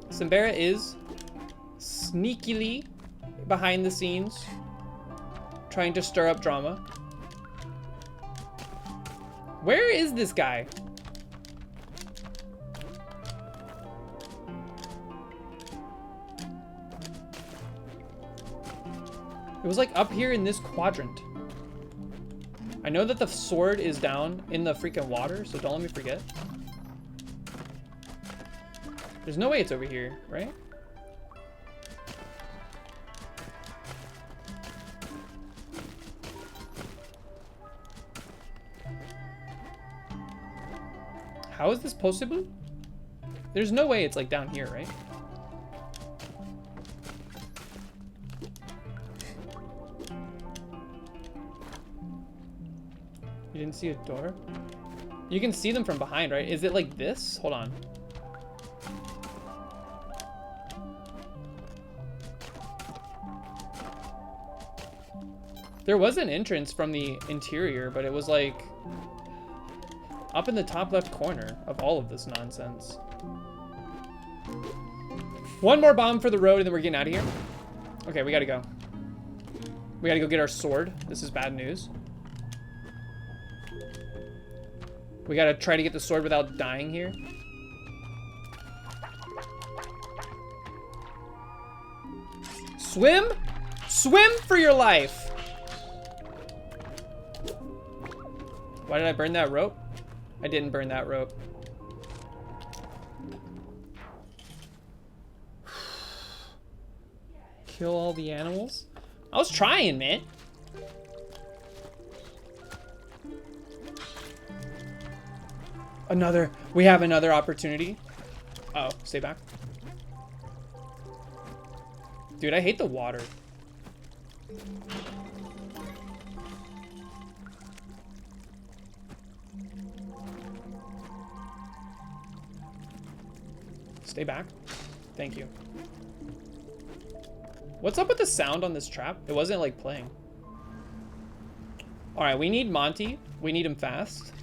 Simbera is sneakily behind the scenes, trying to stir up drama. Where is this guy? It was like up here in this quadrant. I know that the sword is down in the freaking water, so don't let me forget. There's no way it's over here, right? How is this possible? There's no way it's like down here, right? You didn't see a door? You can see them from behind, right? Is it like this? Hold on. There was an entrance from the interior, but it was like up in the top left corner of all of this nonsense. One more bomb for the road and then we're getting out of here. Okay, we gotta go. We gotta go get our sword. This is bad news. We gotta try to get the sword without dying here. Swim? Swim for your life! Why did I burn that rope? I didn't burn that rope. Kill all the animals? I was trying, man. We have another opportunity. Uh oh, stay back. Dude, I hate the water. Stay back. Thank you. What's up with the sound on this trap? It wasn't like playing. All right, we need Monty. We need him fast.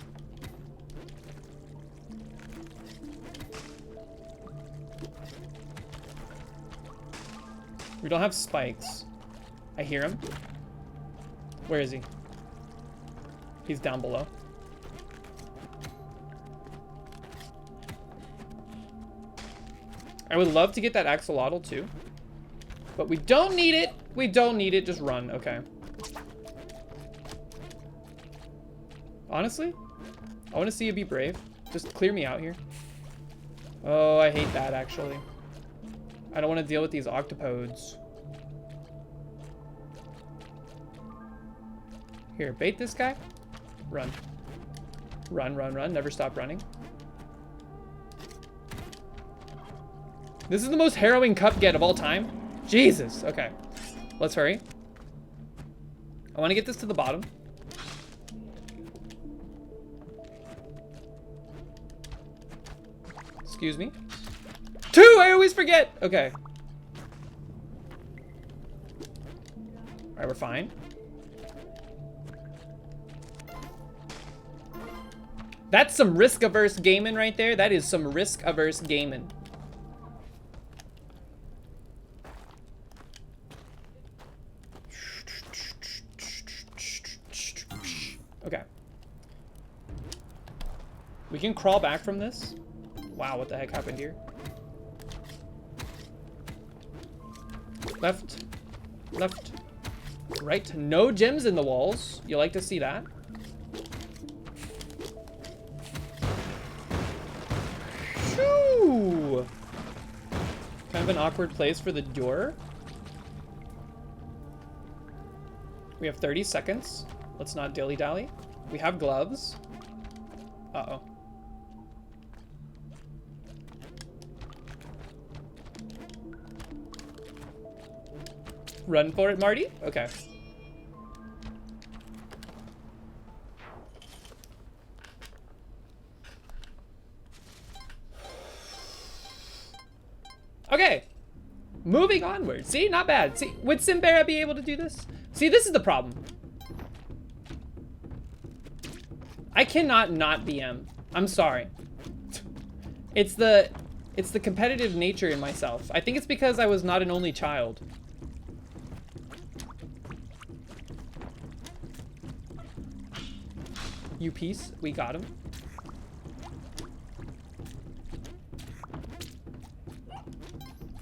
We don't have spikes. I hear him. Where is he? He's down below. I would love to get that axolotl too. But we don't need it. We don't need it. Just run. Okay. Honestly, I want to see you be brave. Just clear me out here. Oh, I hate that actually. I don't want to deal with these octopodes. Here, bait this guy. Run. Run, run, run. Never stop running. This is the most harrowing cup get of all time. Jesus. Okay. Let's hurry. I want to get this to the bottom. Excuse me. 2! I always forget! Okay. Alright, we're fine. That's some risk-averse gaming right there. That is some risk-averse gaming. Okay. We can crawl back from this. Wow, what the heck happened here? Left, left, right. No gems in the walls. You like to see that? Shoo! Kind of an awkward place for the door. We have 30 seconds. Let's not dilly-dally. We have gloves. Uh-oh. Run for it, Marty? Okay. Okay. Moving onward. See, not bad. See, would Simbera be able to do this? See, this is the problem. I cannot not BM. I'm sorry. It's the competitive nature in myself. I think it's because I was not an only child. You piece, we got him.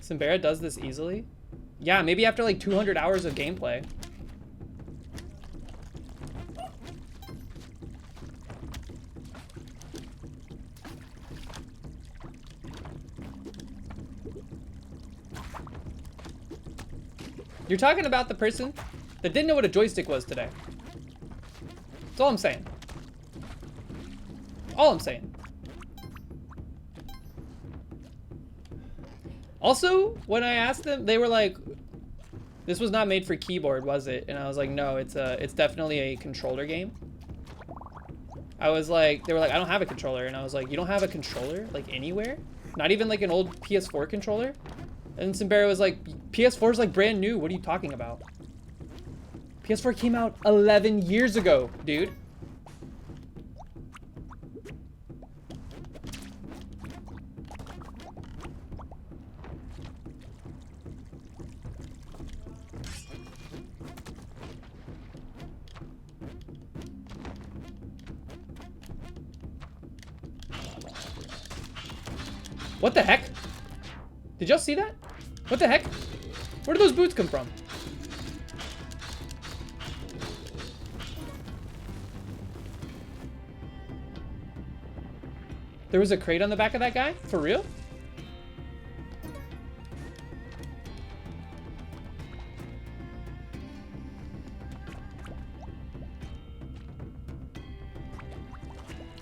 Simbera does this easily. Yeah, maybe after like 200 hours of gameplay. You're talking about the person that didn't know what a joystick was today. That's all I'm saying. All I'm saying. Also, when I asked them, they were like, this was not made for keyboard, was it? And I was like, no, it's definitely a controller game. I was like, they were like, I don't have a controller. And I was like, you don't have a controller? Like anywhere? Not even like an old PS4 controller? And Simbera was like, PS4 is like brand new. What are you talking about? PS4 came out 11 years ago, dude. What the heck? Did y'all see that? What the heck? Where did those boots come from? There was a crate on the back of that guy? For real?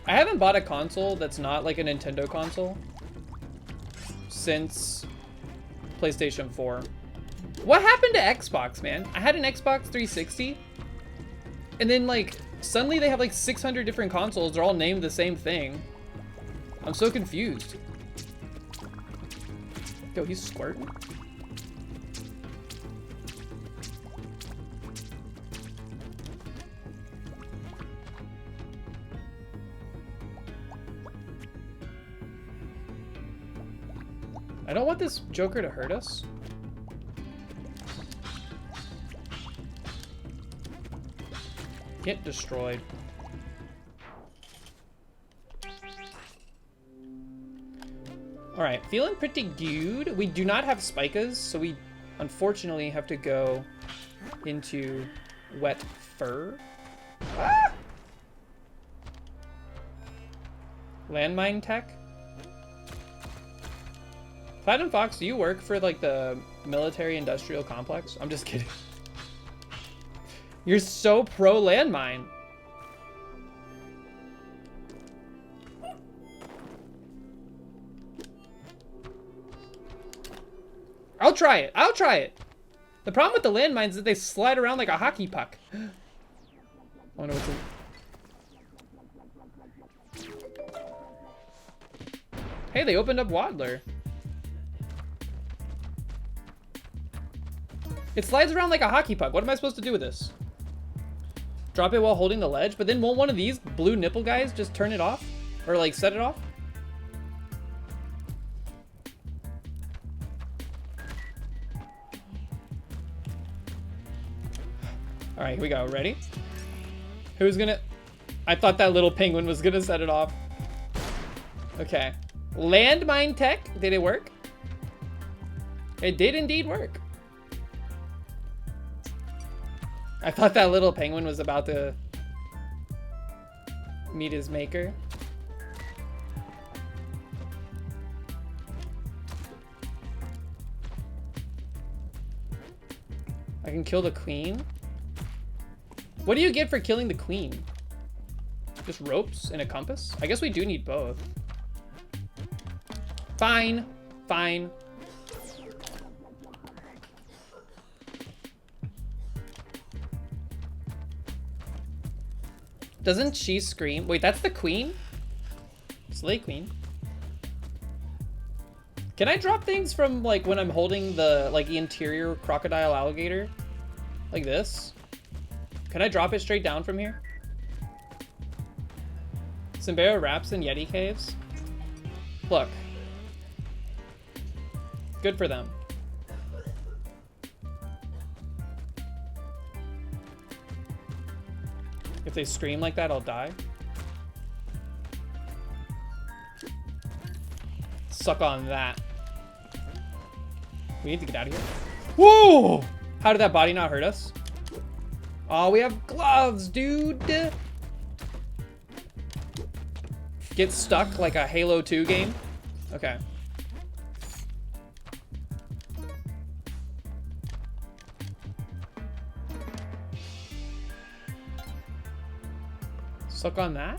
I haven't bought a console that's not like a Nintendo console since PlayStation 4. What happened to Xbox, man? I had an Xbox 360 and then like suddenly they have like 600 different consoles. They're all named the same thing. I'm so confused. Yo, he's squirting. I don't want this Joker to hurt us. Get destroyed. Alright, feeling pretty good. We do not have spikas, so we unfortunately have to go into wet fur. Ah! Landmine tech. Platinum Fox, do you work for like the military industrial complex? I'm just kidding. You're so pro landmine. I'll try it. I'll try it. The problem with the landmines is that they slide around like a hockey puck. I wonder what's in... Hey, they opened up Waddler. It slides around like a hockey puck. What am I supposed to do with this? Drop it while holding the ledge? But then won't one of these blue nipple guys just turn it off? Or like set it off? All right, here we go. Ready? Who's gonna... I thought that little penguin was gonna set it off. Okay. Landmine tech. Did it work? It did indeed work. I thought that little penguin was about to meet his maker. I can kill the queen. What do you get for killing the queen? Just ropes and a compass? I guess we do need both. Fine. Fine. Doesn't she scream? Wait, that's the queen? Slay queen. Can I drop things from like when I'm holding the like interior crocodile alligator? Like this? Can I drop it straight down from here? Simbera wraps in Yeti caves? Look. Good for them. If they scream like that, I'll die. Suck on that. We need to get out of here. Whoa! How did that body not hurt us? Oh, we have gloves, dude. Get stuck like a Halo 2 game? Okay. Suck on that?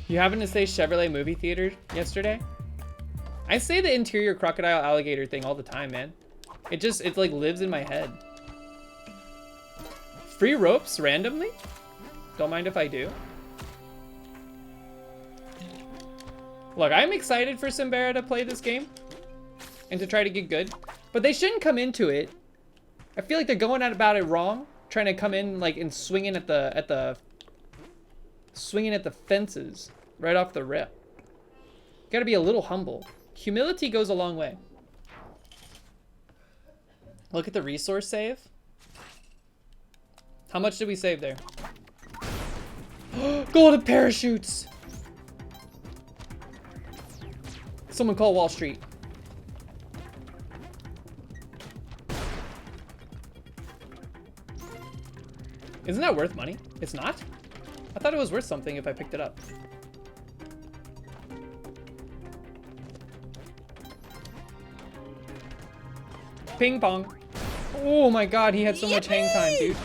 You happened to say Chevrolet movie theater yesterday? I say the interior crocodile alligator thing all the time, man. It like lives in my head. Free ropes randomly? Don't mind if I do. Look, I'm excited for Simbera to play this game and to try to get good, but they shouldn't come into it. I feel like they're going about it wrong, trying to come in like and swinging at the fences right off the rip. Gotta be a little humble. Humility goes a long way. Look at the resource save. How much did we save there? Golden parachutes! Someone call Wall Street. Isn't that worth money? It's not? I thought it was worth something if I picked it up. Ping pong. Oh my god, he had so much hang time, dude.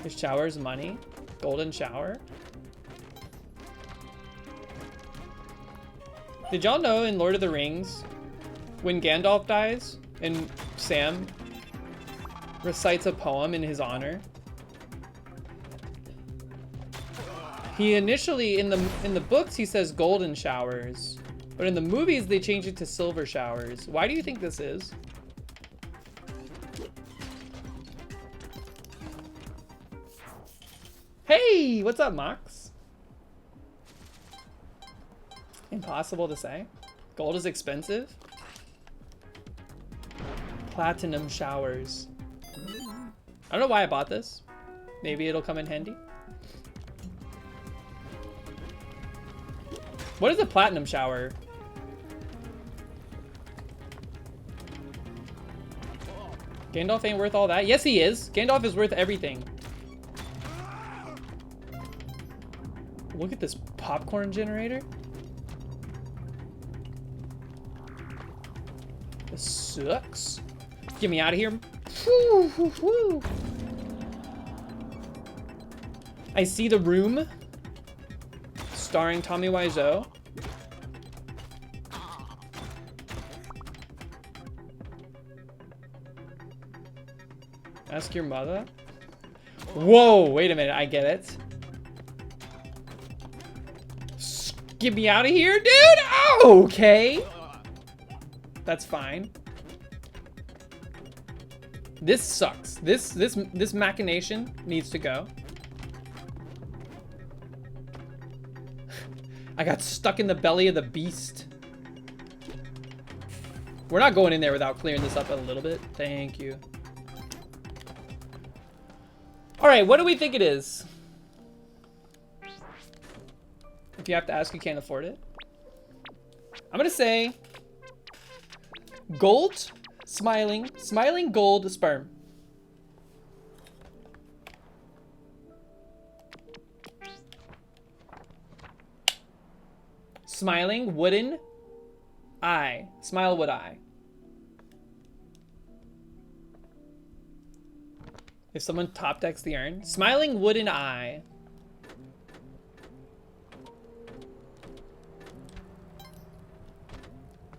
His shower's money. Golden shower. Did y'all know in Lord of the Rings, when Gandalf dies and Sam recites a poem in his honor, he initially in the books he says golden showers, but in the movies they change it to silver showers. Why do you think this is? Hey, what's up, Mox? Impossible to say. Gold is expensive. Platinum showers. I don't know why I bought this. Maybe it'll come in handy. What is a platinum shower? Gandalf ain't worth all that. Yes, he is. Gandalf is worth everything. Look at this popcorn generator. This sucks. Get me out of here. Woo, woo, woo. I See the Room, starring Tommy Wiseau. Ask your mother. Whoa, wait a minute, I get it. Get me out of here, dude! Oh, okay. That's fine. This sucks. This machination needs to go. I got stuck in the belly of the beast. We're not going in there without clearing this up a little bit. Thank you. All right, what do we think it is? If you have to ask, you can't afford it. I'm gonna say gold, smiling gold sperm. Smiling wooden eye. Smile wood eye. If someone top decks the urn. Smiling wooden eye.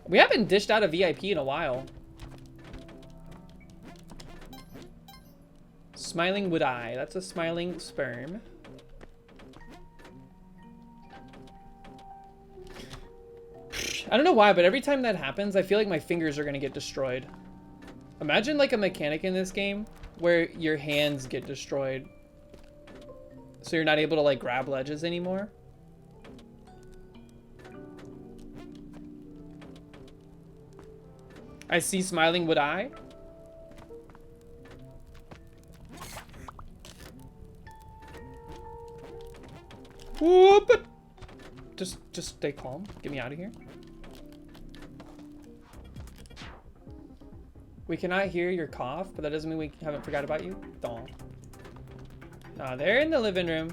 We haven't dished out a VIP in a while. Smiling wood eye. That's a smiling sperm. I don't know why, but every time that happens, I feel like my fingers are gonna get destroyed. Imagine like a mechanic in this game where your hands get destroyed. So you're not able to like grab ledges anymore. I see smiling wood eye. Whoop! Just stay calm. Get me out of here. We cannot hear your cough, but that doesn't mean we haven't forgot about you. Don't. They're in the living room.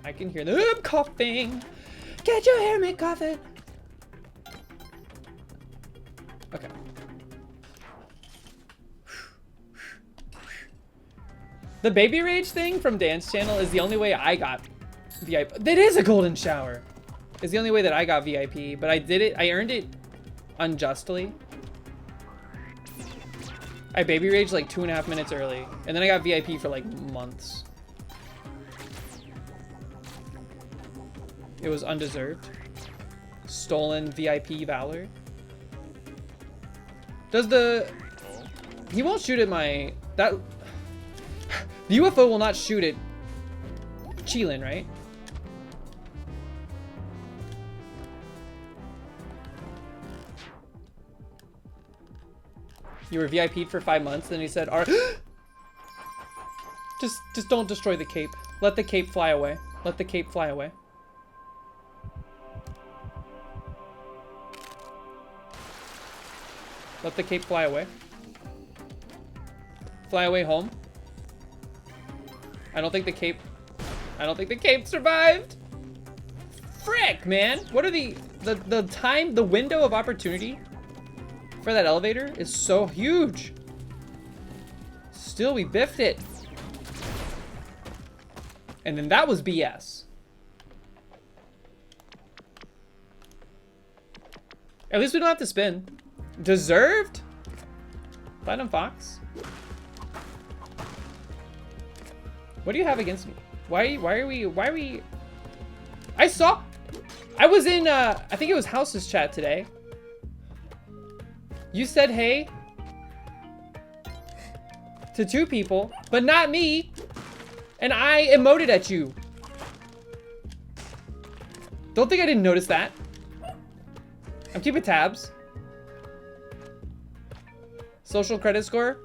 I can hear them coughing. Can't you hear me coughing? Okay. The baby rage thing from Dance Channel is the only way I got VIP. That is a golden shower. It's the only way that I got VIP, but I did it. I earned it unjustly. I baby raged like 2.5 minutes early, and then I got VIP for like months. It was undeserved. Stolen VIP valor. Does the... He won't shoot at my... That... The UFO will not shoot at Cheelin, right? You were VIP'd for 5 months, then he said, Just don't destroy the cape. Let the cape fly away. Let the cape fly away. Let the cape fly away. Fly away home. I don't think the cape survived. Frick, man. What are the window of opportunity for that elevator is so huge. Still, we biffed it. And then that was BS. At least we don't have to spin. Deserved? Platinum Fox? What do you have against me? Why are we... I was in, I think it was House's chat today. You said hey to 2 people, but not me. And I emoted at you. Don't think I didn't notice that. I'm keeping tabs. Social credit score,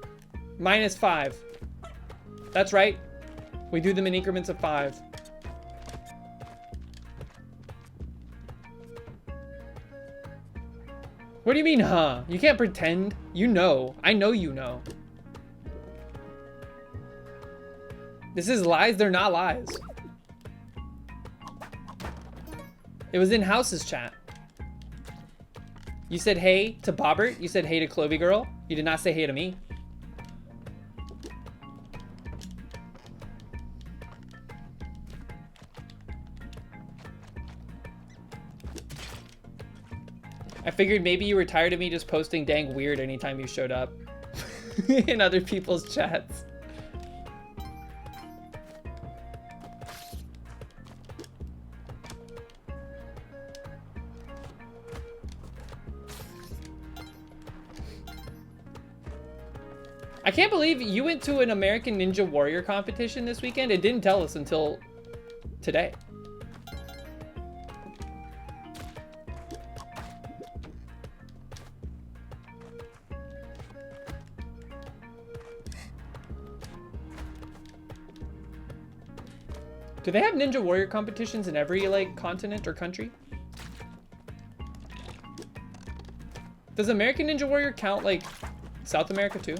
-5. That's right. We do them in increments of 5. What do you mean, huh? You can't pretend. You know. I know you know. This is lies. They're not lies. It was in House's chat. You said hey to Bobbert. You said hey to Clovey Girl. You did not say hey to me. I figured maybe you were tired of me just posting dang weird anytime you showed up in other people's chats. I can't believe you went to an American Ninja Warrior competition this weekend. It didn't tell us until today. Do they have Ninja Warrior competitions in every, like, continent or country? Does American Ninja Warrior count, like, South America too?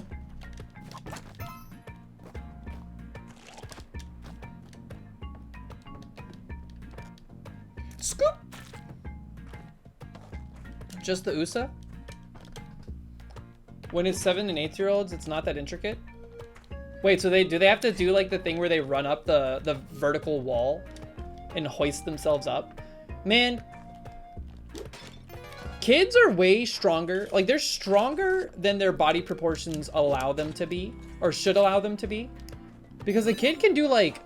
Scoop! Just the USA? When it's 7 and 8-year-olds, it's not that intricate? Wait, so do they have to do like the thing where they run up the vertical wall and hoist themselves up? Man, kids are way stronger. Like, they're stronger than their body proportions allow them to be, or should allow them to be. Because a kid can do like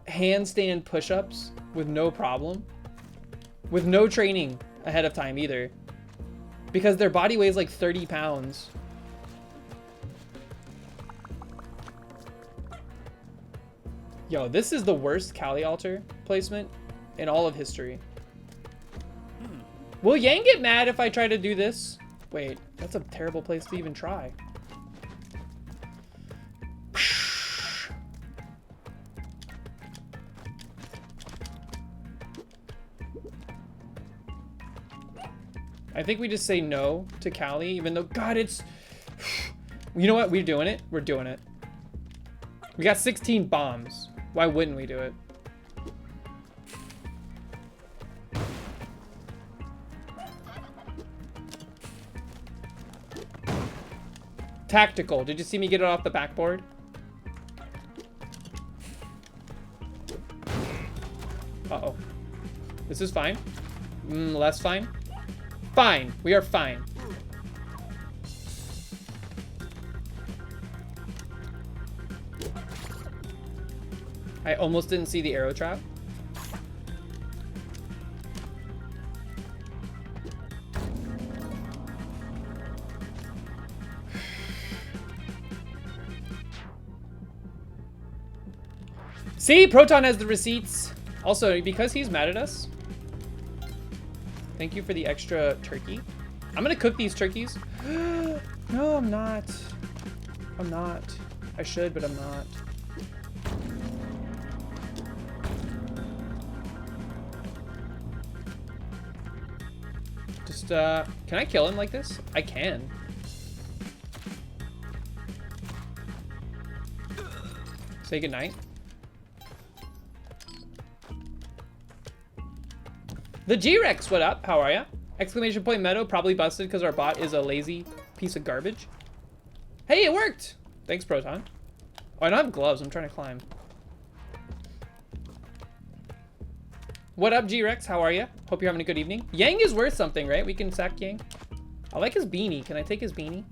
handstand push-ups with no problem. With no training ahead of time either. Because their body weighs like 30 pounds. Yo, this is the worst Kali altar placement in all of history. Will Yang get mad if I try to do this? Wait, that's a terrible place to even try. I think we just say no to Kali, even though, God, it's... You know what? We're doing it. We're doing it. We got 16 bombs. Why wouldn't we do it? Tactical. Did you see me get it off the backboard? Uh-oh. This is fine. Less fine. Fine. We are fine. I almost didn't see the arrow trap. See, Proton has the receipts. Also, because he's mad at us, thank you for the extra turkey. I'm gonna cook these turkeys. No, I'm not. I'm not. I should, but I'm not. just, can I kill him like this? I can. Say goodnight. The G-Rex, what up? How are ya? Exclamation point Meadow, probably busted because our bot is a lazy piece of garbage. Hey, it worked! Thanks, Proton. Oh, I don't have gloves. I'm trying to climb. What up, G-Rex? How are you? Hope you're having a good evening. Yang is worth something, right? We can sack Yang. I like his beanie. Can I take his beanie?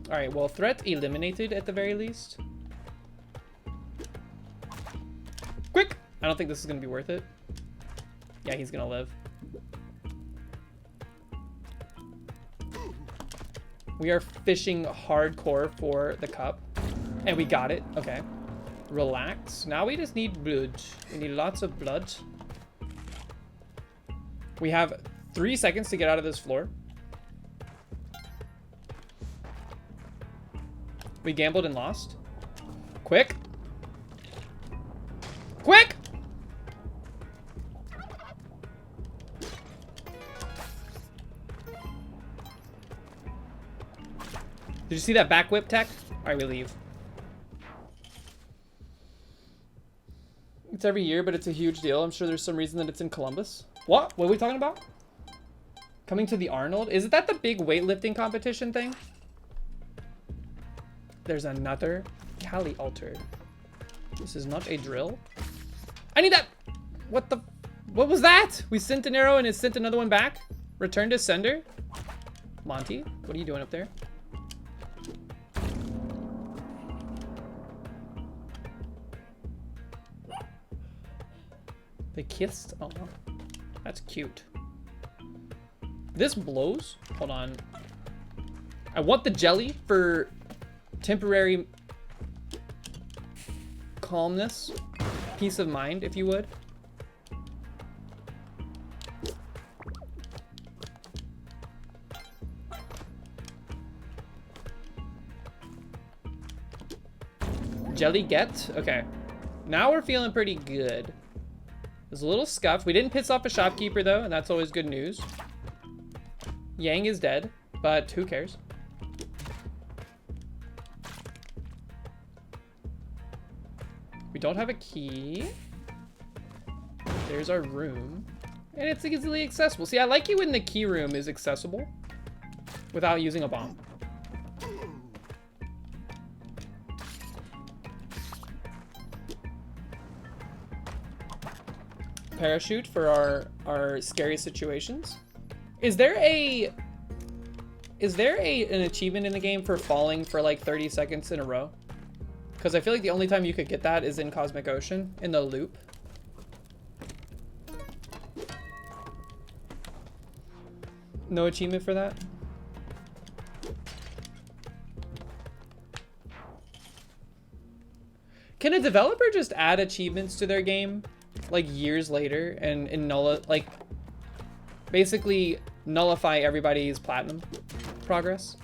Alright, well, threat eliminated at the very least. Quick! I don't think this is going to be worth it. Yeah, he's going to live. We are fishing hardcore for the cup. And we got it. Okay. Relax. Now we just need blood. We need lots of blood. We have 3 seconds to get out of this floor. We gambled and lost. Quick. Quick! Did you see that back whip tech? Alright, we leave. It's every year, but it's a huge deal. I'm sure there's some reason that it's in Columbus. What? What are we talking about? Coming to the Arnold? Isn't that the big weightlifting competition thing? There's another Cali altar. This is not a drill. I need that! What the? What was that? We sent an arrow and it sent another one back? Return to sender? Monty, what are you doing up there? They kissed? Oh, that's cute. This blows. Hold on. I want the jelly for temporary calmness, peace of mind, if you would. Jelly get? Okay. Now we're feeling pretty good. There's a little scuff. We didn't piss off a shopkeeper, though, and that's always good news. Yang is dead, but who cares? We don't have a key. There's our room. And it's easily accessible. See, I like it when the key room is accessible without using a bomb. Parachute for our scary situations. Is there an achievement in the game for falling for like 30 seconds in a row? Because I feel like the only time you could get that is in Cosmic Ocean, in the loop. No achievement for that? Can a developer just add achievements to their game like years later and basically nullify everybody's platinum progress?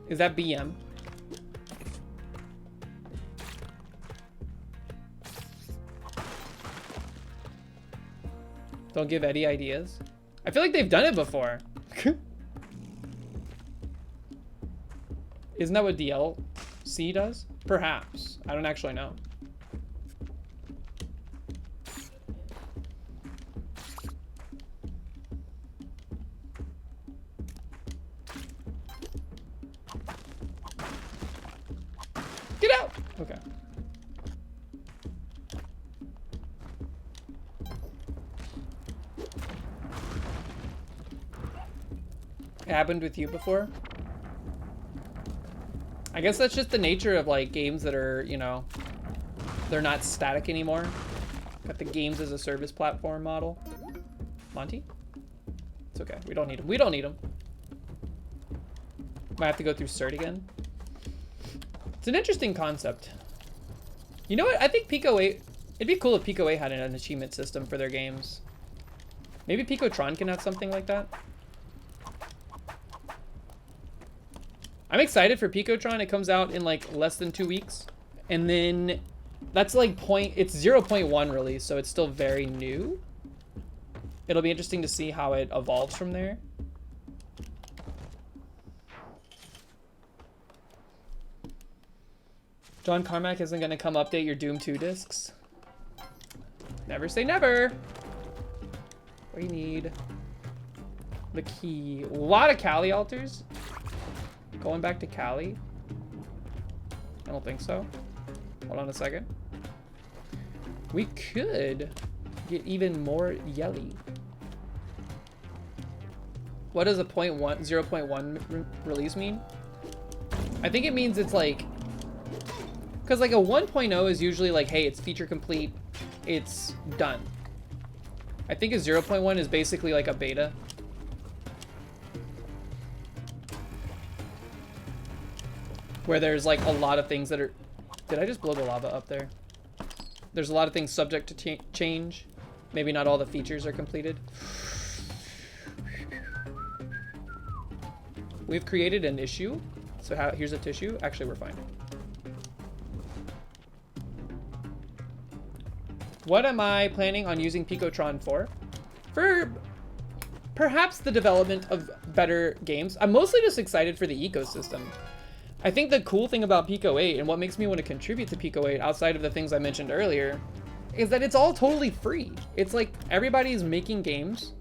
Is that BM? Don't give Eddie ideas. I feel like they've done it before. Isn't that what DLC does? Perhaps. I don't actually know. Get out! Okay. It happened with you before? I guess that's just the nature of like games that are, you know, they're not static anymore. Got the games as a service platform model. Monty? It's okay. We don't need them. We don't need them. Might have to go through cert again. It's an interesting concept. You know what? I think Pico 8... It'd be cool if Pico 8 had an achievement system for their games. Maybe Picotron can have something like that. I'm excited for Picotron. It comes out in like less than 2 weeks. And then That's like it's 0.1 release, so it's still very new. It'll be interesting to see how it evolves from there. John Carmack isn't going to come update your Doom 2 discs. Never say never. We need the key. A lot of Cali altars. Going back to Cali. I don't think so. Hold on a second. We could get even more yelly. What does a 0.1 release mean? I think it means it's like, because like a 1.0 is usually like, hey, it's feature complete, it's done. I think a 0.1 is basically like a beta. Where there's like a lot of things that are... Did I just blow the lava up there? There's a lot of things subject to change. Maybe not all the features are completed. We've created an issue. So here's a tissue. Actually, we're fine. What am I planning on using Picotron for? For perhaps the development of better games. I'm mostly just excited for the ecosystem. I think the cool thing about Pico 8 and what makes me want to contribute to Pico 8 outside of the things I mentioned earlier is that it's all totally free. It's like everybody's making games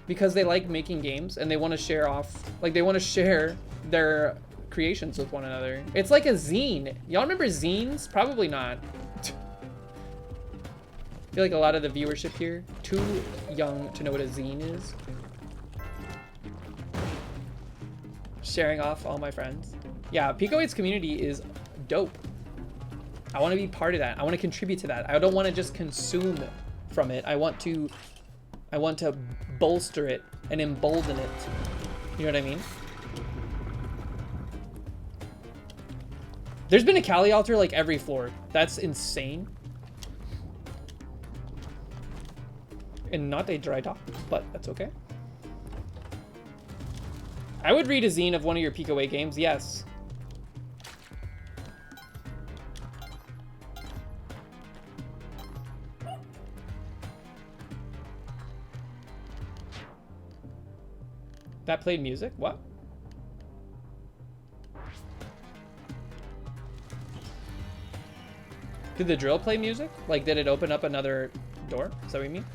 because they like making games and they want to share off, like they want to share their creations with one another. It's like a zine. Y'all remember zines? Probably not. I feel like a lot of the viewership here, too young to know what a zine is. Sharing off all my friends. Yeah, Pico 8's community is dope. I want to be part of that. I want to contribute to that. I don't want to just consume from it. I want to bolster it and embolden it. You know what I mean? There's been a Cali altar like every floor. That's insane. And not a dry dock, but that's okay. I would read a zine of one of your Pico 8 games, yes. That played music? What? Did the drill play music? Like, did it open up another door? Is that what you mean?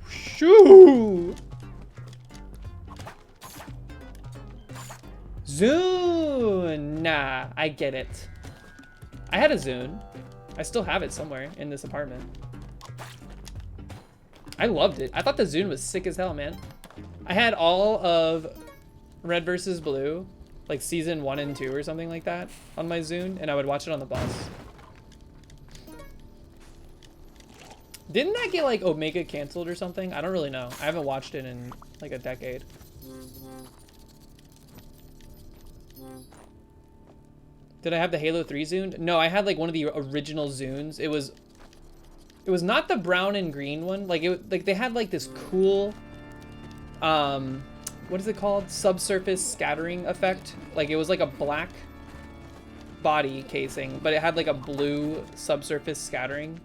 Shoo! Zune! Nah, I get it. I had a Zune. I still have it somewhere in this apartment. I loved it. I thought the Zune was sick as hell, man. I had all of Red vs. Blue, like season 1 and 2 or something like that on my Zune, and I would watch it on the bus. Didn't that get like Omega canceled or something? I don't really know. I haven't watched it in like a decade. Did I have the Halo 3 Zune? No, I had like one of the original Zunes. It was not the brown and green one. Like they had like this cool what is it called? Subsurface scattering effect. Like it was like a black body casing, but it had like a blue subsurface scattering.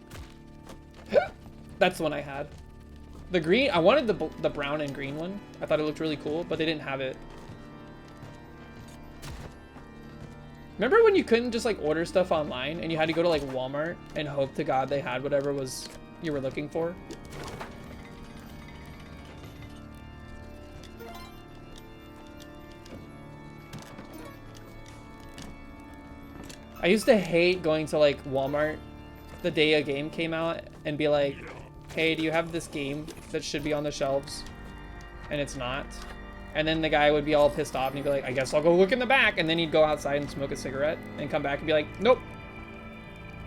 That's the one I had. The green, I wanted the brown and green one. I thought it looked really cool, but they didn't have it. Remember when you couldn't just like order stuff online and you had to go to like Walmart and hope to God they had whatever was you were looking for? I used to hate going to like Walmart the day a game came out and be like, hey, do you have this game that should be on the shelves? And it's not. And then the guy would be all pissed off and he'd be like, I guess I'll go look in the back. And then he'd go outside and smoke a cigarette and come back and be like, nope,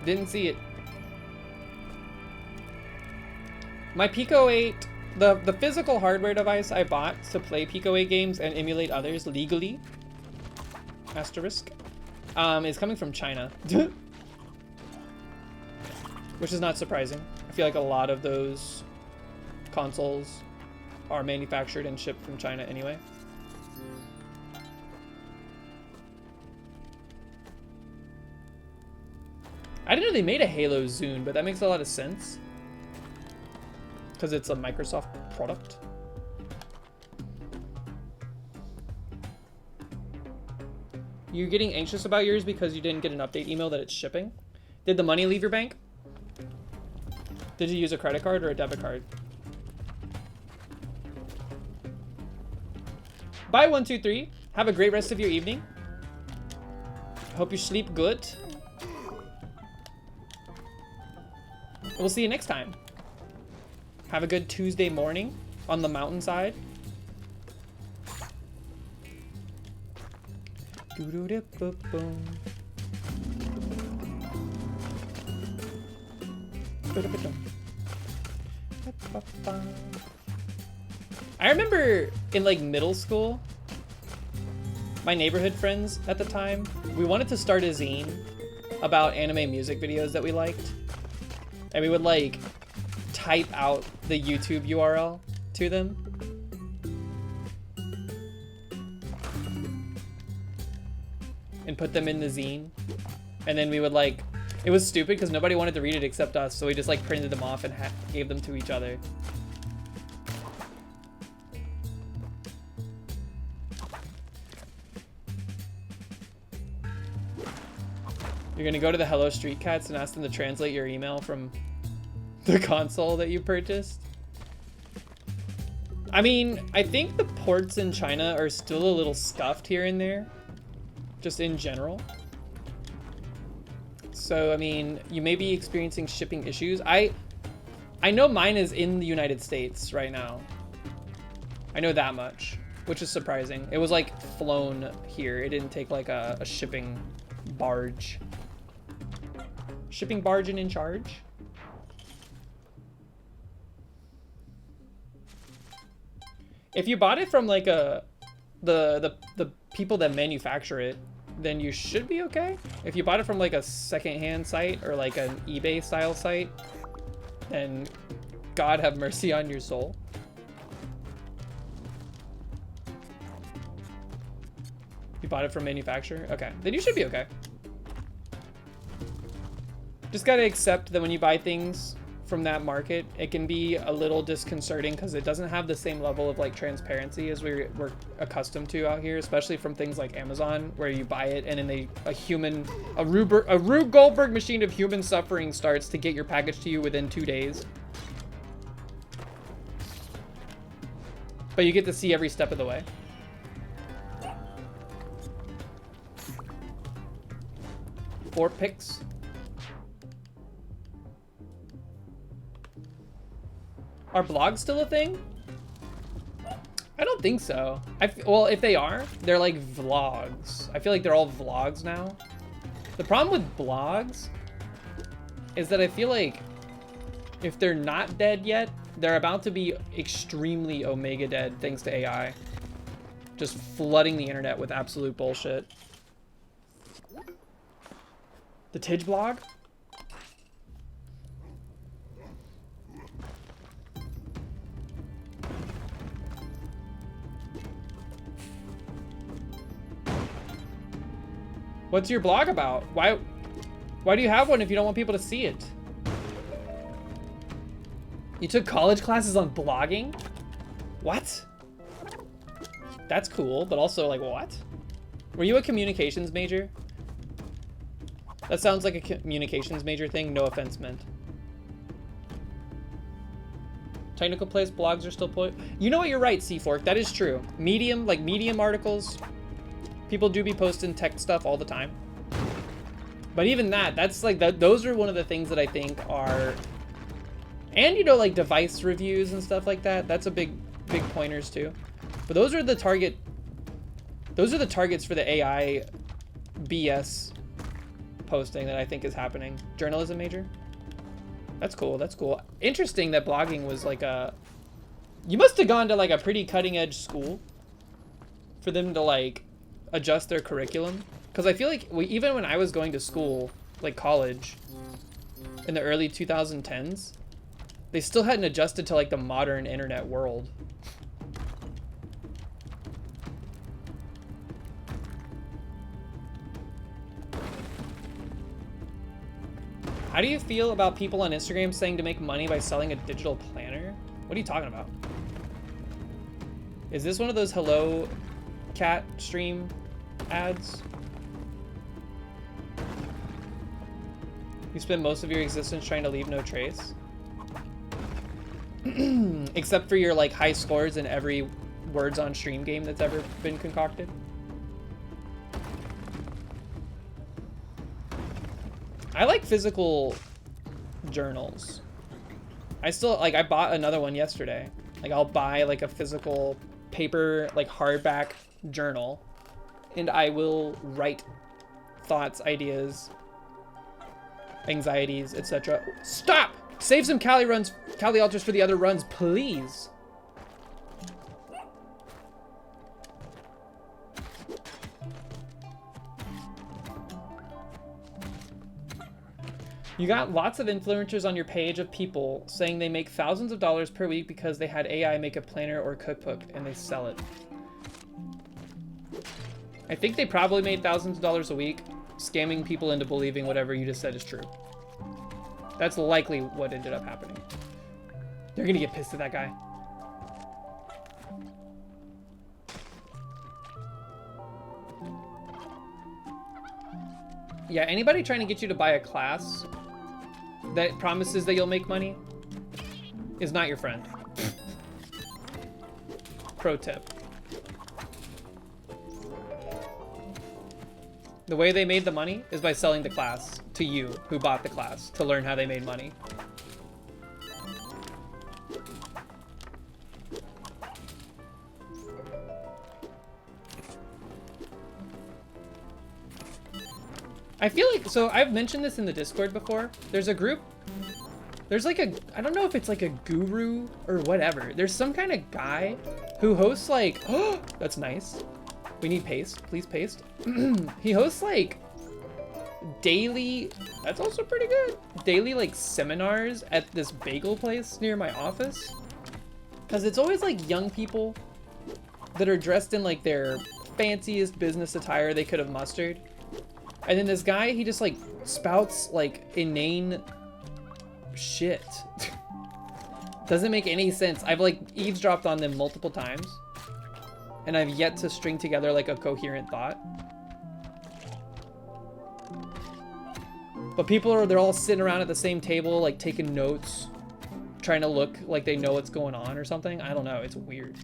didn't see it. My Pico 8, the physical hardware device I bought to play Pico 8 games and emulate others legally, asterisk, is coming from China. Which is not surprising. I feel like a lot of those consoles are manufactured and shipped from China anyway. I didn't know they made a Halo Zune, but that makes a lot of sense. Because it's a Microsoft product. You're getting anxious about yours because you didn't get an update email that it's shipping? Did the money leave your bank? Did you use a credit card or a debit card? Bye, 123. Have a great rest of your evening. Hope you sleep good. We'll see you next time. Have a good Tuesday morning on the mountainside. I remember in like middle school, my neighborhood friends at the time, we wanted to start a zine about anime music videos that we liked. And we would like type out the YouTube URL to them. And put them in the zine. And then we would like, it was stupid because nobody wanted to read it except us. So we just like printed them off and gave them to each other. You're gonna go to the Hello Street Cats and ask them to translate your email from the console that you purchased? I mean, I think the ports in China are still a little scuffed here and there, just in general. So, I mean, you may be experiencing shipping issues. I know mine is in the United States right now. I know that much, which is surprising. It was like flown here. It didn't take like a shipping barge. Shipping barge and in charge? If you bought it from like the people that manufacture it, then you should be okay. If you bought it from like a secondhand site or like an eBay style site, then God have mercy on your soul. You bought it from manufacturer? Okay, then you should be okay. Just gotta accept that when you buy things from that market, it can be a little disconcerting because it doesn't have the same level of like transparency as we're accustomed to out here, especially from things like Amazon, where you buy it and then a Rube Goldberg machine of human suffering starts to get your package to you within 2 days. But you get to see every step of the way. Four picks. Are blogs still a thing? I don't think so. Well, if they are, they're like vlogs. I feel like they're all vlogs now. The problem with blogs is that I feel like if they're not dead yet, they're about to be extremely omega dead thanks to AI. Just flooding the internet with absolute bullshit. The Tidge blog? What's your blog about? Why do you have one if you don't want people to see it? You took college classes on blogging? What? That's cool, but also like what? Were you a communications major? That sounds like a communications major thing, no offense meant. Technical place, blogs are still You know what, you're right, Seafork, that is true. Medium, like Medium articles, people do be posting tech stuff all the time. But even that's like, those are one of the things that I think are, and you know, like device reviews and stuff like that, that's a big pointers too. But those are the targets for the AI BS posting that I think is happening. Journalism major? That's cool, that's cool. Interesting that blogging was like you must have gone to like a pretty cutting edge school for them to like adjust their curriculum. Because I feel like even when I was going to school, like college, in the early 2010s, they still hadn't adjusted to like the modern internet world. How do you feel about people on Instagram saying to make money by selling a digital planner? What are you talking about? Is this one of those Hello Cat stream ads? You spend most of your existence trying to leave no trace? Except for your like high scores in every words on stream game that's ever been concocted? I like physical journals. I still, like, I bought another one yesterday. Like, I'll buy, like, a physical paper, like, hardback journal, and I will write thoughts, ideas, anxieties, etc. Stop! Save some Cali altars for the other runs, please. You got lots of influencers on your page of people saying they make thousands of dollars per week because they had AI make a planner or cookbook and they sell it. I think they probably made thousands of dollars a week scamming people into believing whatever you just said is true. That's likely what ended up happening. They're gonna get pissed at that guy. Yeah, anybody trying to get you to buy a class that promises that you'll make money is not your friend. Pro tip. The way they made the money is by selling the class to you who bought the class to learn how they made money. I feel like, so I've mentioned this in the Discord before. There's a group, there's like a, I don't know if it's like a guru or whatever. There's some kind of guy who hosts like, oh, that's nice. We need paste, please paste. He hosts like daily, that's also pretty good. Daily like seminars at this bagel place near my office. Cause it's always like young people that are dressed in like their fanciest business attire they could have mustered. And then this guy, he just like spouts like inane shit. Doesn't make any sense. I've like eavesdropped on them multiple times and I've yet to string together like a coherent thought. But people are, they're all sitting around at the same table, like taking notes, trying to look like they know what's going on or something. I don't know, it's weird.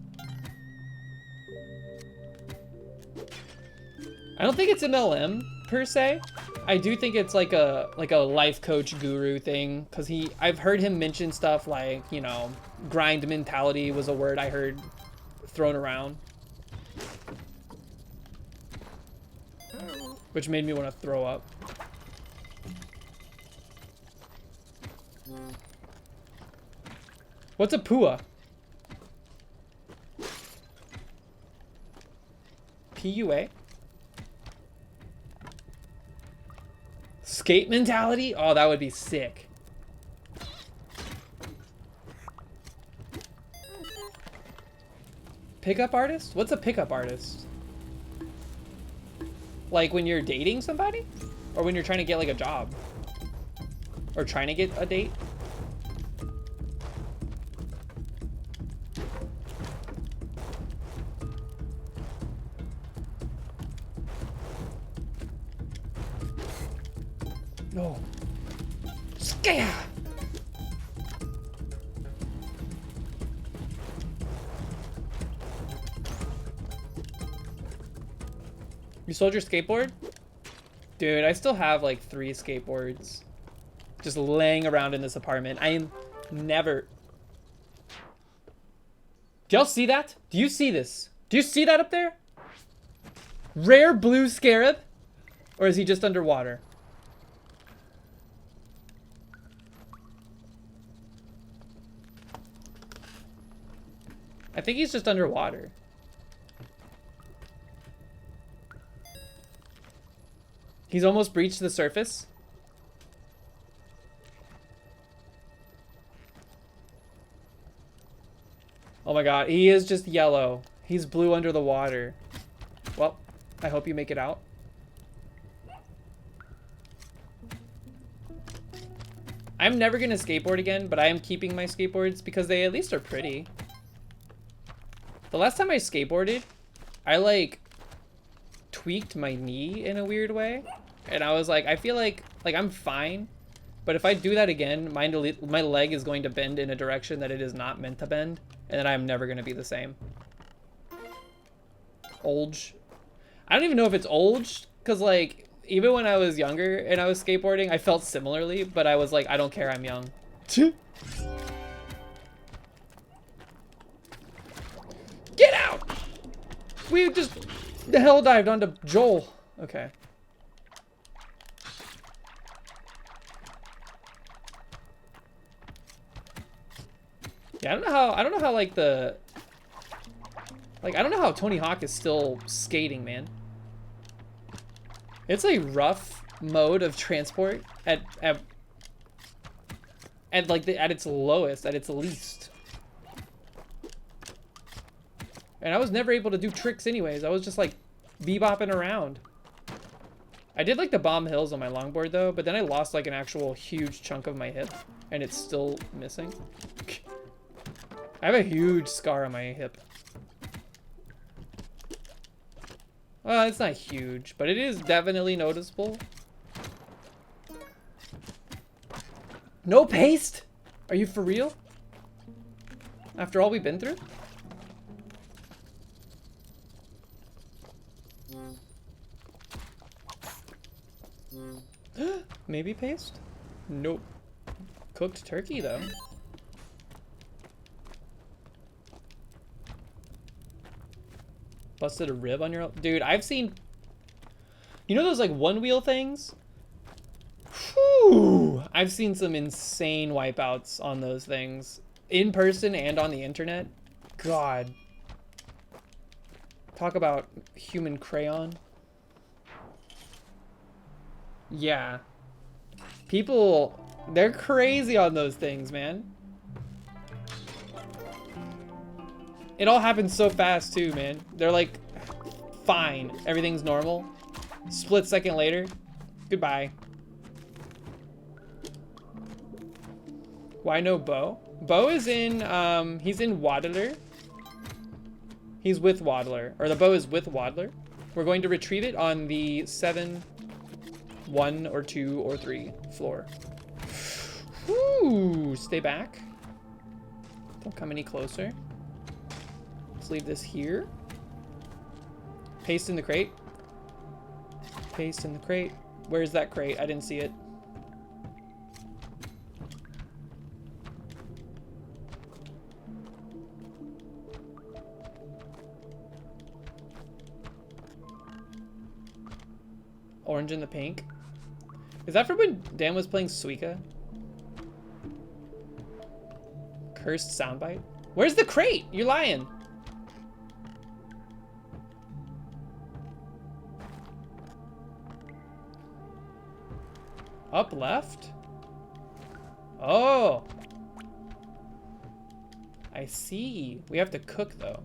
I don't think it's MLM per se. I do think it's like a life coach guru thing, because I've heard him mention stuff like, you know, grind mentality was a word I heard thrown around, which made me want to throw up. What's a PUA? PUA? Skate mentality? Oh, that would be sick. Pickup artist? What's a pickup artist? Like when you're dating somebody? Or when you're trying to get like a job? Or trying to get a date? No. Scare! You sold your skateboard? Dude, I still have like 3 skateboards just laying around in this apartment. I am never... Do y'all see that? Do you see this? Do you see that up there? Rare blue scarab? Or is he just underwater? I think he's just underwater. He's almost breached the surface. Oh my god, he is just yellow. He's blue under the water. Well, I hope you make it out. I'm never gonna skateboard again, but I am keeping my skateboards because they at least are pretty. The last time I skateboarded, I like tweaked my knee in a weird way. And I was like, I feel like I'm fine. But if I do that again, my leg is going to bend in a direction that it is not meant to bend. And then I'm never gonna be the same. Olge. I don't even know if it's Olge, because like, even when I was younger and I was skateboarding, I felt similarly, but I was like, I don't care, I'm young. Get out! We just hell dived onto Joel. Okay. Yeah, I don't know how like the I don't know how Tony Hawk is still skating, man. It's a rough mode of transport at its lowest, at its least. And I was never able to do tricks anyways. I was just like bebopping around. I did like the bomb hills on my longboard though, but then I lost like an actual huge chunk of my hip and it's still missing. I have a huge scar on my hip. Well, it's not huge, but it is definitely noticeable. No paste? Are you for real? After all we've been through? Maybe paste? Nope. Cooked turkey though. Busted a rib on your... Dude, I've seen... You know those like one wheel things? Whew! I've seen some insane wipeouts on those things. In person and on the internet. God. Talk about human crayon. Yeah. People, they're crazy on those things, man. It all happens so fast too, man. They're like, fine, everything's normal. Split second later, goodbye. Why no Bo? Bo is in, he's in Waddler. He's with Waddler, or the Bo is with Waddler. We're going to retrieve it on the 7, 1 or 2 or 3 floor. Ooh, stay back. Don't come any closer. Let's leave this here. Paste in the crate. Paste in the crate. Where's that crate? I didn't see it. Orange and the pink. Is that from when Dan was playing Suika? Cursed soundbite? Where's the crate? You're lying. Up left? Oh. I see. We have to cook though.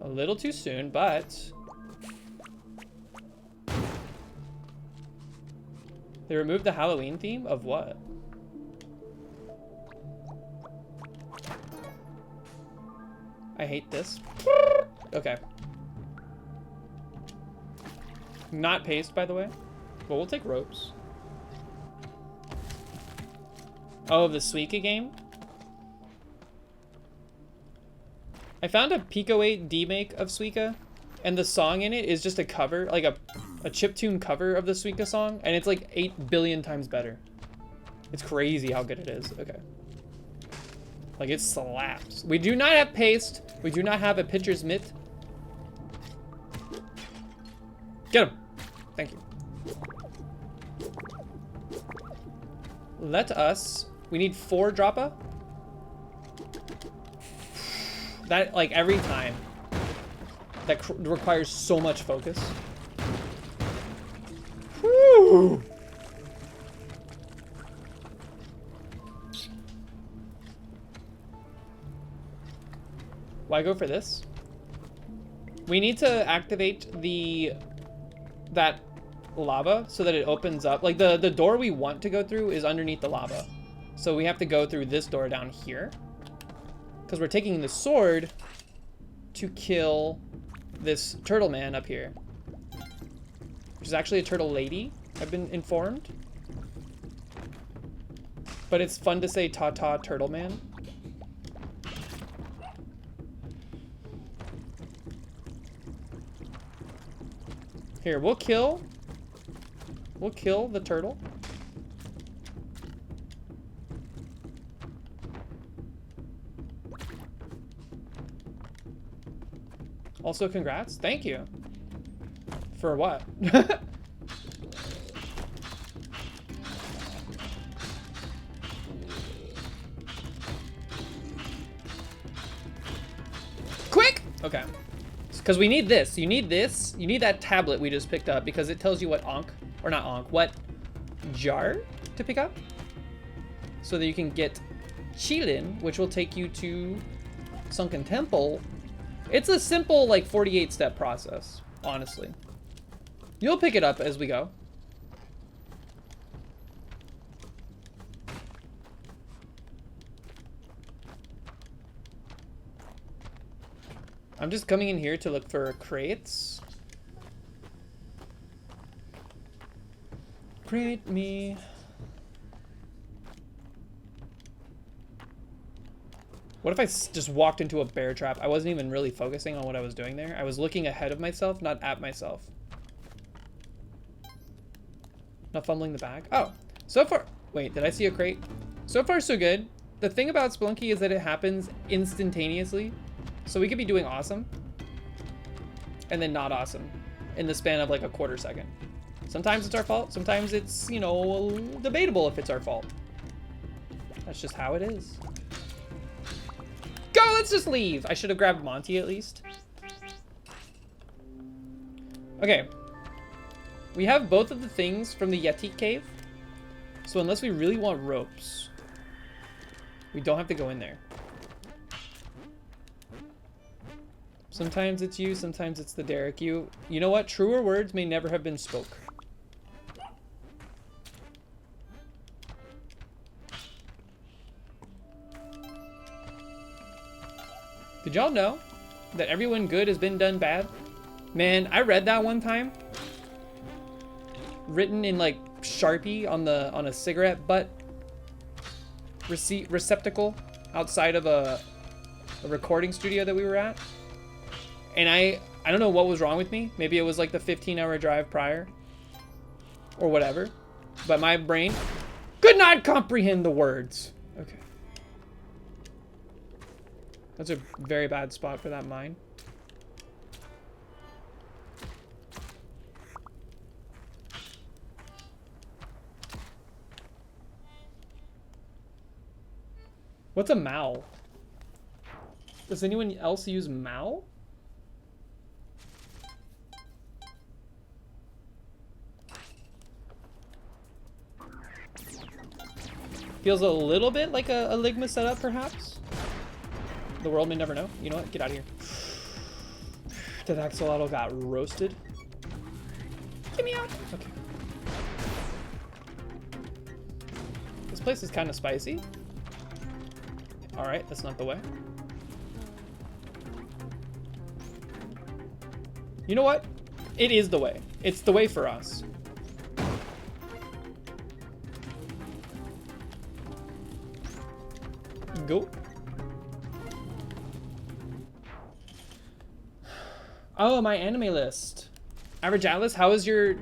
A little too soon, but they removed the Halloween theme of what? I hate this. Okay. Not paste, by the way. But we'll take ropes. Oh, the Suika game? I found a Pico 8 demake of Suika, and the song in it is just a cover, like a chiptune cover of the Suika song, and it's like 8 billion times better. It's crazy how good it is. Okay. Like, it slaps. We do not have paste. We do not have a pitcher's mitt. Get him. Thank you. Let us... We need 4 droppa. That, like, every time. That requires so much focus. Woo! Why go for this? We need to activate that lava so that it opens up. Like the door we want to go through is underneath the lava. So we have to go through this door down here. Because we're taking the sword to kill this turtle man up here. Which is actually a turtle lady, I've been informed. But it's fun to say ta-ta turtle man. Here, we'll kill the turtle. Also, congrats. Thank you. For what? Quick! Okay. Because we need this. You need this. You need that tablet we just picked up because it tells you what what jar to pick up. So that you can get Qilin, which will take you to Sunken Temple. It's a simple, like, 48-step process, honestly. You'll pick it up as we go. I'm just coming in here to look for crates. Crate me. What if I just walked into a bear trap? I wasn't even really focusing on what I was doing there. I was looking ahead of myself, not at myself. Not fumbling the bag. Oh, so far. Wait, did I see a crate? So far, so good. The thing about Splunky is that it happens instantaneously. So we could be doing awesome and then not awesome in the span of like a quarter second. Sometimes it's our fault. Sometimes it's, you know, debatable if it's our fault. That's just how it is. Go, let's just leave. I should have grabbed Monty at least. Okay. We have both of the things from the Yeti cave. So unless we really want ropes, we don't have to go in there. Sometimes it's you, sometimes it's the Derek you. You know what? Truer words may never have been spoke. Did y'all know that everyone good has been done bad? Man, I read that one time. Written in like Sharpie on a cigarette butt receptacle outside of a recording studio that we were at. And I don't know what was wrong with me. Maybe it was like the 15-hour drive prior or whatever. But my brain could not comprehend the words. Okay. That's a very bad spot for that mine. What's a Mao? Does anyone else use Mao? Feels a little bit like a Ligma setup, perhaps. The world may never know. You know what? Get out of here. That axolotl got roasted. Get me out. Okay. This place is kind of spicy. All right, that's not the way. You know what? It is the way. It's the way for us. Go. Oh, my anime list. Average Atlas, how is your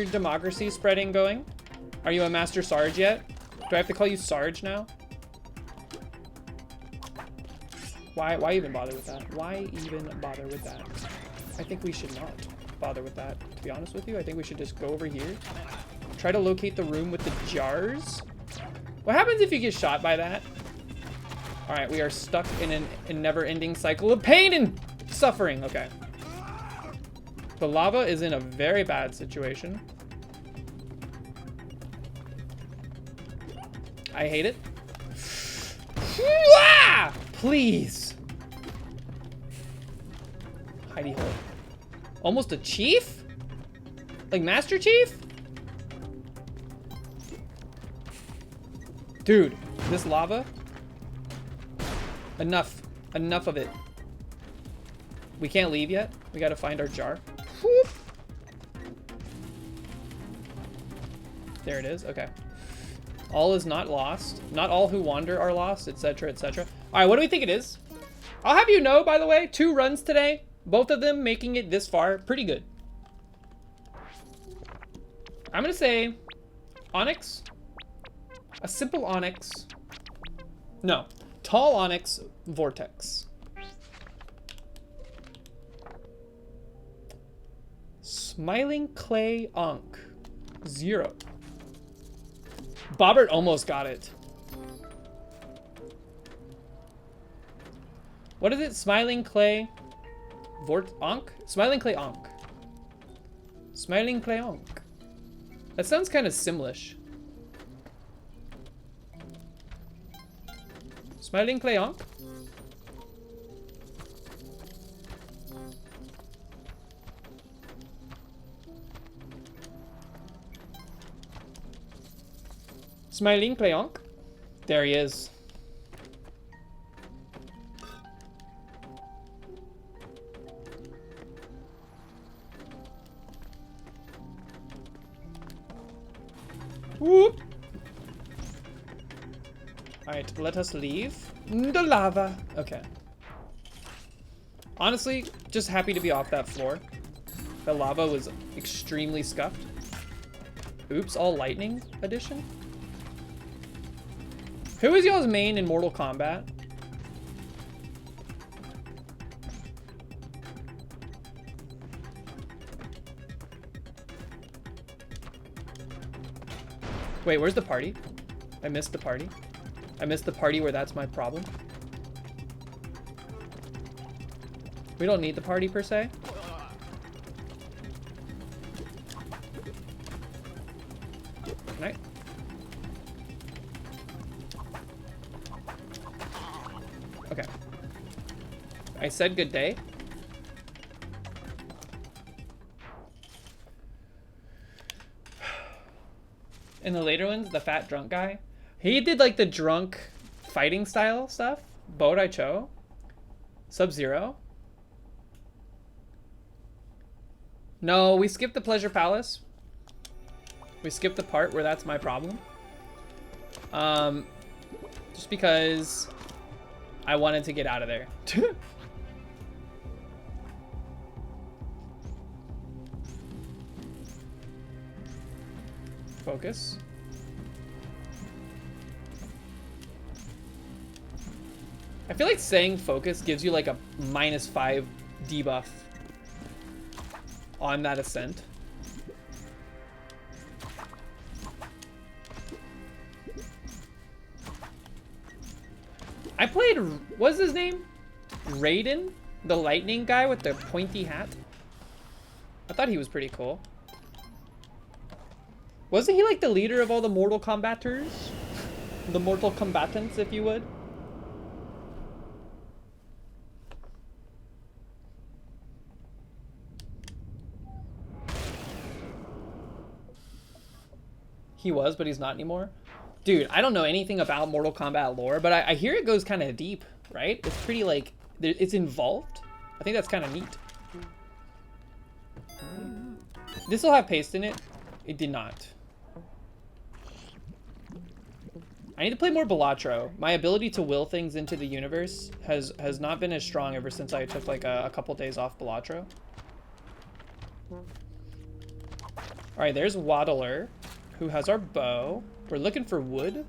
democracy spreading going? Are you a Master Sarge yet? Do I have to call you Sarge now? Why even bother with that? Why even bother with that? I think we should not bother with that, to be honest with you. I think we should just go over here. Try to locate the room with the jars. What happens if you get shot by that? All right, we are stuck in a never-ending cycle of pain and suffering. Okay. The lava is in a very bad situation. I hate it. Please. Hidey hole. Almost a chief? Like Master Chief? Dude, this lava. Enough. Enough of it. We can't leave yet. We gotta find our jar. Whoop. There it is. Okay. All is not lost. Not all who wander are lost, etc., etc. All right, what do we think it is? I'll have you know, by the way, 2 runs today. Both of them making it this far. Pretty good. I'm gonna say onyx. A simple onyx. No. Tall onyx vortex. Smiling clay onk. 0. Bobbert almost got it. What is it? Smiling clay onk? Smiling clay onk. Smiling clay onk. That sounds kind of Simlish. Smiling clay onk? Smiling Cleonk. There he is. Whoop. Alright, let us leave the lava. Okay. Honestly, just happy to be off that floor. The lava was extremely scuffed. Oops, all lightning edition? Who is y'all's main in Mortal Kombat? Wait, where's the party? I missed the party. I missed the party where that's my problem. We don't need the party per se. Can I? Okay. I said good day. In the later ones, the fat drunk guy, he did like the drunk fighting style stuff. Bodai Cho. Sub-Zero. No, we skipped the Pleasure Palace. We skipped the part where that's my problem. Just because I wanted to get out of there. Focus. I feel like saying focus gives you like a -5 debuff on that ascent. I played, what's his name? Raiden? The lightning guy with the pointy hat? I thought he was pretty cool. Wasn't he like the leader of all the Mortal Kombaters? The Mortal Combatants, if you would? He was, but he's not anymore. Dude, I don't know anything about Mortal Kombat lore, but I hear it goes kind of deep, right? It's pretty like, it's involved. I think that's kind of neat. This will have paste in it. It did not. I need to play more Balatro. My ability to will things into the universe has not been as strong ever since I took like a couple days off Balatro. All right, there's Waddler, who has our bow. We're looking for wood.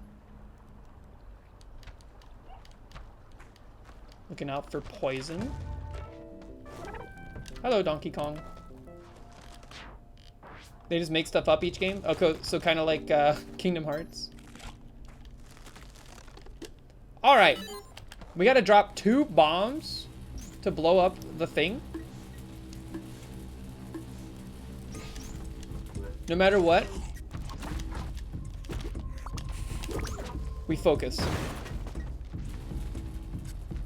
Looking out for poison. Hello, Donkey Kong. They just make stuff up each game? Okay, so kind of like Kingdom Hearts. All right. We got to drop 2 bombs to blow up the thing. No matter what, we focus.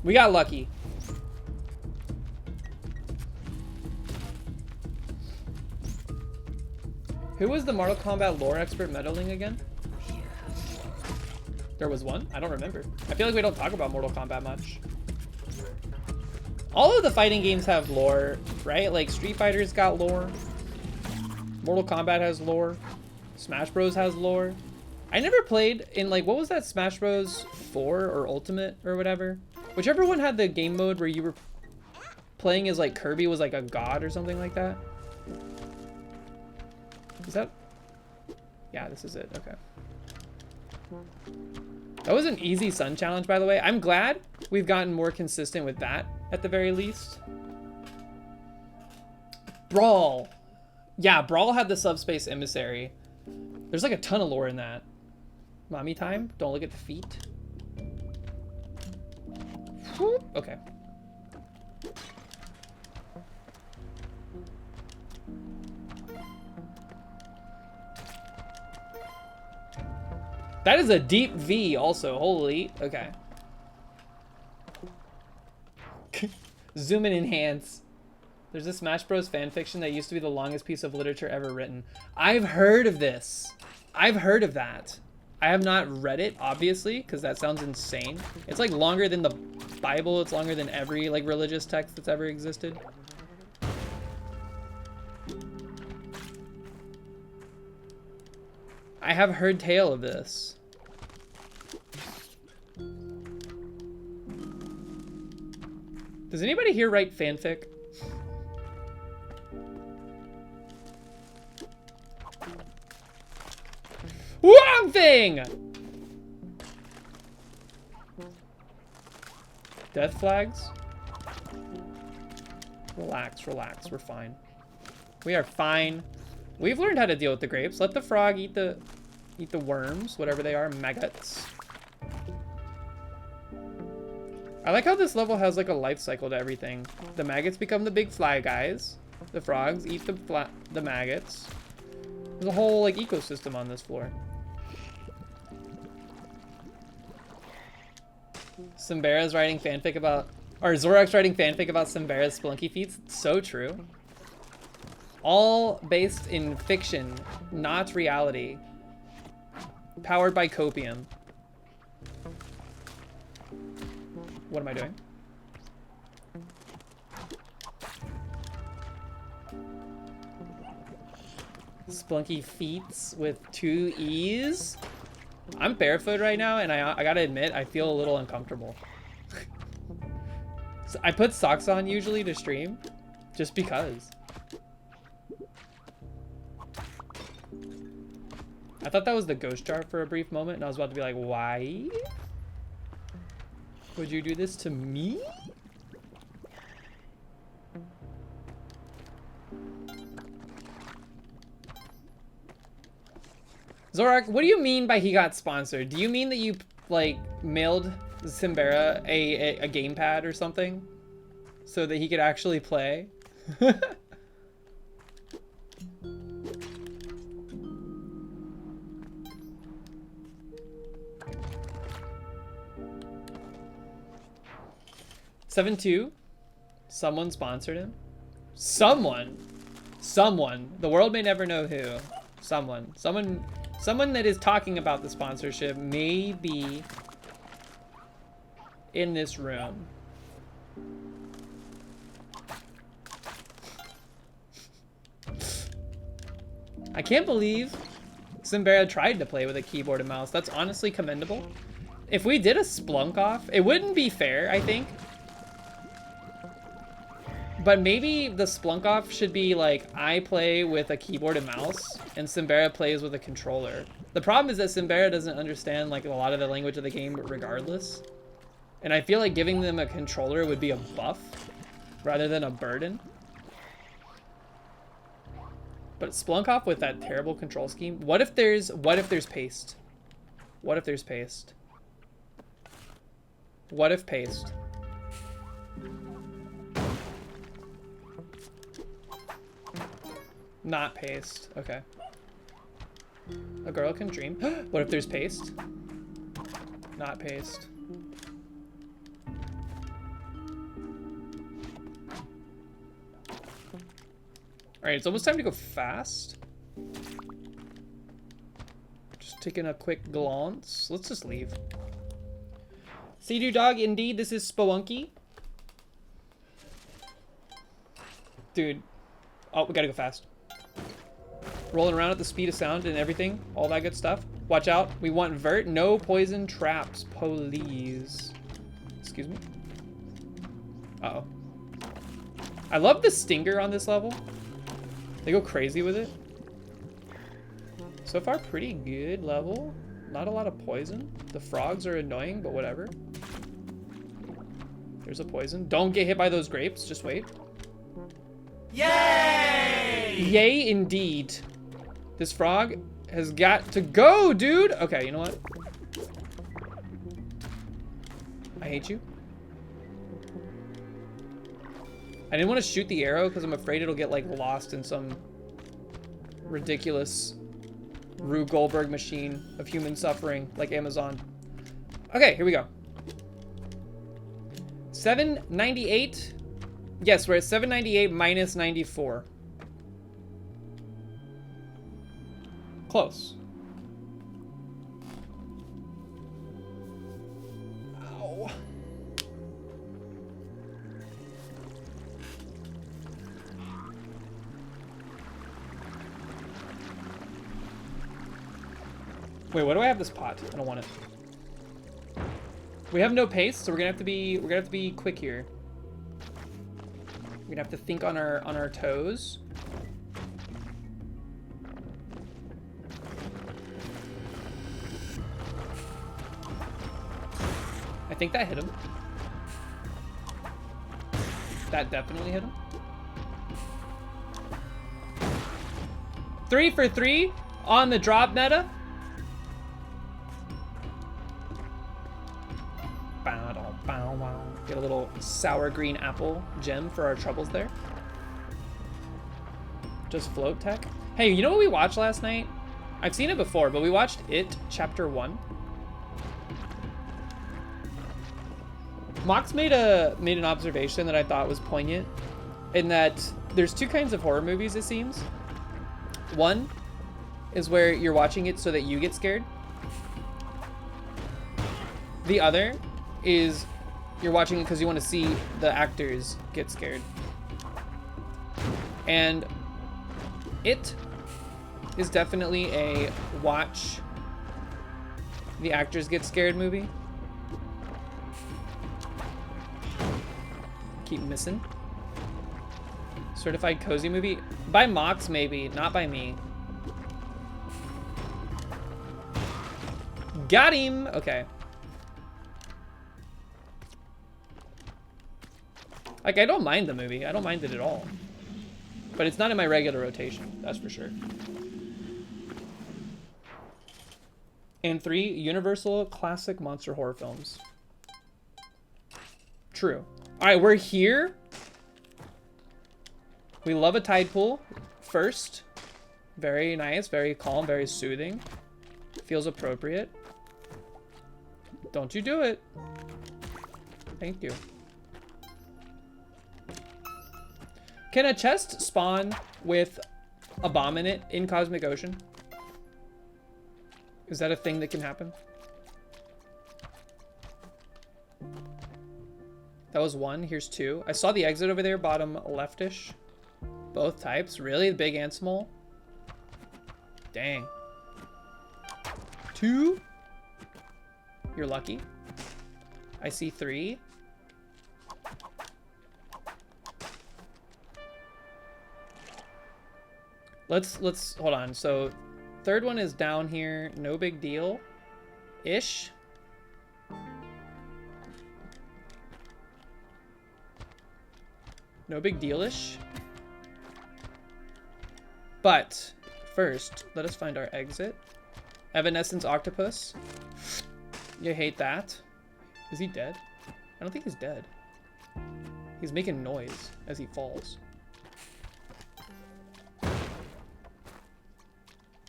We got lucky. Who was the Mortal Kombat lore expert meddling again? There was one? I don't remember. I feel like we don't talk about Mortal Kombat much. All of the fighting games have lore, right? Like Street Fighter's got lore. Mortal Kombat has lore. Smash Bros has lore. I never played in like, what was that Smash Bros 4 or Ultimate or whatever? Whichever one had the game mode where you were playing as like Kirby was like a god or something like that. Is that? Yeah, this is it. Okay. That was an easy Sun challenge, by the way. I'm glad we've gotten more consistent with that at the very least. Brawl. Yeah, Brawl had the Subspace Emissary. There's like a ton of lore in that. Mommy time? Don't look at the feet. Whoop. Okay. That is a deep V also, holy, okay. Zoom and enhance. There's a Smash Bros fanfiction that used to be the longest piece of literature ever written. I've heard of this. I've heard of that. I have not read it, obviously, because that sounds insane. It's like longer than the Bible. It's longer than every like religious text that's ever existed. I have heard tale of this. Does anybody here write fanfic? Wrong thing! Death flags? Relax, relax, we're fine. We are fine. We've learned how to deal with the grapes. Let the frog eat the worms, whatever they are, maggots. I like how this level has like a life cycle to everything. The maggots become the big fly guys. The frogs eat the maggots. There's a whole like ecosystem on this floor. Simbera's writing fanfic about, or Zorak's writing fanfic about Simbera's Splunky feats. So true. All based in fiction, not reality. Powered by copium. What am I doing? Splunky feats with 2 E's. I'm barefoot right now, and I gotta admit, I feel a little uncomfortable. So I put socks on usually to stream, just because. I thought that was the ghost jar for a brief moment, and I was about to be like, why would you do this to me? Zorak, what do you mean by he got sponsored? Do you mean that you, like, mailed Simbera a gamepad or something? So that he could actually play? $7.2. Someone sponsored him. Someone. The world may never know who. Someone that is talking about the sponsorship may be in this room. I can't believe Simbera tried to play with a keyboard and mouse. That's honestly commendable. If we did a Splunk off, it wouldn't be fair, I think. But maybe the Splunk off should be like, I play with a keyboard and mouse, and Simbera plays with a controller. The problem is that Simbera doesn't understand like a lot of the language of the game regardless. And I feel like giving them a controller would be a buff, rather than a burden. But Splunk off with that terrible control scheme. What if there's paste? What if there's paste? What if paste? Not paste. Okay. A girl can dream. What if there's paste? Not paste. Alright, it's almost time to go fast. Taking a quick glance. Let's just leave. Sea-Doo Dog, indeed, this is Spelunky. Dude. Oh, we gotta go fast. Rolling around at the speed of sound and everything. All that good stuff. Watch out. We want vert. No poison traps, please. Excuse me. Uh-oh. I love the stinger on this level. They go crazy with it. So far, pretty good level. Not a lot of poison. The frogs are annoying, but whatever. There's a poison. Don't get hit by those grapes. Just wait. Yay! Yay, indeed. This frog has got to go, dude. Okay, you know what? I hate you. I didn't want to shoot the arrow because I'm afraid it'll get like lost in some ridiculous Rube Goldberg machine of human suffering like Amazon. Okay, here we go. 798. Yes, we're at 798 minus 94. Close. Ow. Wait, why do I have this pot? I don't want it. We have no pace, so we're gonna have to be quick here. We're gonna have to think on our toes. I think that hit him. That definitely hit him. 3 for 3 on the drop meta. Get a little sour green apple gem for our troubles there. Just float tech. Hey, you know what we watched last night? I've seen it before, but we watched It Chapter 1. Mox made an observation that I thought was poignant, in that there's two kinds of horror movies, it seems. One is where you're watching it so that you get scared. The other is you're watching it because you want to see the actors get scared. And It is definitely a watch the actors get scared movie. Keep missing. Certified cozy movie. By Mox, maybe. Not by me. Got him! Okay. Like, I don't mind the movie. I don't mind it at all. But it's not in my regular rotation. That's for sure. And 3, Universal Classic Monster Horror Films. True. Alright, we're here. We love a tide pool. First. Very nice, very calm, very soothing. Feels appropriate. Don't you do it. Thank you. Can a chest spawn with a bomb in it in Cosmic Ocean? Is that a thing that can happen? That was 1. Here's 2. I saw the exit over there, bottom leftish. Both types. Really? The big and small? Dang. 2? You're lucky. I see 3. Let's hold on. So third one is down here. No big deal. Ish. No big deal-ish. But first, let us find our exit. Evanescence Octopus. You hate that. Is he dead? I don't think he's dead. He's making noise as he falls.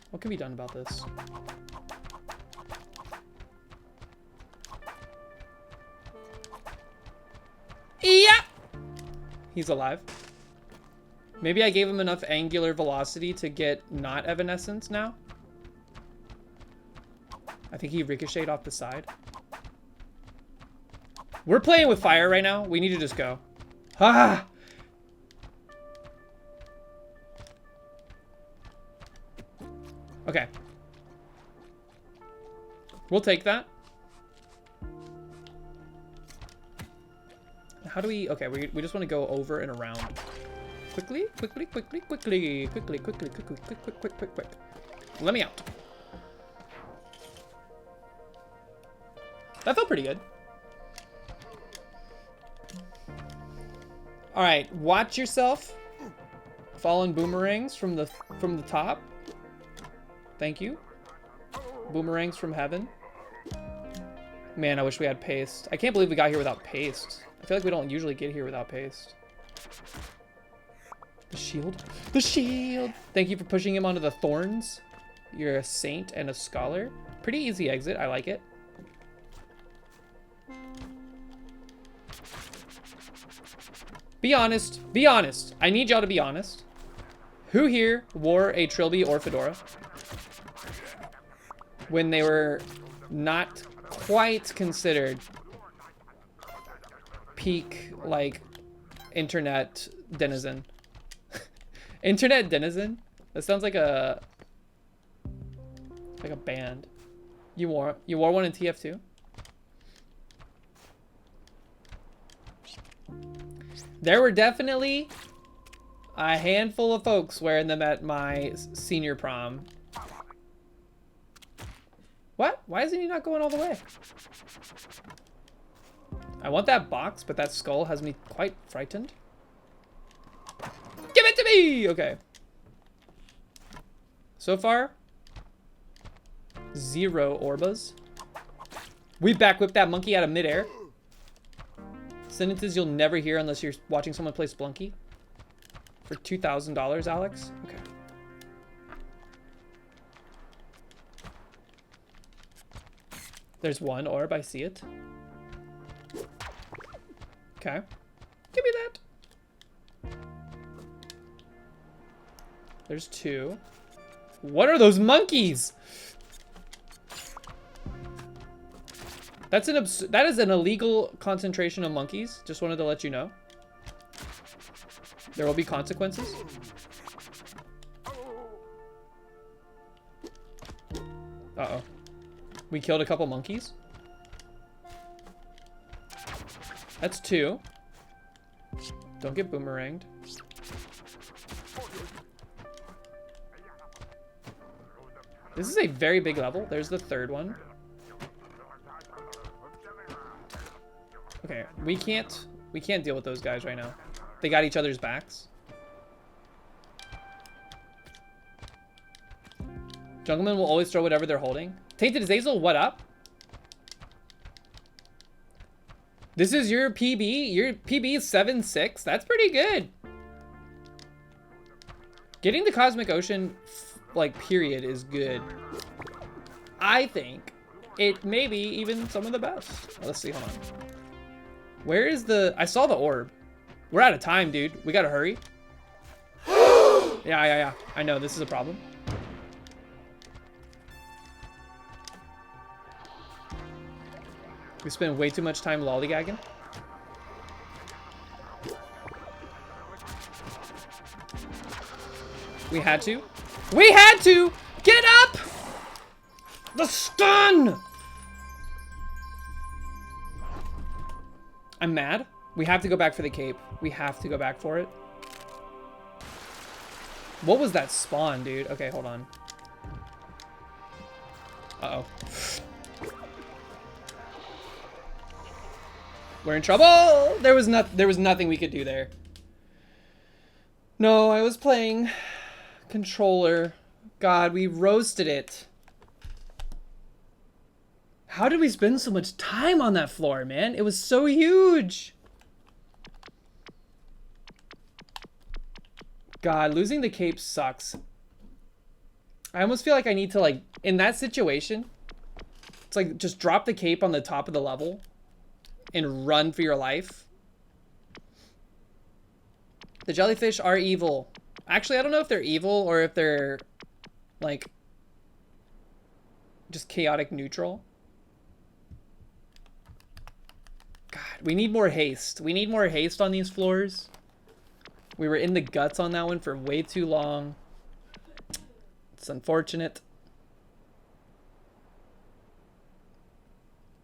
What can be done about this? Yeah! He's alive. Maybe I gave him enough angular velocity to get not evanescence now? I think he ricocheted off the side. We're playing with fire right now. We need to just go. Ah! Okay. We'll take that. How do we... Okay, we just want to go over and around. Quickly. Let me out. That felt pretty good. All right, watch yourself. Fallen boomerangs from the top. Thank you. Boomerangs from heaven. Man, I wish we had paste. I can't believe we got here without paste. I feel like we don't usually get here without paste. The shield. The shield! Thank you for pushing him onto the thorns. You're a saint and a scholar. Pretty easy exit. I like it. Be honest. Be honest. I need y'all to be honest. Who here wore a trilby or fedora when they were not quite considered peak, like, internet denizen? Internet denizen? That sounds like a band. You wore one in TF2? There were definitely a handful of folks wearing them at my senior prom. What? Why isn't he not going all the way? I want that box, but that skull has me quite frightened. Give it to me! Okay. So far, 0 Orbas. We back whipped that monkey out of midair. Sentences you'll never hear unless you're watching someone play Splunky. For $2,000, Alex? Okay. There's 1 orb, I see it. Okay. Give me that. There's 2. What are those monkeys? That is an illegal concentration of monkeys. Just wanted to let you know. There will be consequences. Uh-oh. We killed a couple monkeys. That's 2. Don't get boomeranged. This is a very big level. There's the 3rd one. Okay, we can't deal with those guys right now. They got each other's backs. Jungleman will always throw whatever they're holding. Tainted Azazel, what up? This is your PB? Your PB is 7-6? That's pretty good. Getting the Cosmic Ocean, like, period, is good. I think it may be even some of the best. Let's see, hold on. Where is the... I saw the orb. We're out of time, dude. We gotta hurry. Yeah. I know, this is a problem. We spend way too much time lollygagging. We had to. We had to! Get up! The stun! I'm mad. We have to go back for the cape. We have to go back for it. What was that spawn, dude? Okay, hold on. Uh-oh. We're in trouble! There was nothing we could do there. No, I was playing controller. God, we roasted it. How did we spend so much time on that floor, man? It was so huge. God, losing the cape sucks. I almost feel like I need to, like, in that situation, it's like just drop the cape on the top of the level and run for your life. The jellyfish are evil. Actually, I don't know if they're evil or if they're, like, just chaotic neutral. God, we need more haste. We need more haste on these floors. We were in the guts on that one for way too long. It's unfortunate.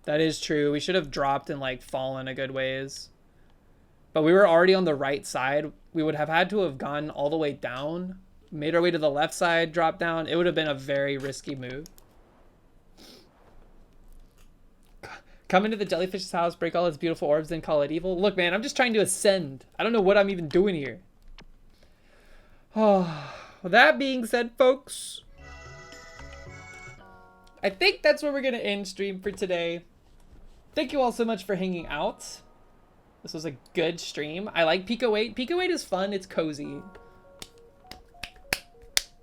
That is true. We should have dropped and like fallen a good ways. But we were already on the right side. We would have had to have gone all the way down, made our way to the left side, dropped down. It would have been a very risky move. Come into the jellyfish's house, break all its beautiful orbs, then call it evil. Look, man, I'm just trying to ascend. I don't know what I'm even doing here. Oh, that being said, folks, I think that's where we're going to end stream for today. Thank you all so much for hanging out. This was a good stream. I like Pico 8. Pico 8 is fun. It's cozy.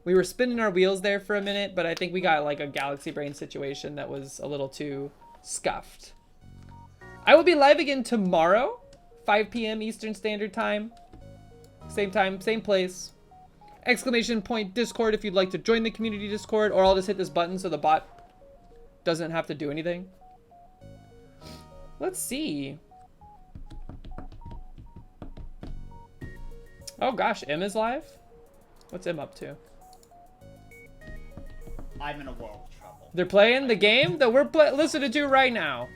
We were spinning our wheels there for a minute, but I think we got like a galaxy brain situation that was a little too scuffed. I will be live again tomorrow, 5 p.m. Eastern Standard Time. Same time, same place. Exclamation point Discord if you'd like to join the community Discord, or I'll just hit this button so the bot doesn't have to do anything. Let's see. Oh gosh, M is live? What's M up to? I'm in a world of trouble. They're playing the game that we're listening to right now.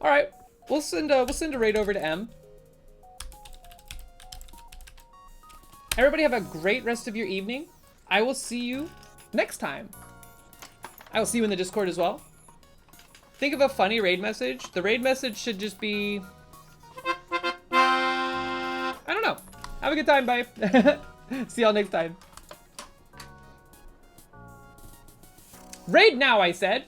All right, we'll send a raid over to M. Everybody have a great rest of your evening. I will see you next time. I will see you in the Discord as well. Think of a funny raid message. The raid message should just be, I don't know. Have a good time, bye. See y'all next time. Raid now, I said.